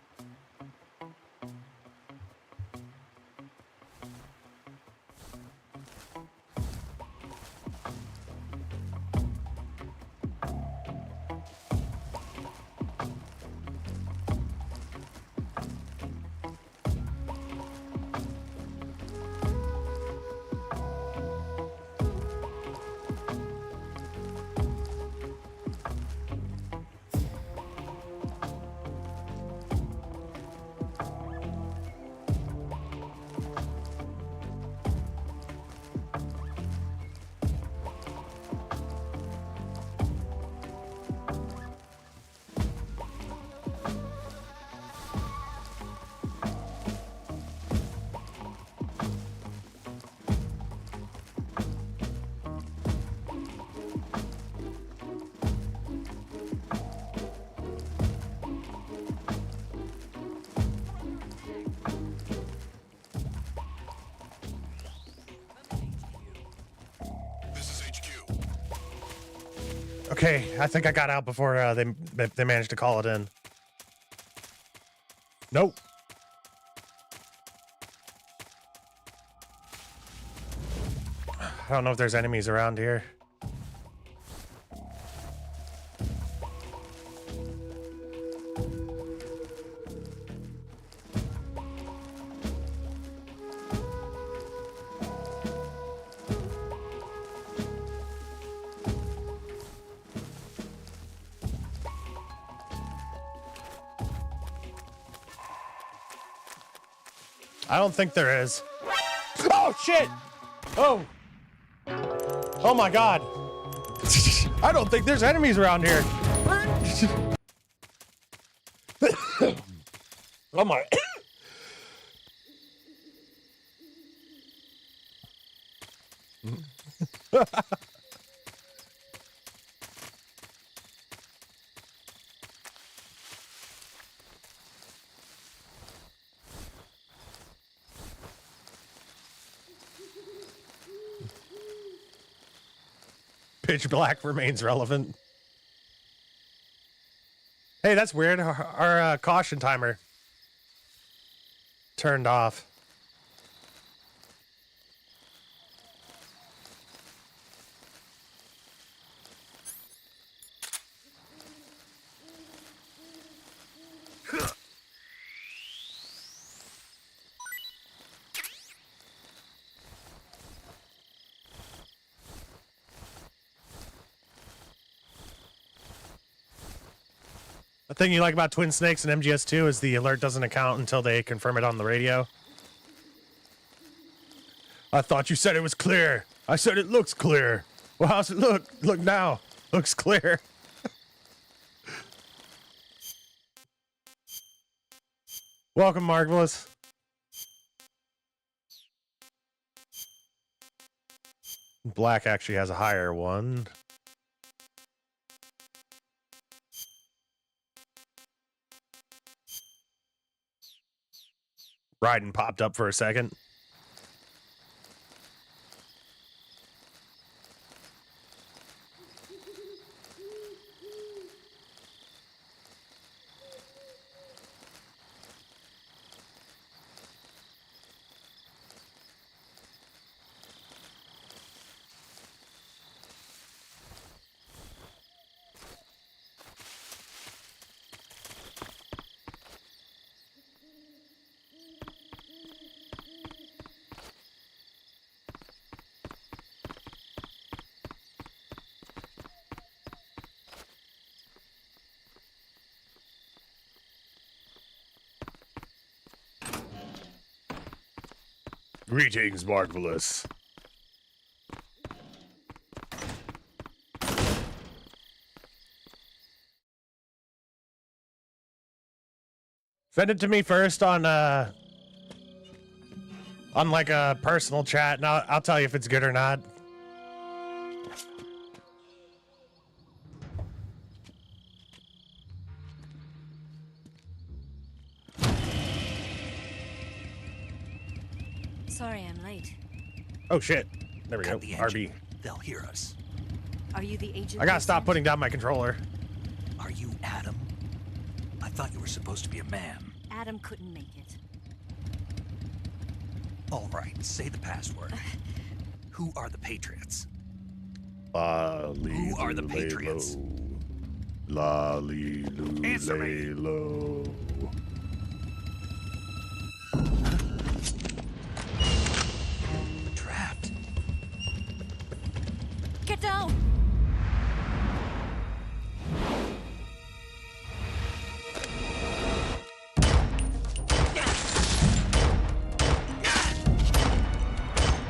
S1: Okay, I think I got out before they managed to call it in. Nope. I don't know if there's enemies around here. I don't think there is. Oh, shit! Oh! Oh my god! I don't think there's enemies around here! Oh my... Pitch black remains relevant. Hey, that's weird. Our caution timer turned off. The thing you like about Twin Snakes and MGS2 is the alert doesn't account until they confirm it on the radio. I thought you said it was clear. I said it looks clear. Well, how's it look? Look now. Looks clear. Welcome, Marvelous. Black actually has a higher one. Raiden popped up for a second. Greetings, Marvelous. Send it to me first on like a personal chat, and I'll tell you if it's good or not.
S18: Sorry I'm late.
S1: Oh shit. There we
S2: Cut
S1: go.
S2: the
S1: RB.
S2: engine. They'll hear us.
S18: Are you the agent?
S1: I gotta
S18: they
S1: stop
S18: sent?
S1: putting down my controller.
S2: Are you Adam? I thought you were supposed to be a man.
S18: Adam couldn't make it.
S2: All right, say the password. Who are the Patriots?
S1: Who
S2: are the Patriots? Answer me. Trapped.
S18: Get down!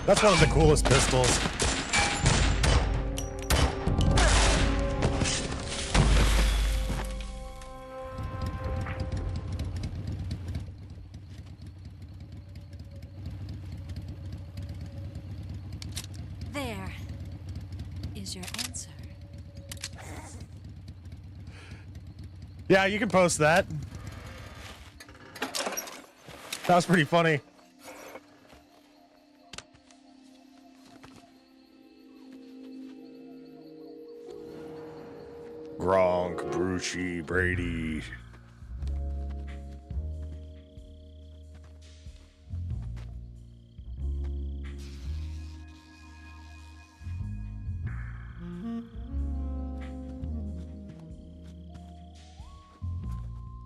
S1: That's one of the coolest pistols.
S18: There is your answer.
S1: Yeah, you can post that. That was pretty funny. Gronk, Brucey, Brady.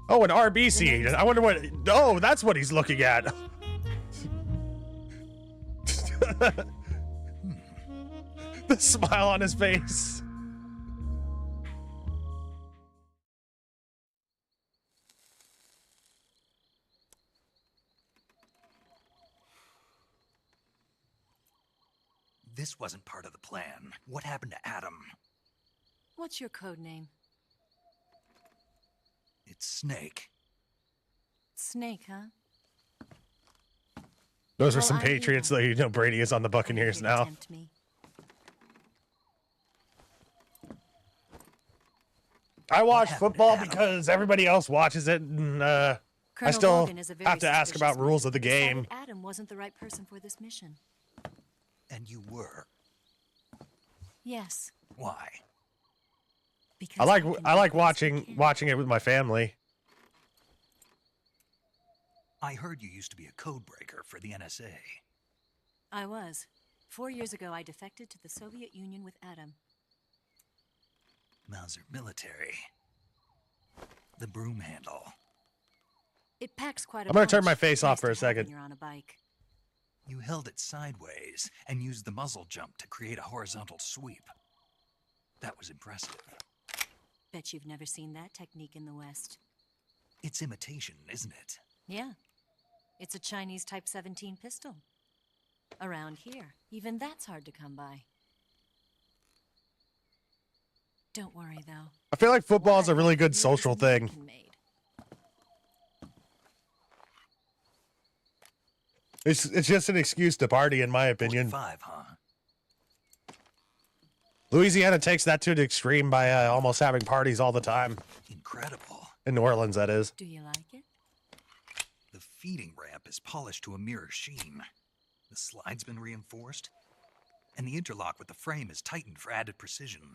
S1: Oh, an RBC. I wonder what. Oh, that's what he's looking at. The smile on his face.
S2: This wasn't part of the plan. What happened to Adam?
S18: What's your code name?
S2: It's Snake.
S18: Snake, huh?
S1: Those are
S18: Well,
S1: some
S18: I
S1: Patriots, though. You know Brady is on the Buccaneers now.
S18: Tempt me.
S1: I watch football because everybody else watches it, and I
S18: Colonel
S1: still
S18: Logan is a very
S1: have to ask about
S18: suspicious
S1: rules
S18: man.
S1: of the
S18: Decided
S1: game.
S18: Adam wasn't the right person for this mission.
S2: And you were.
S18: Yes.
S2: Why?
S1: I like watching it with my family.
S2: I heard you used to be a code breaker for the NSA.
S18: I was. 4 years ago, I defected to the Soviet Union with Adam.
S2: Mauser military. The broom handle.
S18: It packs quite a
S1: I'm gonna turn
S18: punch.
S1: my face off
S18: Nice
S1: for a
S18: to have when
S1: second.
S18: You're on a bike.
S2: You held it sideways and used the muzzle jump to create a horizontal sweep. That was impressive.
S18: Bet you've never seen that technique in the West.
S2: It's imitation, isn't it?
S18: Yeah. It's a Chinese Type 17 pistol. Around here, even that's hard to come by. Don't worry, though.
S1: I feel like football is a really good social thing. It's just an excuse to party, in my opinion.
S2: 5, huh?
S1: Louisiana takes that to the extreme by almost having parties all the time.
S2: Incredible.
S1: In New Orleans, that is.
S18: Do you like it?
S2: The feeding ramp is polished to a mirror sheen. The slide's been reinforced, and the interlock with the frame is tightened for added precision.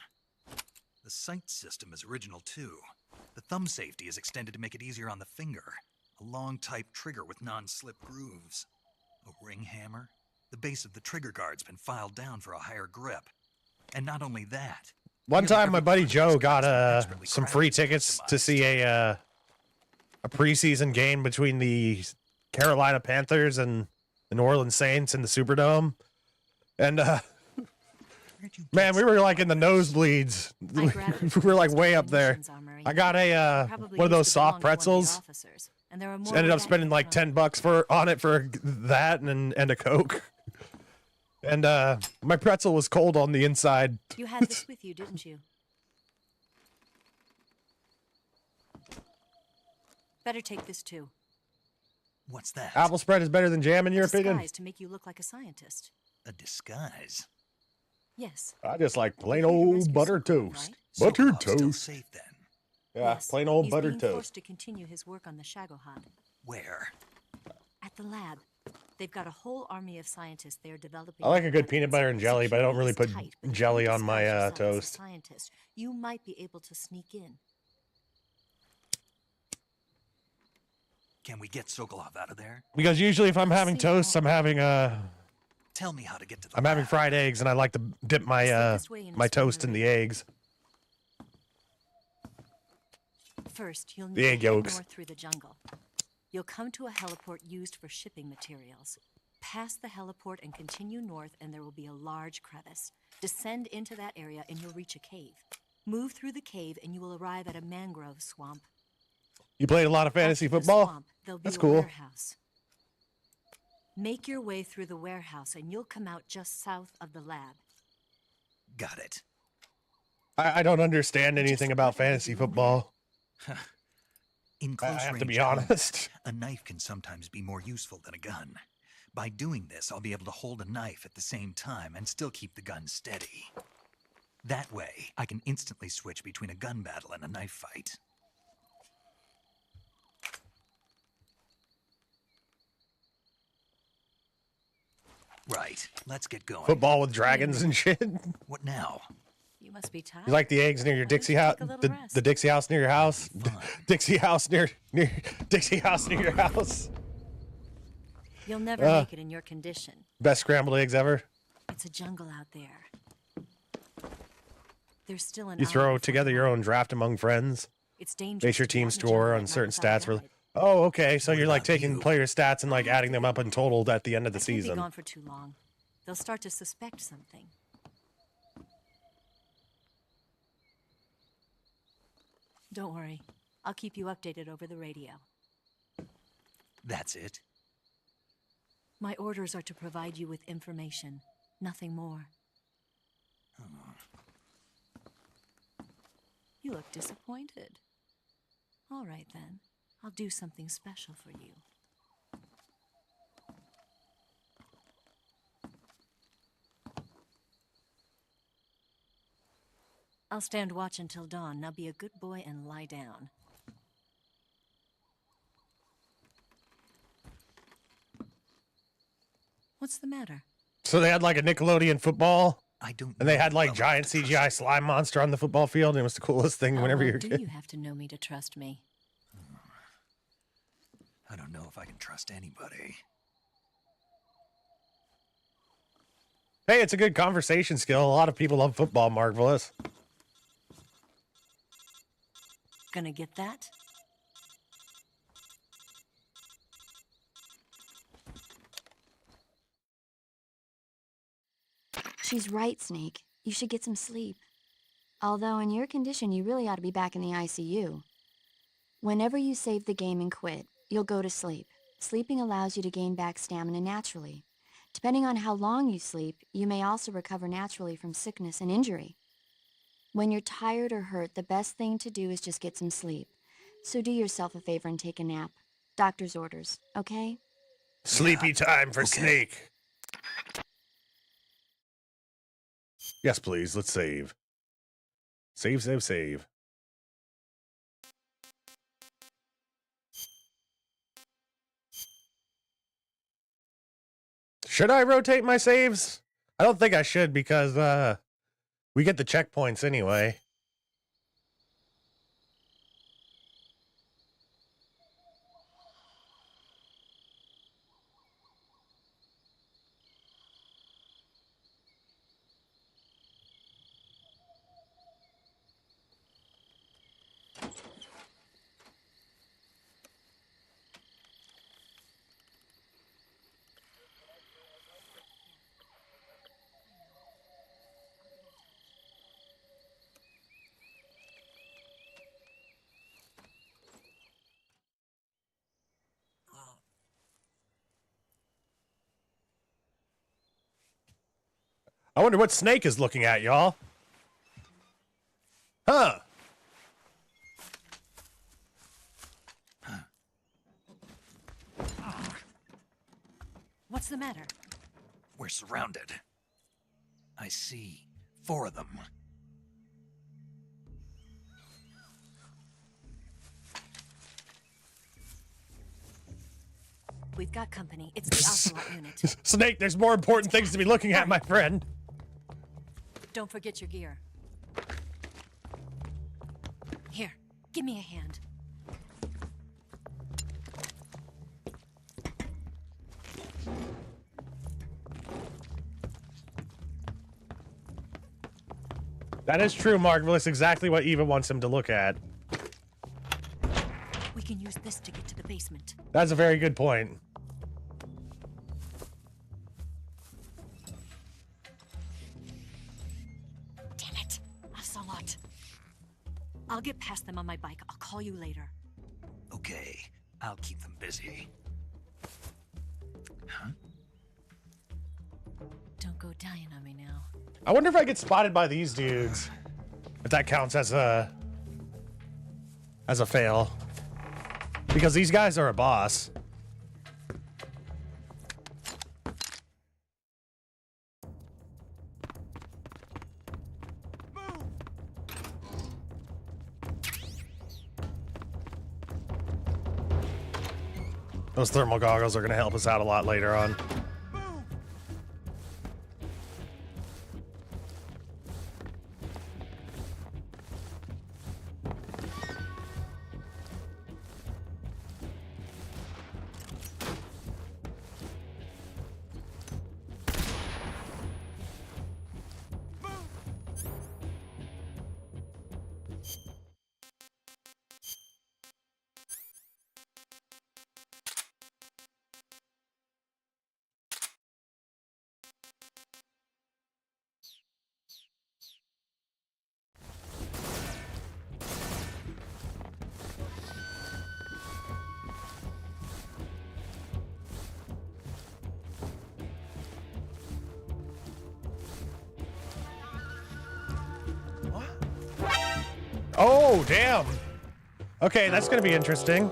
S2: The sight system is original too. The thumb safety is extended to make it easier on the finger. A long type trigger with non-slip grooves. A ring hammer. The base of the trigger guard's been filed down for a higher grip. And not only that.
S1: One time, my buddy Joe got some free tickets to see a preseason game between the Carolina Panthers and the New Orleans Saints in the Superdome, and man, we were like in the nosebleeds. We were like way up there. I got a one of those soft pretzels. Ended up spending like $10 on it for that and a Coke. And my pretzel was cold on the inside.
S18: You had this with you, didn't you? Better take this too.
S2: What's that?
S1: Apple spread is better than jam, in your opinion?
S18: Disguise to make you look like a scientist.
S2: A disguise?
S18: Yes.
S1: I just like plain old buttered toast. Buttered toast.
S2: Safe then.
S1: Yeah, plain old
S18: He's
S1: buttered
S18: being
S1: toast.
S18: forced to continue his work on the Shagohod.
S2: Where?
S18: At the lab, They've got a whole army of scientists there developing.
S1: I like a good peanut butter and jelly, but I don't really put jelly on my toast.
S18: Scientist, you might be able to sneak in.
S2: Can we get Sokolov out of there?
S1: Because usually if I'm having toast, I'm having
S2: Tell me how to get to the
S1: I'm having fried eggs, and I like to dip my my toast in the eggs.
S18: First, you'll need
S1: The egg
S18: to head
S1: yolks.
S18: north through the jungle. You'll come to a heliport used for shipping materials. Pass the heliport and continue north, and there will be a large crevice. Descend into that area, and you'll reach a cave. Move through the cave, and you will arrive at a mangrove swamp.
S1: You played a lot of fantasy
S18: After the
S1: football?
S18: swamp, there'll be
S1: That's
S18: a
S1: cool.
S18: warehouse. Make your way through the warehouse, and you'll come out just south of the lab.
S2: Got it.
S1: I don't understand anything about fantasy football.
S2: In close
S1: I have
S2: range
S1: to be
S2: combat,
S1: honest.
S2: a knife can sometimes be more useful than a gun. By doing this, I'll be able to hold a knife at the same time and still keep the gun steady. That way, I can instantly switch between a gun battle and a knife fight. Right, let's get going.
S1: Football with dragons and shit.
S2: What now?
S18: You must be tired.
S1: You like the eggs near your Dixie house? The Dixie house near your house? Dixie house near Dixie house near your house.
S18: You'll never make it in your condition.
S1: Best scrambled eggs ever.
S18: It's a jungle out there. There's still an
S1: You
S18: hour
S1: throw
S18: before
S1: together your own draft among friends.
S18: It's dangerous.
S1: Base your team score on certain stats. Oh, okay. So you're like taking player stats and like adding them up in total at the end of the
S18: I can't be
S1: season.
S18: gone for too long. They'll start to suspect something. Don't worry. I'll keep you updated over the radio.
S2: That's it?
S18: My orders are to provide you with information, nothing more. You look disappointed. All right, then. I'll do something special for you. I'll stand watch until dawn. Now be a good boy and lie down. What's the matter?
S1: So they had like a Nickelodeon football.
S2: I don't.
S1: And they had like giant CGI slime monster on the football field, and it was the coolest thing whenever you're a
S18: do
S1: kid.
S18: you have to know me to trust me?
S2: I don't know if I can trust anybody.
S1: Hey, it's a good conversation skill. A lot of people love football, Marvelous.
S18: Gonna get that?
S7: She's right, Snake. You should get some sleep. Although in your condition, you really ought to be back in the ICU. Whenever you save the game and quit, you'll go to sleep. Sleeping allows you to gain back stamina naturally. Depending on how long you sleep, you may also recover naturally from sickness and injury. When you're tired or hurt, the best thing to do is just get some sleep. So do yourself a favor and take a nap. Doctor's orders, okay?
S1: Sleepy time for Snake. Yes, please. Let's save. Save. Should I rotate my saves? I don't think I should because we get the checkpoints anyway. I wonder what Snake is looking at, y'all. Huh.
S18: What's the matter?
S2: We're surrounded. I see 4 of them.
S18: We've got company. It's the Ocelot unit.
S1: Snake, there's more important things to be looking at, my friend.
S18: Don't forget your gear. Here, give me a hand.
S1: That is true, Marvelous. Exactly what Eva wants him to look at.
S18: We can use this to get to the basement.
S1: That's a very good point.
S18: Damn it, Ocelot. I'll get past them on my bike. I'll call you later.
S2: Okay, I'll keep them busy. Huh?
S18: Don't go dying on me now.
S1: I wonder if I get spotted by these dudes. If that counts as a fail. Because these guys are a boss. Those thermal goggles are going to help us out a lot later on. Oh, damn. Okay, that's going to be interesting.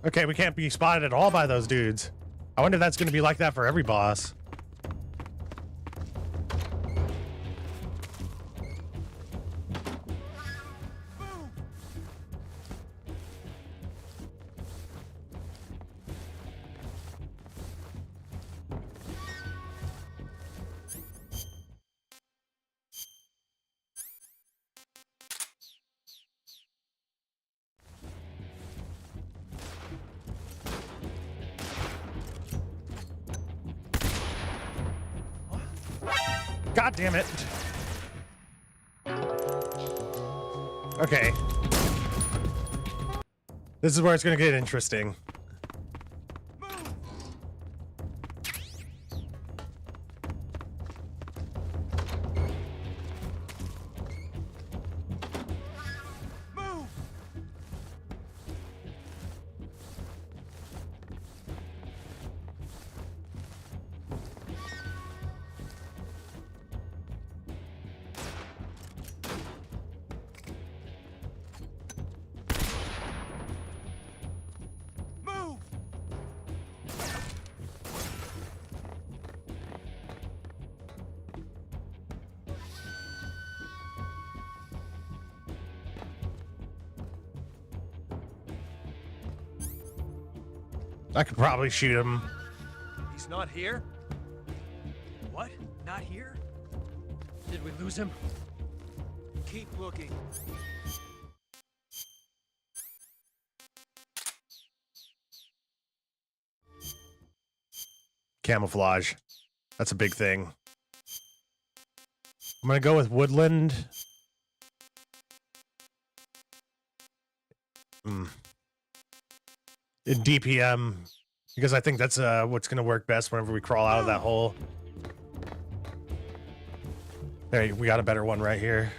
S1: Okay, we can't be spotted at all by those dudes. I wonder if that's going to be like that for every boss. God damn it. Okay. This is where it's going to get interesting. I could probably shoot him.
S9: He's not here? What? Not here? Did we lose him? Keep looking.
S1: Camouflage. That's a big thing. I'm gonna go with woodland. In DPM, because I think that's what's gonna work best whenever we crawl out of that hole. There, we got a better one right here.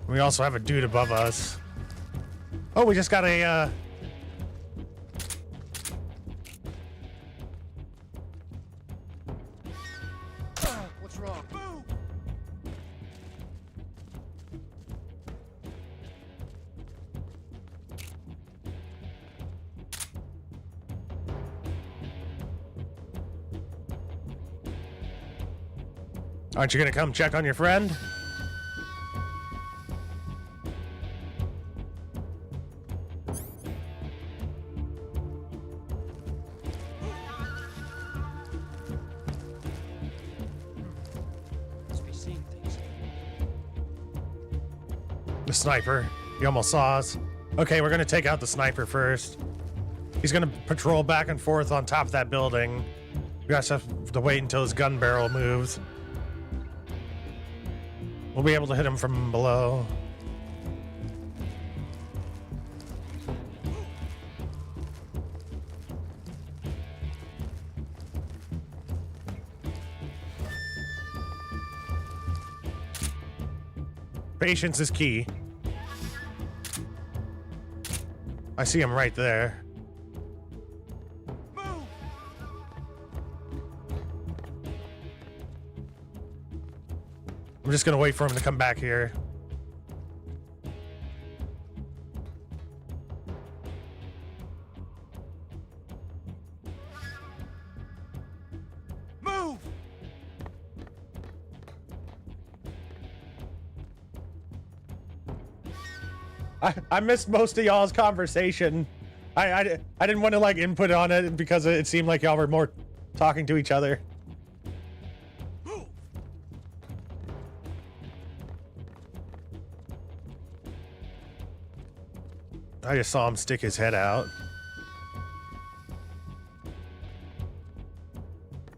S1: We also have a dude above us. Oh, we just got a,
S9: What's wrong?
S1: Aren't you gonna come check on your friend?
S9: Must be seeing things.
S1: The sniper. He almost saw us. Okay, we're gonna take out the sniper first. He's gonna patrol back and forth on top of that building. We just have to wait until his gun barrel moves. We'll be able to hit him from below. Patience is key. I see him right there. I'm just gonna wait for him to come back here.
S9: Move!
S1: I missed most of y'all's conversation. I didn't want to like input on it because it seemed like y'all were more talking to each other. I just saw him stick his head out.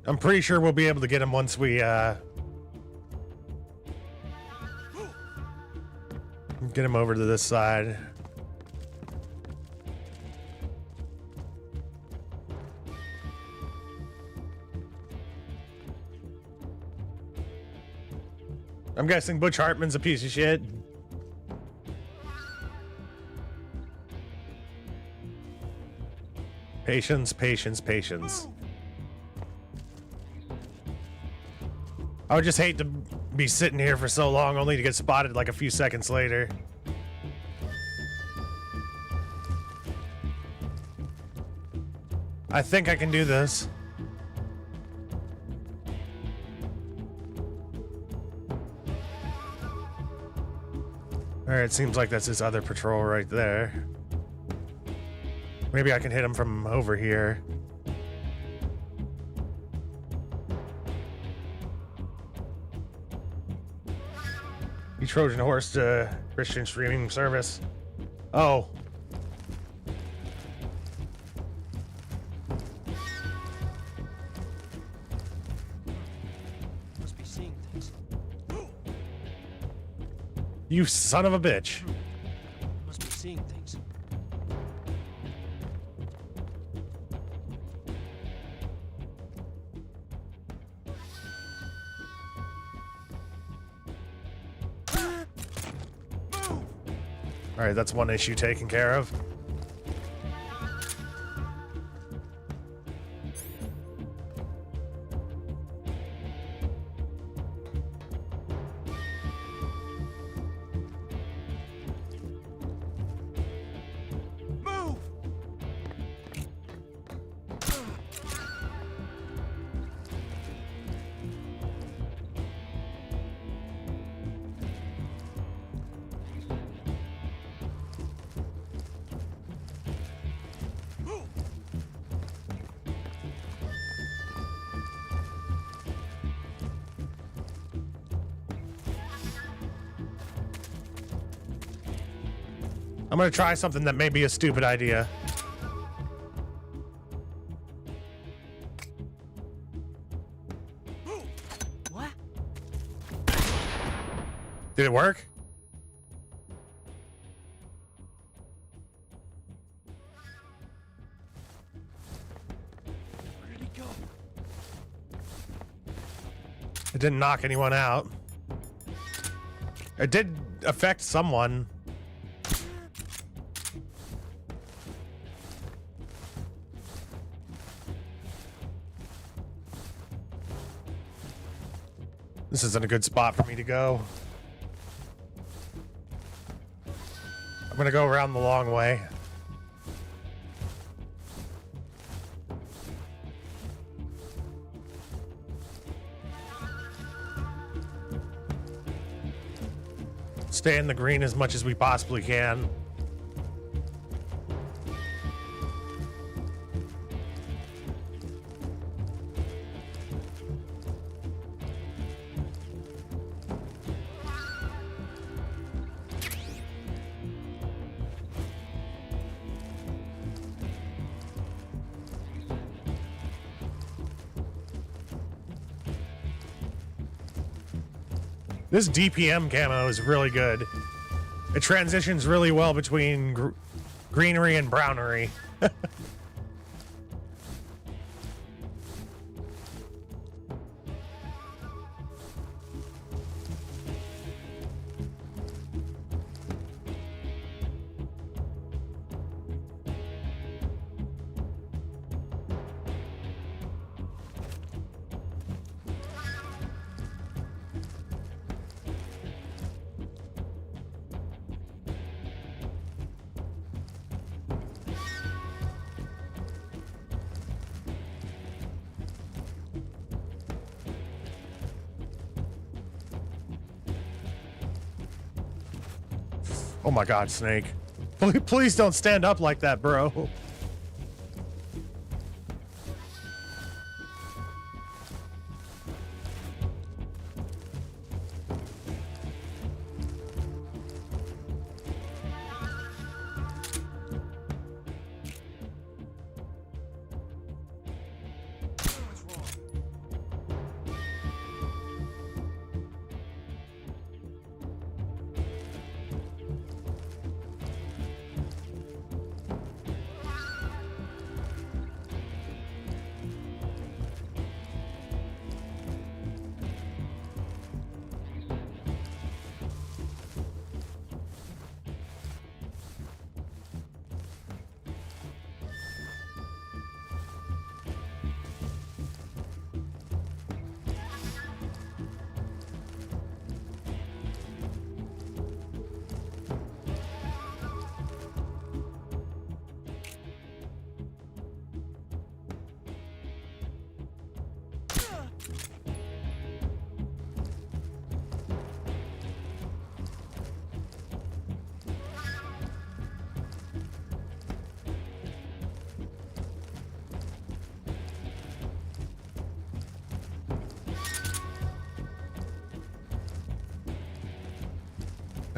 S1: I'm pretty sure we'll be able to get him once we get him over to this side. I'm guessing Butch Hartman's a piece of shit. Patience, patience, patience. I would just hate to be sitting here for so long only to get spotted like a few seconds later. I think I can do this. Alright, it seems like that's his other patrol right there. Maybe I can hit him from over here. You Trojan horse to Christian streaming service. Oh.
S9: Must be seeing things.
S1: You son of a bitch.
S9: Must be seeing things.
S1: All right, that's one issue taken care of.
S9: Move!
S1: I'm gonna try something that may be a stupid idea.
S9: What?
S1: Did it work?
S9: Where did he go?
S1: It didn't knock anyone out. It did affect someone. This isn't a good spot for me to go. I'm gonna go around the long way. Stay in the green as much as we possibly can. This DPM camo is really good. It transitions really well between greenery and brownery. Oh my God, Snake. Please don't stand up like that, bro.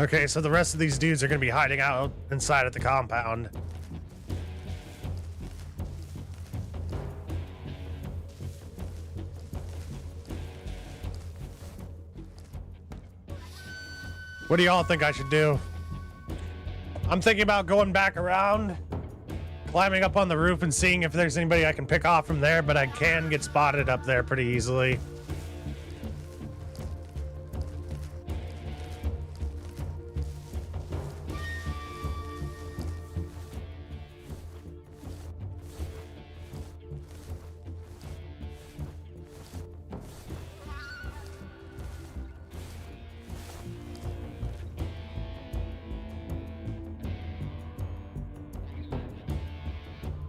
S1: Okay, so the rest of these dudes are going to be hiding out inside of the compound. What do y'all think I should do? I'm thinking about going back around, climbing up on the roof and seeing if there's anybody I can pick off from there, but I can get spotted up there pretty easily.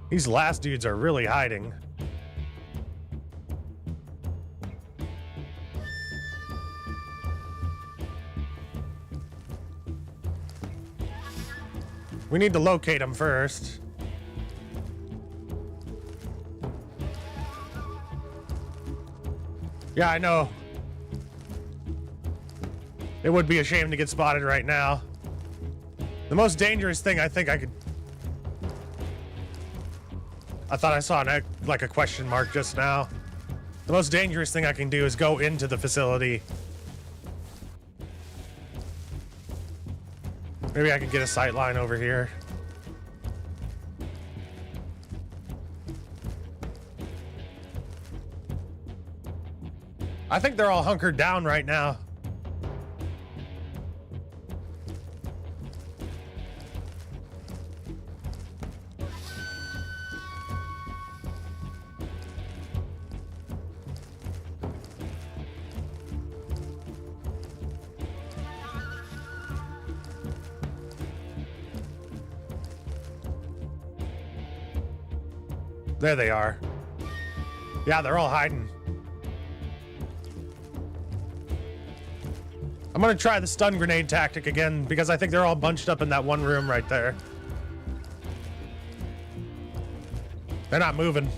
S1: These last dudes are really hiding. We need to locate them first. Yeah, I know. It would be a shame to get spotted right now. The most dangerous thing I think I could... I thought I saw like a question mark just now. The most dangerous thing I can do is go into the facility. Maybe I could get a sight line over here. I think they're all hunkered down right now. There they are. Yeah, they're all hiding. I'm gonna try the stun grenade tactic again because I think they're all bunched up in that one room right there. They're not moving.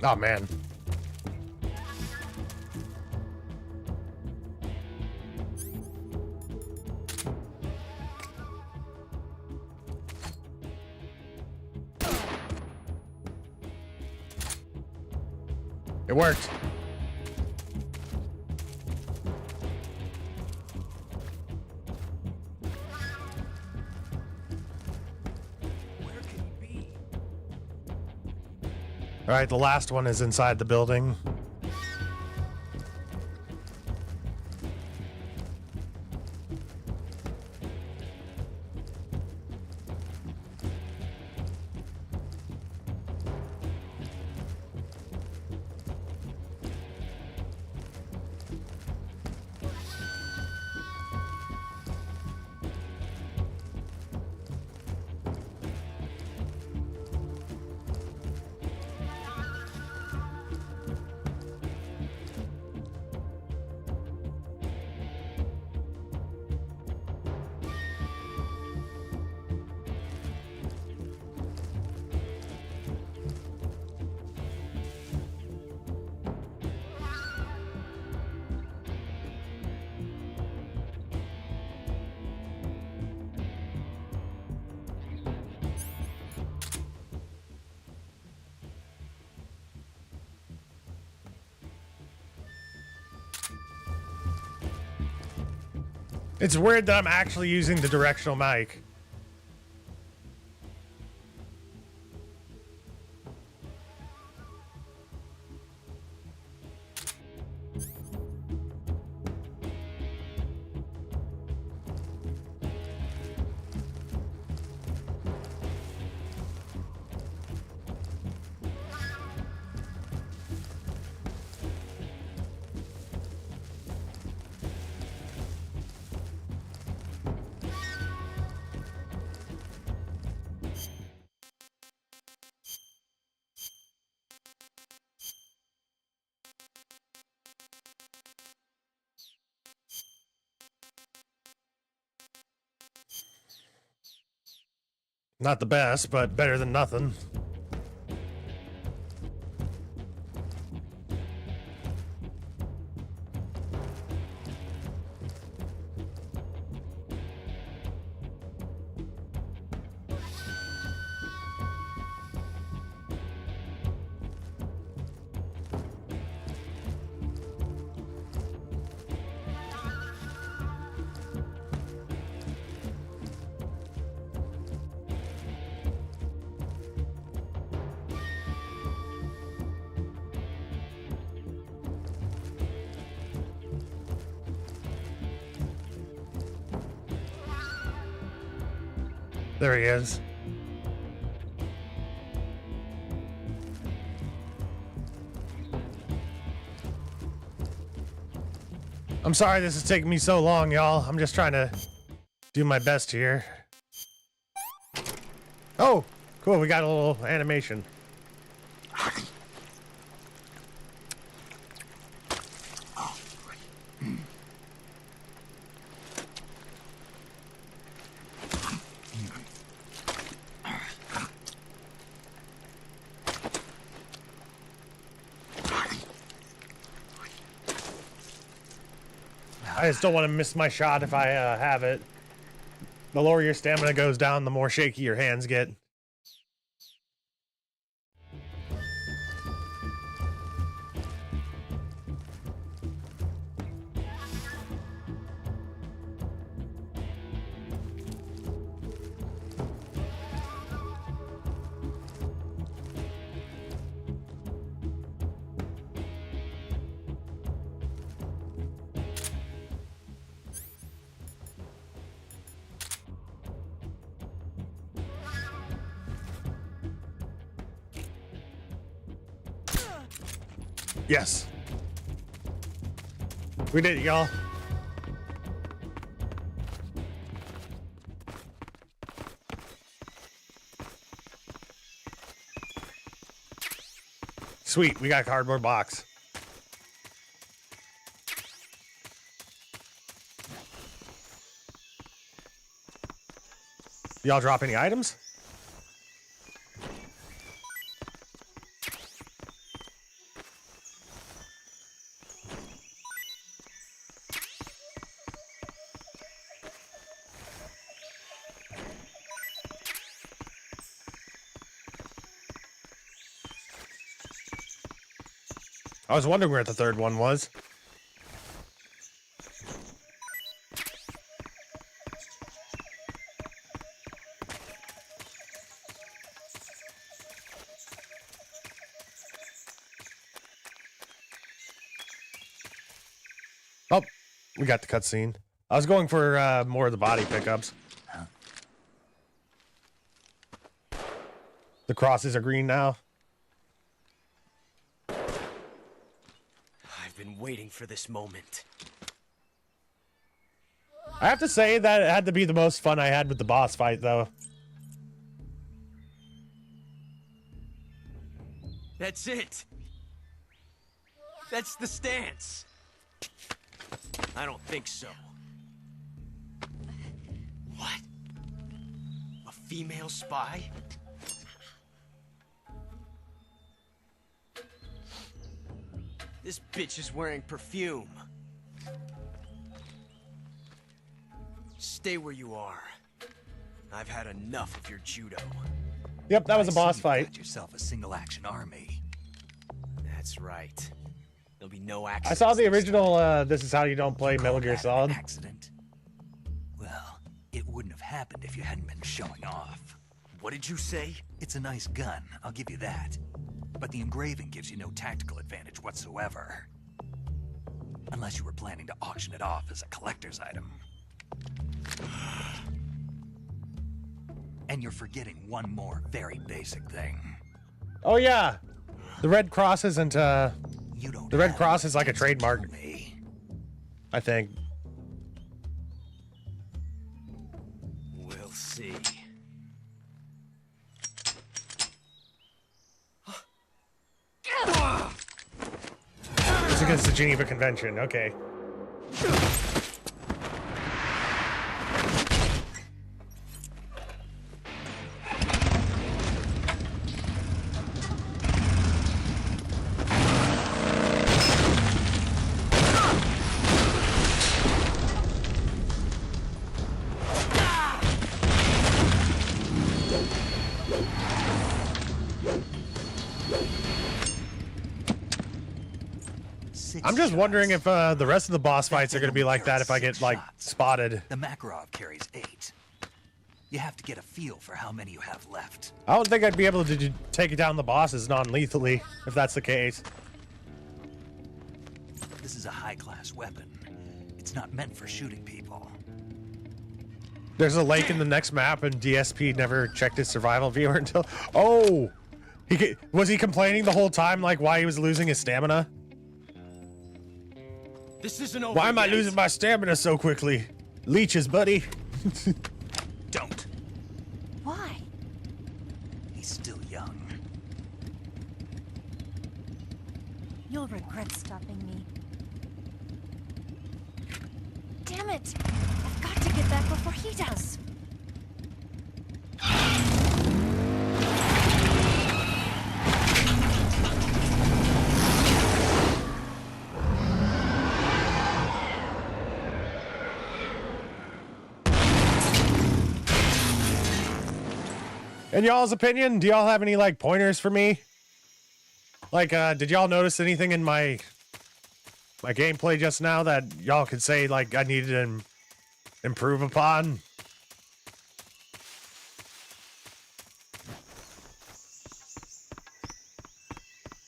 S1: Oh, man. It worked. All right, the last one is inside the building. It's weird that I'm actually using the directional mic. Not the best, but better than nothing. There he is. I'm sorry this is taking me so long, y'all. I'm just trying to do my best here. Oh, cool. We got a little animation. I just don't want to miss my shot if I have it. The lower your stamina goes down, the more shaky your hands get. Yes. We did it, y'all. Sweet, we got a cardboard box. Y'all drop any items? I was wondering where the third one was. Oh, we got the cutscene. I was going for more of the body pickups. The crosses are green now.
S9: I've been waiting for this moment.
S1: I have to say that it had to be the most fun I had with the boss fight, though.
S9: That's it. That's the stance. I don't think so. What? A female spy? This bitch is wearing perfume. Stay where you are. I've had enough of your judo.
S1: Yep, that was a boss fight.
S2: Got yourself a single-action army.
S9: That's right. There'll be no accidents.
S1: I saw the original, This Is How You Don't Play Metal Gear Solid.
S2: Accident? Well, it wouldn't have happened if you hadn't been showing off.
S9: What did you say?
S2: It's a nice gun, I'll give you that. But the engraving gives you no tactical advantage whatsoever. Unless you were planning to auction it off as a collector's item. And you're forgetting one more very basic thing.
S1: Oh yeah, the red cross isn't. The red cross is like a trademark. I think.
S9: We'll see.
S1: It's against the Geneva Convention. Okay. I'm just wondering if the rest of the boss fights are going to be like that if I get, like, spotted.
S2: The Makarov carries 8. You have to get a feel for how many you have left.
S1: I don't think I'd be able to take down the bosses non-lethally, if that's the case.
S2: This is a high-class weapon. It's not meant for shooting people.
S1: There's a lake in the next map, and DSP never checked his survival viewer until... Oh! Was he complaining the whole time, like, why he was losing his stamina?
S9: This isn't over.
S1: Why am I
S9: yet.
S1: losing my stamina so quickly? Leeches, buddy.
S2: Don't.
S18: Why?
S2: He's still young.
S18: You'll regret stopping me. Damn it! I've got to get back before he does.
S1: In y'all's opinion, do y'all have any, like, pointers for me? Like, did y'all notice anything in my gameplay just now that y'all could say, like, I needed to improve upon?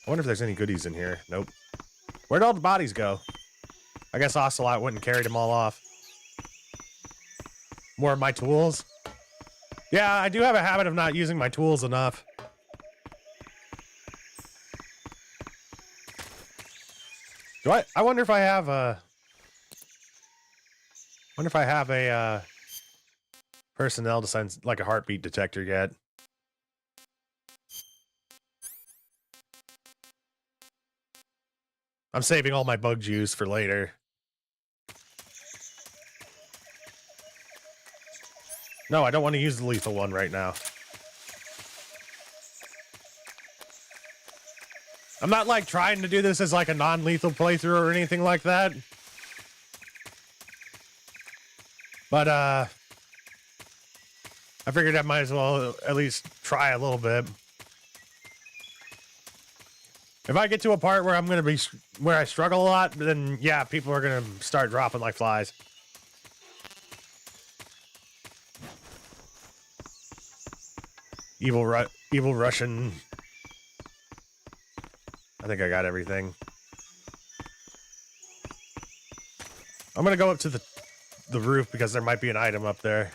S1: I wonder if there's any goodies in here. Nope. Where'd all the bodies go? I guess Ocelot went and carried them all off. More of my tools? Yeah, I do have a habit of not using my tools enough. I wonder if I have a... wonder if I have a personnel to send like a heartbeat detector yet. I'm saving all my bug juice for later. No, I don't want to use the lethal one right now. I'm not like trying to do this as like a non-lethal playthrough or anything like that. But I figured I might as well at least try a little bit. If I get to a part where I'm going to be, where I struggle a lot, then yeah, people are going to start dropping like flies. Evil Russian. I think I got everything. I'm going to go up to the roof because there might be an item up there.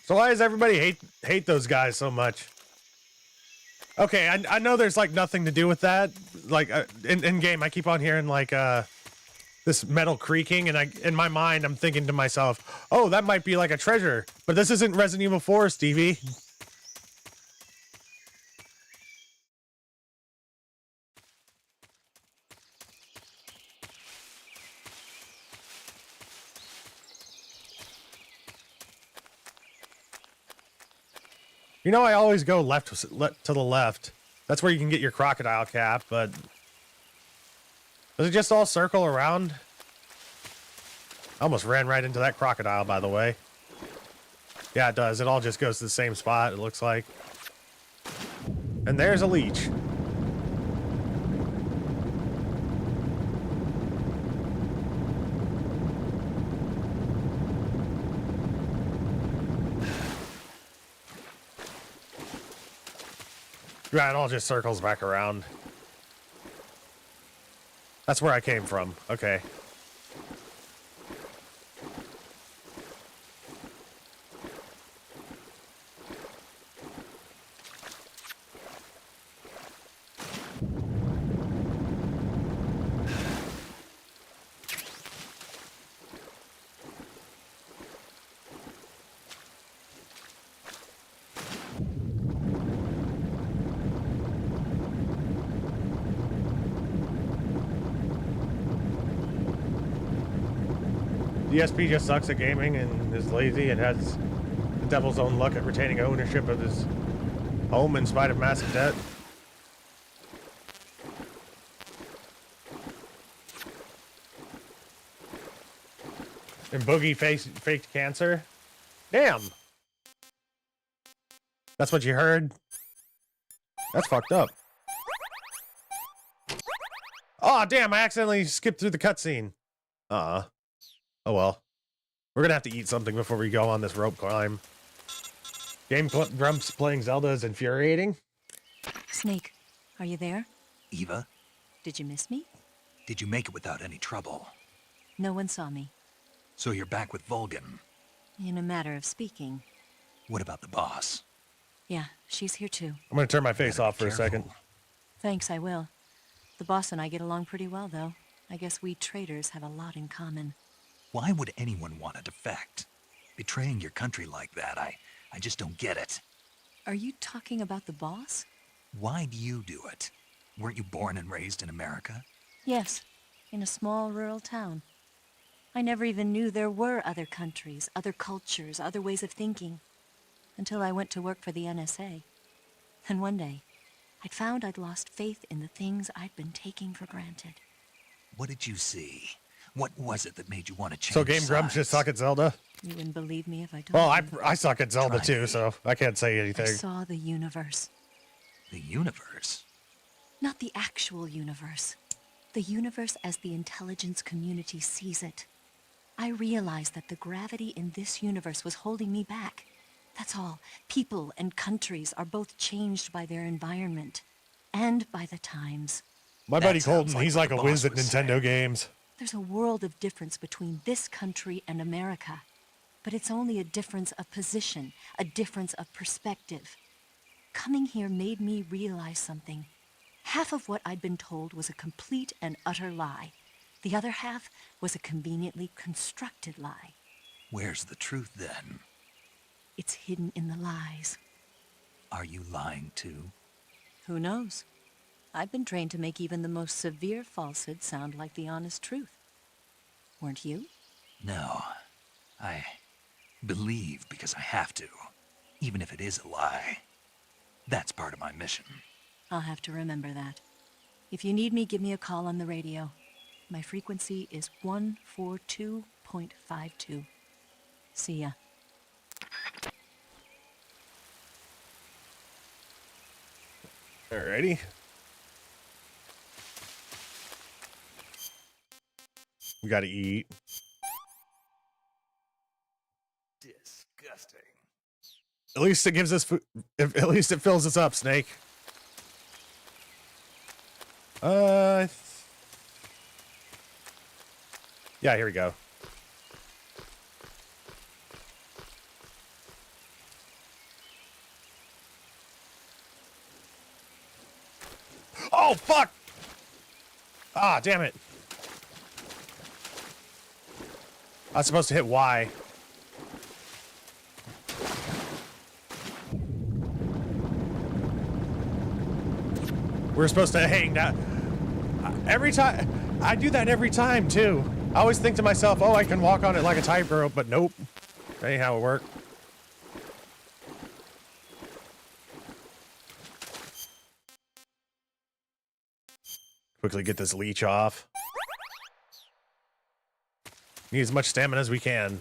S1: So why does everybody hate those guys so much? Okay, I know there's like nothing to do with that. Like in game, I keep on hearing like this metal creaking, and in my mind, I'm thinking to myself, oh, that might be like a treasure. But this isn't Resident Evil 4, Stevie. You know, I always go to the left. That's where you can get your crocodile cap, but does it just all circle around? I almost ran right into that crocodile, by the way. Yeah, it does. It all just goes to the same spot, it looks like. And there's a leech. Yeah, it all just circles back around. That's where I came from. Okay. DSP just sucks at gaming and is lazy and has the devil's own luck at retaining ownership of his home in spite of massive debt. And Boogie faked cancer? Damn! That's what you heard? That's fucked up. Oh, damn, I accidentally skipped through the cutscene. Oh well. We're gonna have to eat something before we go on this rope climb. Game Grumps playing Zelda is infuriating.
S18: Snake, are you there?
S2: Eva,
S18: Did you miss me?
S2: did you make it without any trouble?
S18: No one saw me.
S2: So you're back with Vulcan.
S18: In a matter of speaking.
S2: What about the boss?
S18: Yeah, she's here too.
S1: I'm gonna turn my face off for a second.
S18: Thanks, I will. The boss and I get along pretty well, though. I guess we traders have a lot in common.
S2: Why would anyone want to defect? Betraying your country like that, I just don't get it.
S18: Are you talking about the boss?
S2: Why do you do it? Weren't you born and raised in America?
S18: Yes, in a small rural town. I never even knew there were other countries, other cultures, other ways of thinking. Until I went to work for the NSA. And one day, I'd found I'd lost faith in the things I'd been taking for granted.
S2: What did you see? What was it that made you want to change
S1: So Game Grumps just suck at Zelda?
S18: You wouldn't believe me if I told
S1: Well,
S18: you.
S1: I suck at Zelda too, so I can't say
S18: I
S1: anything.
S18: saw the universe.
S2: The universe?
S18: Not the actual universe. The universe as the intelligence community sees it. I realized that the gravity in this universe was holding me back. That's all. People and countries are both changed by their environment and by the times.
S1: My buddy Colton, he's like a whiz at Nintendo games.
S18: There's a world of difference between this country and America. But it's only a difference of position, a difference of perspective. Coming here made me realize something. Half of what I'd been told was a complete and utter lie. The other half was a conveniently constructed lie.
S2: Where's the truth, then?
S18: It's hidden in the lies.
S2: Are you lying, too?
S18: Who knows? I've been trained to make even the most severe falsehood sound like the honest truth. Weren't you?
S2: No. I believe because I have to, even if it is a lie. That's part of my mission.
S18: I'll have to remember that. If you need me, give me a call on the radio. My frequency is 142.52. See ya.
S1: Alrighty. We gotta eat.
S2: Disgusting.
S1: At least it gives us food. At least it fills us up, Snake. Yeah, here we go. Oh, fuck! Ah, damn it. I was supposed to hit Y. We're supposed to hang down. Every time. I do that every time, too. I always think to myself, oh, I can walk on it like a tightrope, but nope. That ain't how it works. Quickly get this leech off. Need as much stamina as we can.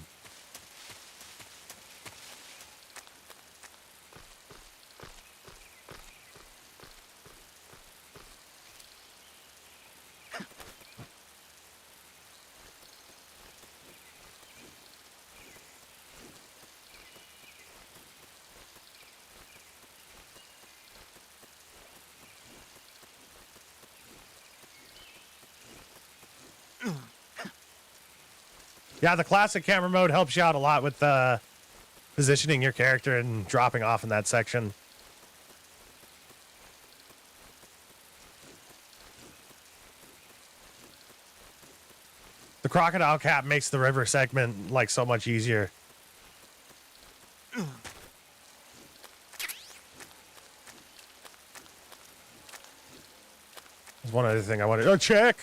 S1: Yeah, the classic camera mode helps you out a lot with positioning your character and dropping off in that section. The crocodile cap makes the river segment like so much easier. There's one other thing I wanted to check.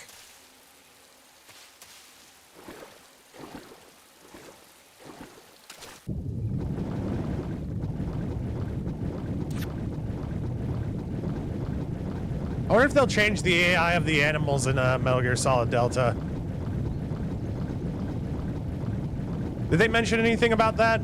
S1: I wonder if they'll change the AI of the animals in Metal Gear Solid Delta. Did they mention anything about that?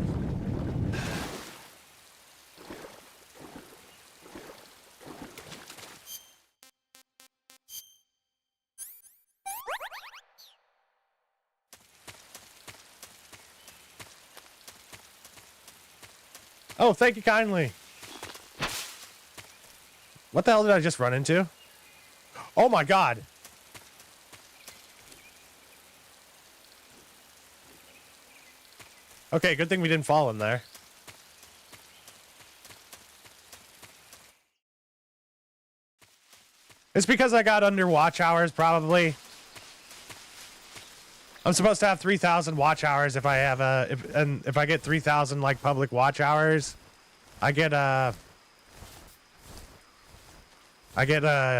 S1: Oh, thank you kindly. What the hell did I just run into? Oh my god. Okay, good thing we didn't fall in there. It's because I got under watch hours, probably. I'm supposed to have 3,000 watch hours if I have if I get 3,000 like public watch hours, I get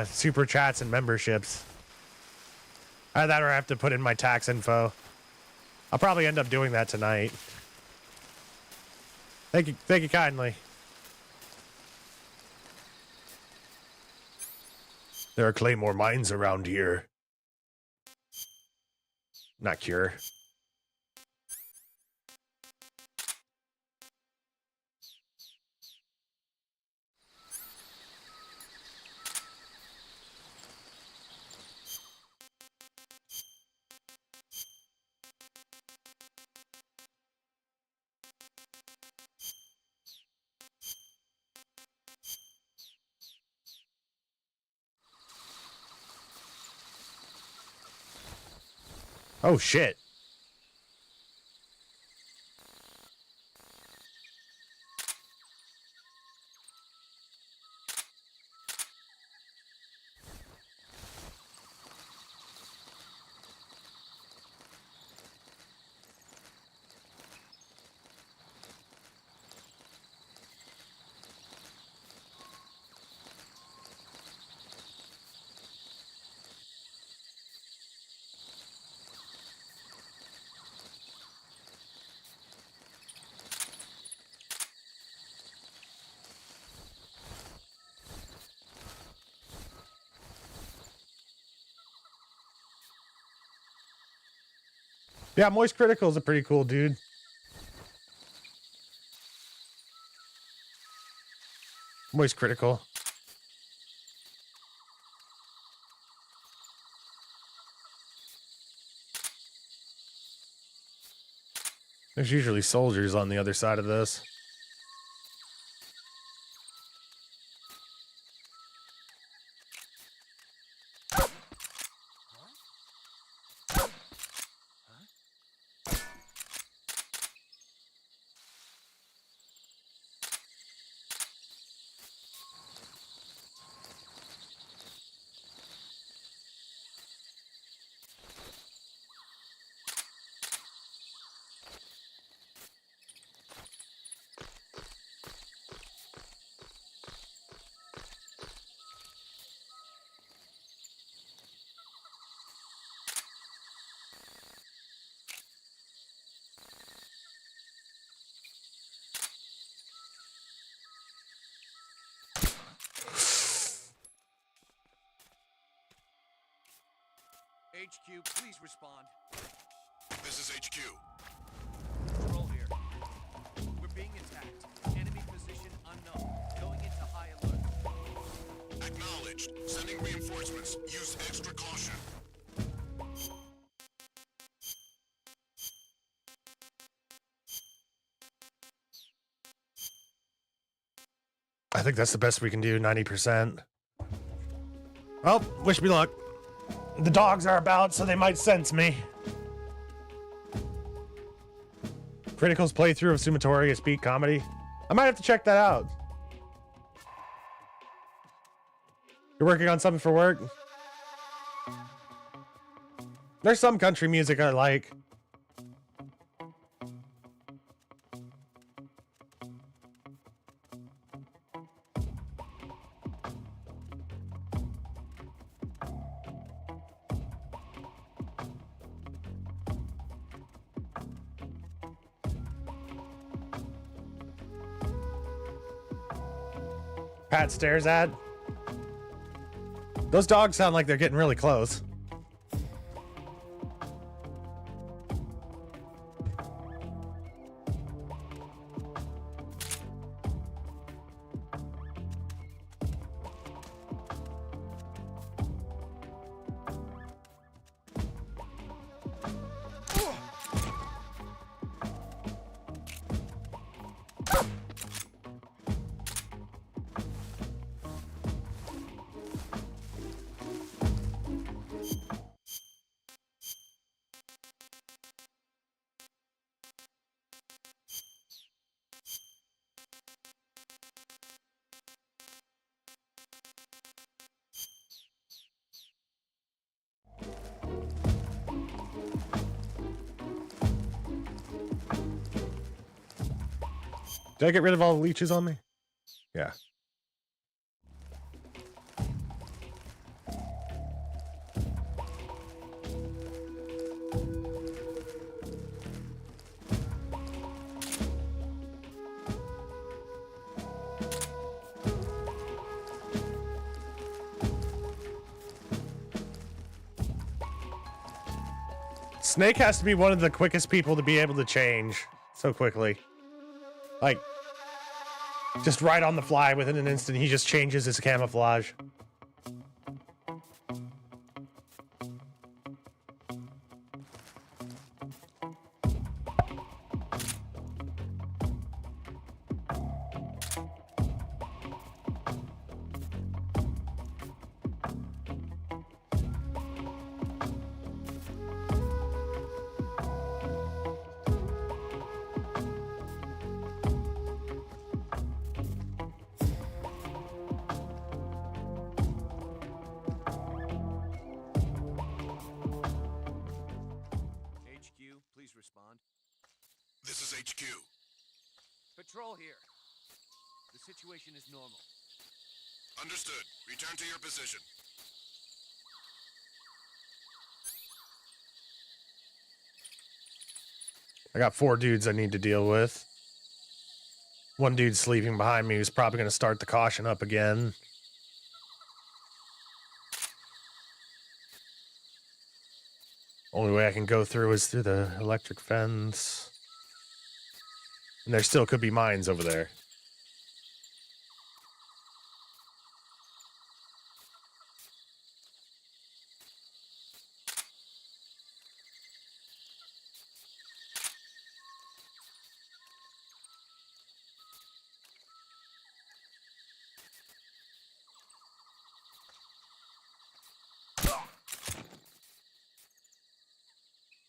S1: super chats and memberships. Either that or I have to put in my tax info. I'll probably end up doing that tonight. Thank you kindly. There are Claymore mines around here. Not cure. Oh, shit. Yeah, Moist Critical is a pretty cool dude. Moist Critical. There's usually soldiers on the other side of this.
S9: HQ, please respond.
S19: This is HQ.
S9: Control here. We're being attacked. Enemy position unknown. Going into high alert.
S19: Acknowledged. Sending reinforcements. Use extra caution.
S1: I think that's the best we can do, 90%. Well, wish me luck. The dogs are about, so they might sense me. Critical's playthrough of Sumatori is beat comedy. I might have to check that out. You're working on something for work? There's some country music I like. Pat stares at. Those dogs sound like they're getting really close. Did I get rid of all the leeches on me? Yeah. Snake has to be one of the quickest people to be able to change so quickly. Like, just right on the fly within an instant, he just changes his camouflage.
S19: is HQ.
S9: Patrol here. The situation is normal.
S19: Understood. Return to your position.
S1: I got 4 dudes I need to deal with. One dude sleeping behind me who's probably going to start the caution up again. Only way I can go through is through the electric fence. And there still could be mines over there.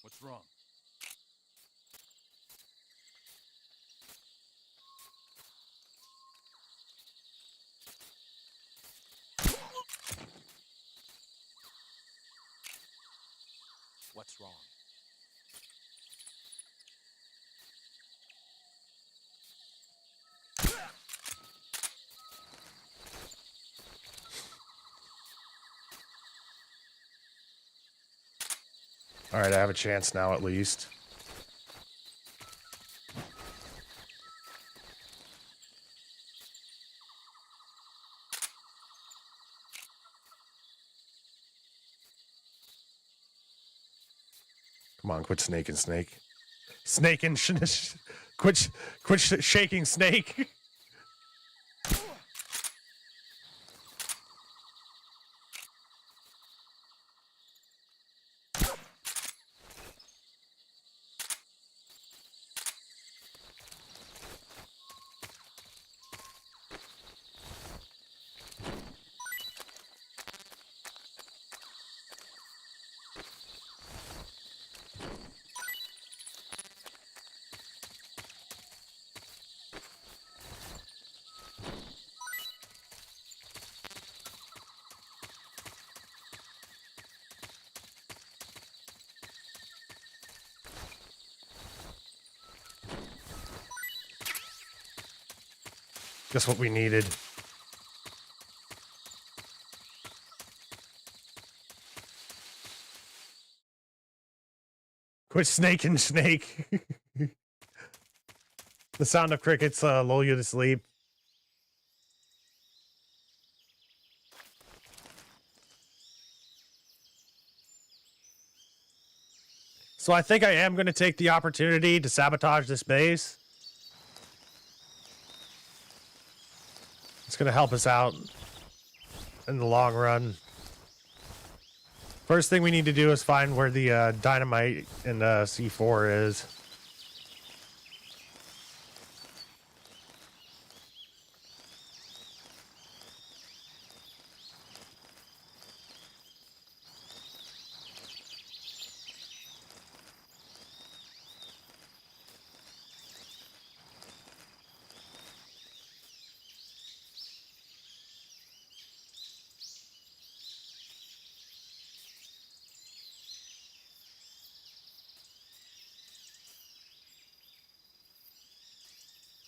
S9: What's wrong? What's wrong?
S1: All right, I have a chance now at least. Come on, quit snaking, Snake. Snaking, quit shaking, Snake. Just what we needed. Quit snaking, Snake. The sound of crickets lull you to sleep. So I think I am going to take the opportunity to sabotage this base. It's going to help us out in the long run. First thing we need to do is find where the dynamite and C4 is.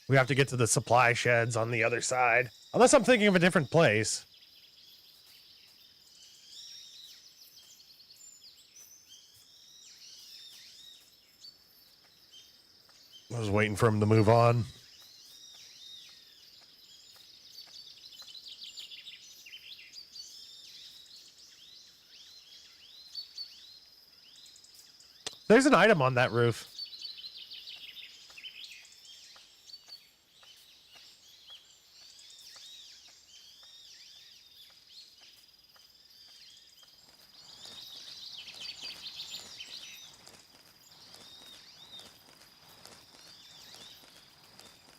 S1: We have to get to the supply sheds on the other side. Unless I'm thinking of a different place. I was waiting for him to move on. There's an item on that roof.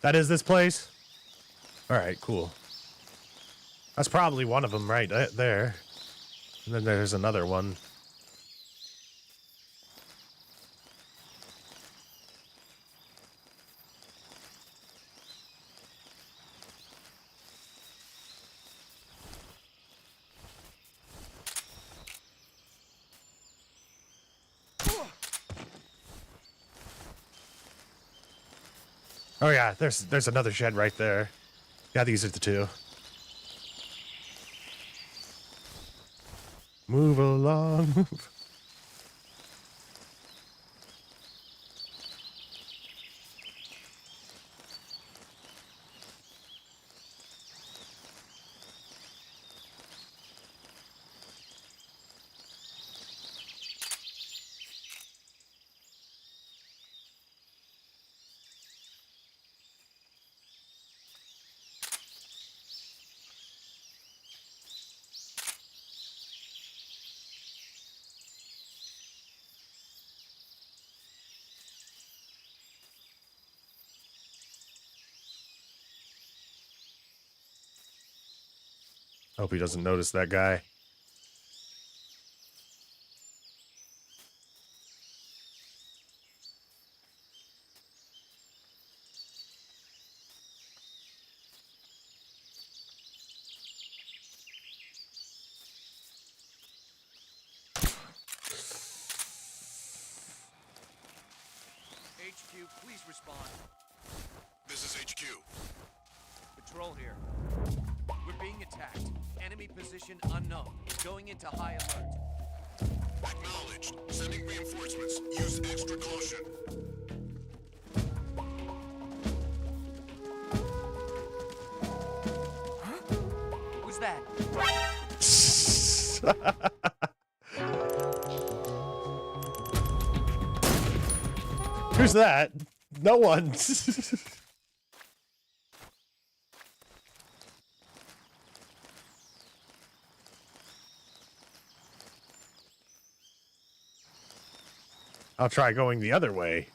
S1: That is this place? All right, cool. That's probably one of them right there. And then there's another one. Oh yeah, there's another shed right there. Yeah, these are the two. Move along, move. Hope he doesn't notice that guy.
S9: HQ, please respond.
S19: This is HQ.
S9: Patrol here. We're being attacked. Enemy position unknown. Going into high alert.
S19: Acknowledged. Sending reinforcements. Use extra caution.
S9: Who's that?
S1: Who's that? No one. I'll try going the other way.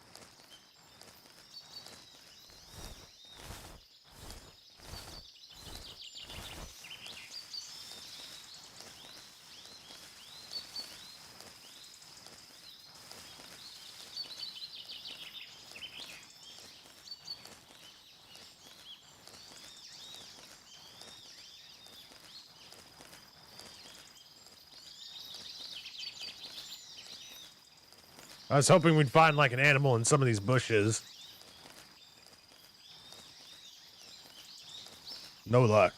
S1: I was hoping we'd find like an animal in some of these bushes. No luck.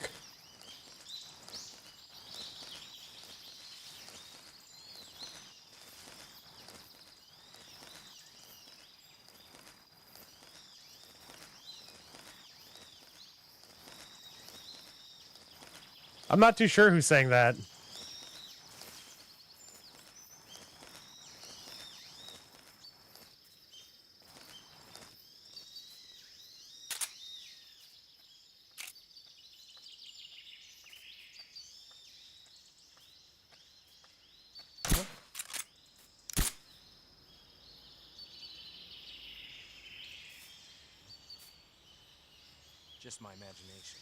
S1: I'm not too sure who's saying that.
S9: Just my imagination.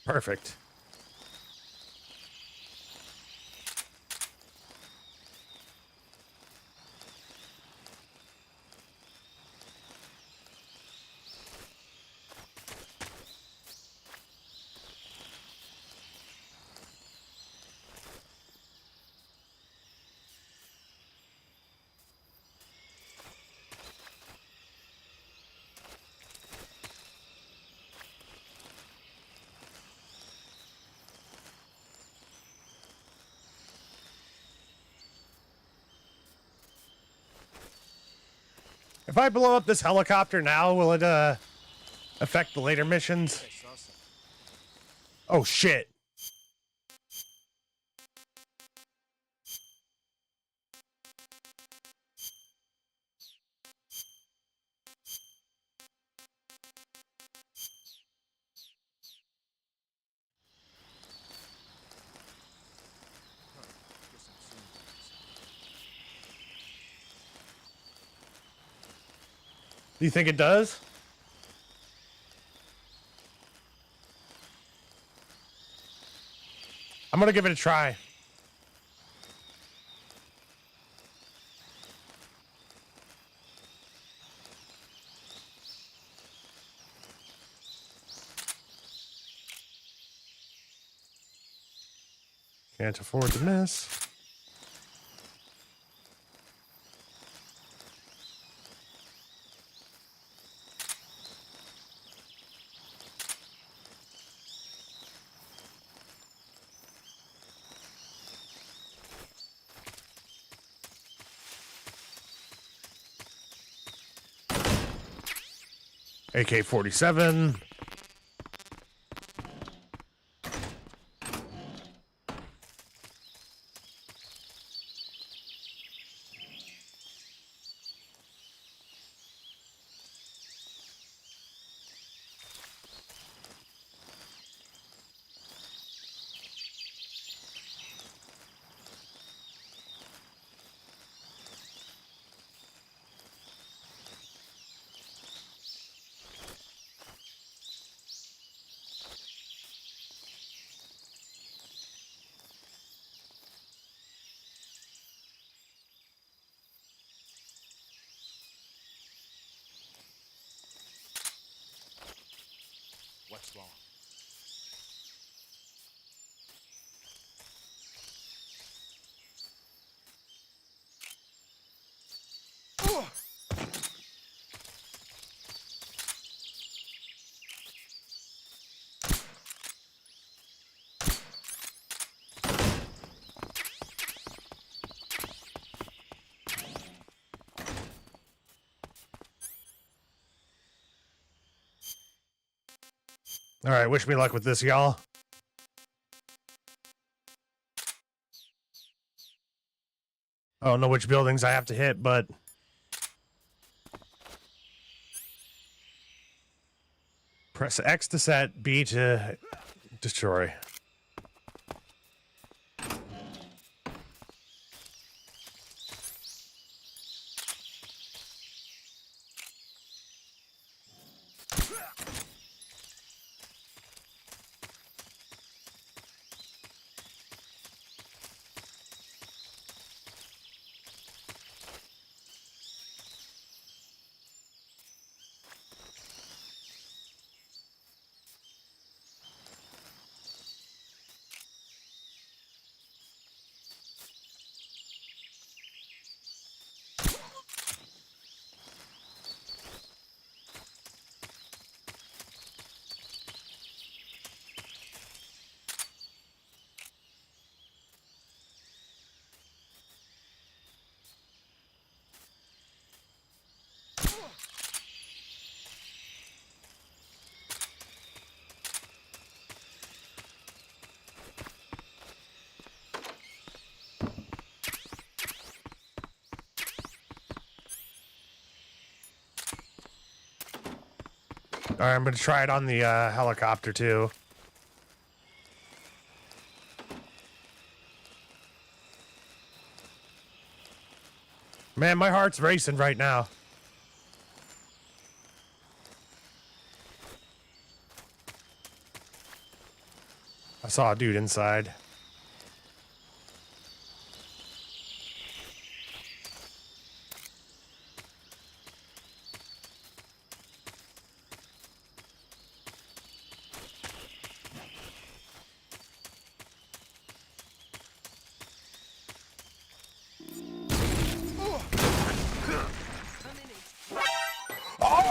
S1: Perfect. If I blow up this helicopter now, will it affect the later missions? Oh shit. Do you think it does? I'm gonna give it a try. Can't afford to miss. AK-47.
S9: What's wrong?
S1: All right, wish me luck with this, y'all. I don't know which buildings I have to hit, but press X to set, B to destroy. All right, I'm going to try it on the helicopter, too. Man, my heart's racing right now. I saw a dude inside.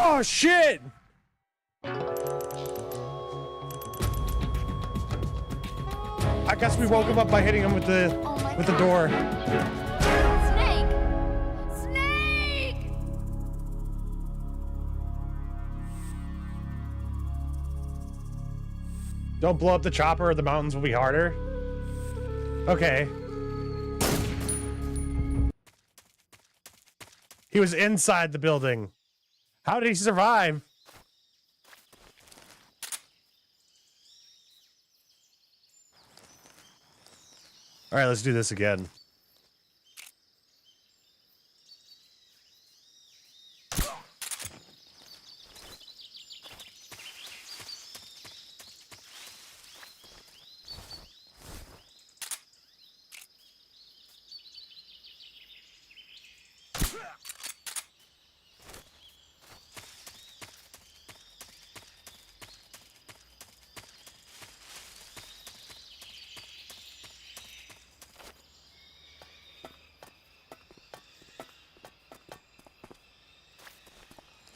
S1: Oh, shit! I guess we woke him up by hitting him with the door.
S7: Snake! Snake!
S1: Don't blow up the chopper or the mountains will be harder. Okay. He was inside the building. How did he survive? All right, let's do this again.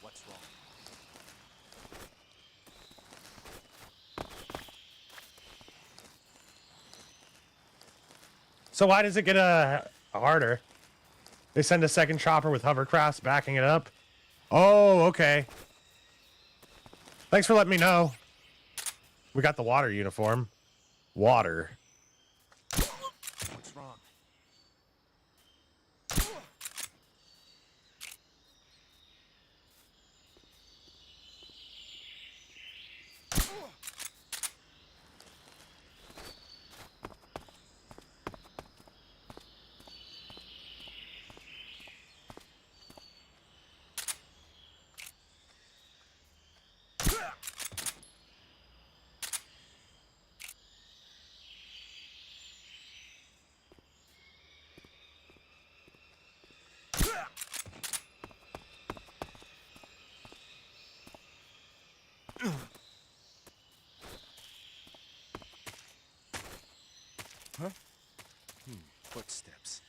S9: What's wrong?
S1: So why does it get harder? They send a second chopper with hovercrafts backing it up. Oh, okay. Thanks for letting me know. We got the water uniform. Water.
S9: What's wrong? Huh? Footsteps.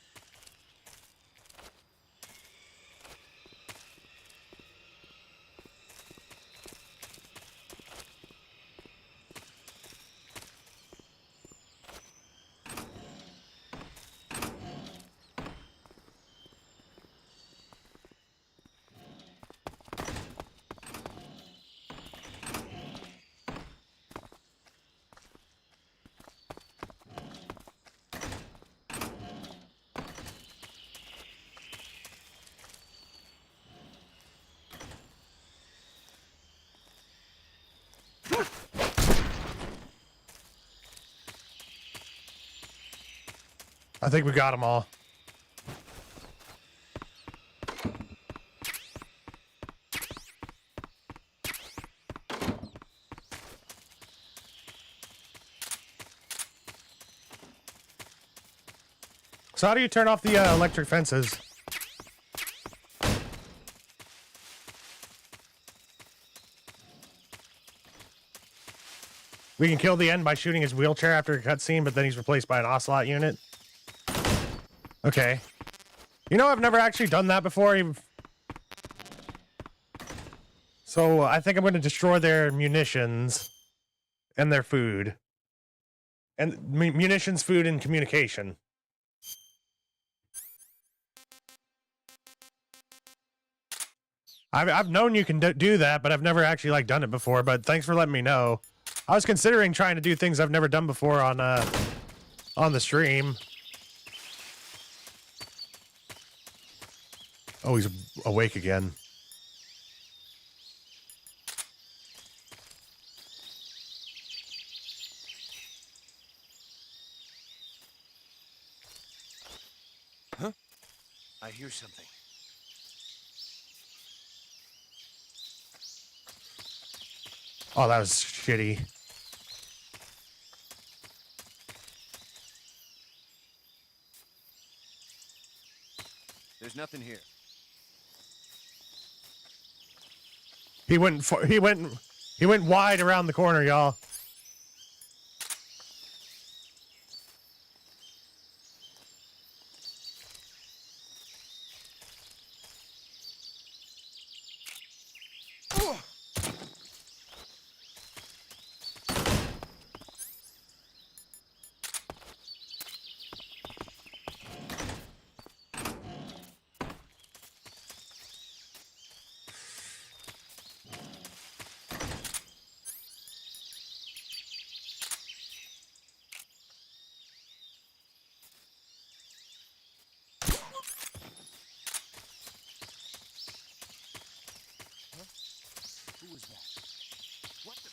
S1: I think we got them all. So how do you turn off the electric fences? We can kill the end by shooting his wheelchair after a cutscene, but then he's replaced by an Ocelot unit. Okay. You know, I've never actually done that before. So I think I'm going to destroy their munitions and their food. And munitions, food, and communication. I've known you can do that, but I've never actually like done it before. But thanks for letting me know. I was considering trying to do things I've never done before on the stream. Oh, he's awake again.
S9: Huh? I hear something.
S1: Oh, that was shitty.
S9: There's nothing here.
S1: He went wide around the corner, y'all.
S9: Who was that? What the?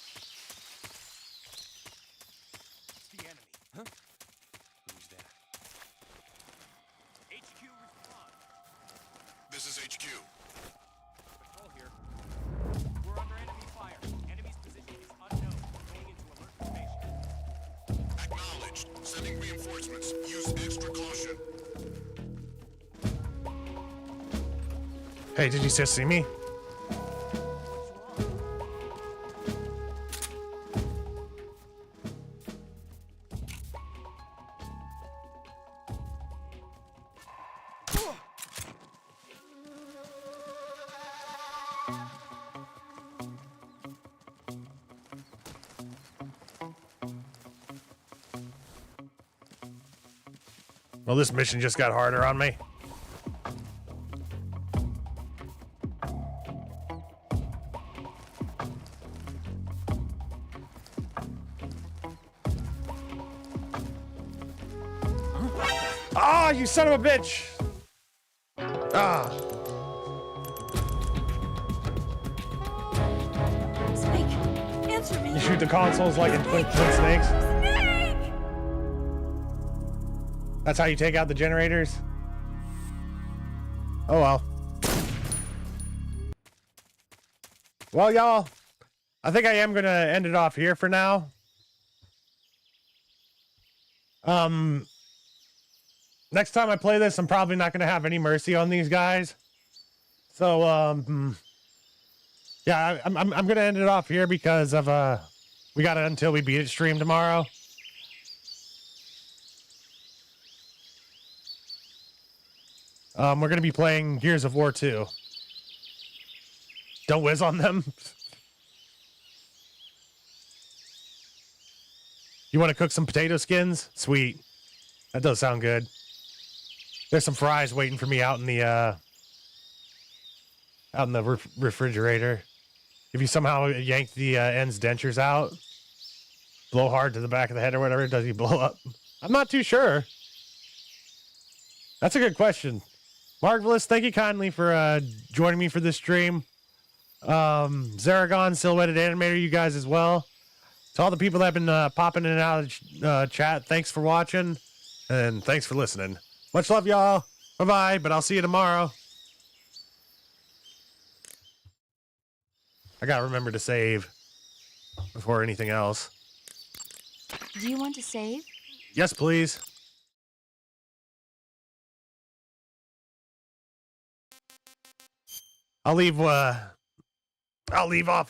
S9: It's the enemy. Huh? Who's that? HQ respond.
S19: This is HQ.
S9: Patrol here. We're under enemy fire. Enemy's position is unknown. Going into alert formation.
S19: Acknowledged. Sending reinforcements. Use extra caution.
S1: Hey, did you just see me? Well, this mission just got harder on me. Oh, you son of a bitch! Ah.
S18: Snake, answer me.
S1: You shoot the consoles like in Twin Snakes?
S18: Snake!
S1: That's how you take out the generators? Oh well. Well, y'all, I think I am gonna end it off here for now. Next time I play this, I'm probably not gonna have any mercy on these guys. So, yeah, I'm gonna end it off here because of we got it until we beat it stream tomorrow. We're gonna be playing Gears of War 2. Don't whiz on them. You want to cook some potato skins? Sweet. That does sound good. There's some fries waiting for me out in the refrigerator. If you somehow yank the ends dentures out, blow hard to the back of the head or whatever, does he blow up? I'm not too sure. That's a good question. Marvelous, thank you kindly for joining me for this stream. Zaragon, Silhouetted Animator, you guys as well. To all the people that have been popping in and out of chat, thanks for watching, and thanks for listening. Much love, y'all. Bye-bye, but I'll see you tomorrow. I gotta remember to save before anything else.
S7: Do you want to save?
S1: Yes, please. I'll leave off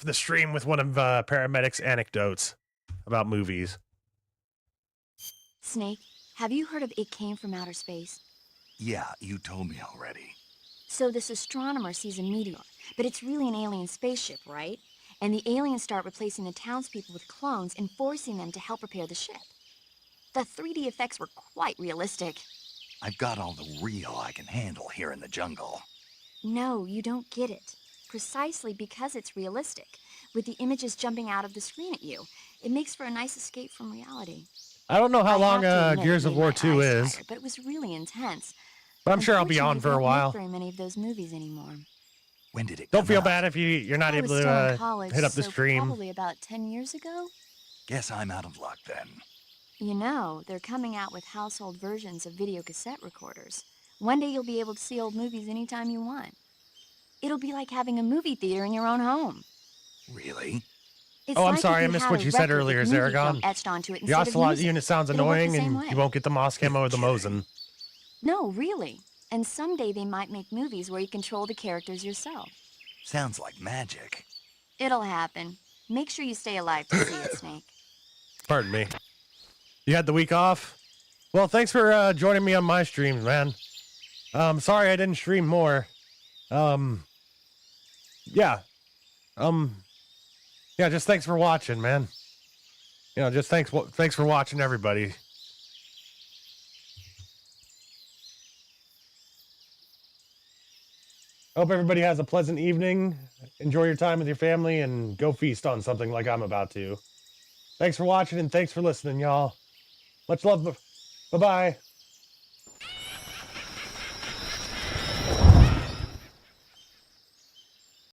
S1: the stream with one of Paramedic's anecdotes about movies.
S7: Snake, have you heard of It Came from Outer Space?
S2: Yeah, you told me already.
S7: So this astronomer sees a meteor, but it's really an alien spaceship, right? And the aliens start replacing the townspeople with clones and forcing them to help repair the ship. The 3D effects were quite realistic.
S2: I've got all the real I can handle here in the jungle.
S7: No, you don't get it. Precisely because it's realistic, with the images jumping out of the screen at you. It makes for a nice escape from reality.
S1: I don't know how long
S7: have to admit,
S1: Gears
S7: it
S1: of
S7: made
S1: War
S7: my
S1: 2
S7: eyes
S1: is.
S7: tired, but it was really intense.
S1: But I'm sure I'll be on
S7: Unfortunately,
S1: for a
S7: they don't
S1: while.
S7: make very many of those movies anymore.
S2: When did it
S1: Don't
S2: come
S1: feel
S2: out?
S1: bad if you're not
S7: I
S1: able
S7: was still in
S1: to
S7: college,
S1: hit up the
S7: so
S1: stream.
S7: probably about 10 years ago.
S2: Guess I'm out of luck then.
S7: You know, they're coming out with household versions of video cassette recorders. One day you'll be able to see old movies anytime you want. It'll be like having a movie theater in your own home.
S2: Really?
S7: It's
S1: Oh, I'm
S7: like
S1: sorry,
S7: if
S1: I missed
S7: had
S1: what
S7: a
S1: you said
S7: record
S1: earlier,
S7: with movie
S1: Zaragon.
S7: film etched onto it
S1: The
S7: instead of
S1: Ocelot
S7: music.
S1: unit sounds
S7: It'll work the
S1: annoying,
S7: same
S1: and
S7: way.
S1: you won't get the Moss camo or the Mosin.
S7: No, really. And someday they might make movies where you control the characters yourself.
S2: Sounds like magic.
S7: It'll happen. Make sure you stay alive to see it, Snake.
S1: Pardon me. You had the week off? Well, thanks for joining me on my streams, man. Sorry I didn't stream more. Yeah. Yeah, just thanks for watching, man. You know, just thanks for watching, everybody. Hope everybody has a pleasant evening. Enjoy your time with your family and go feast on something like I'm about to. Thanks for watching and thanks for listening, y'all. Much love. Bye-bye.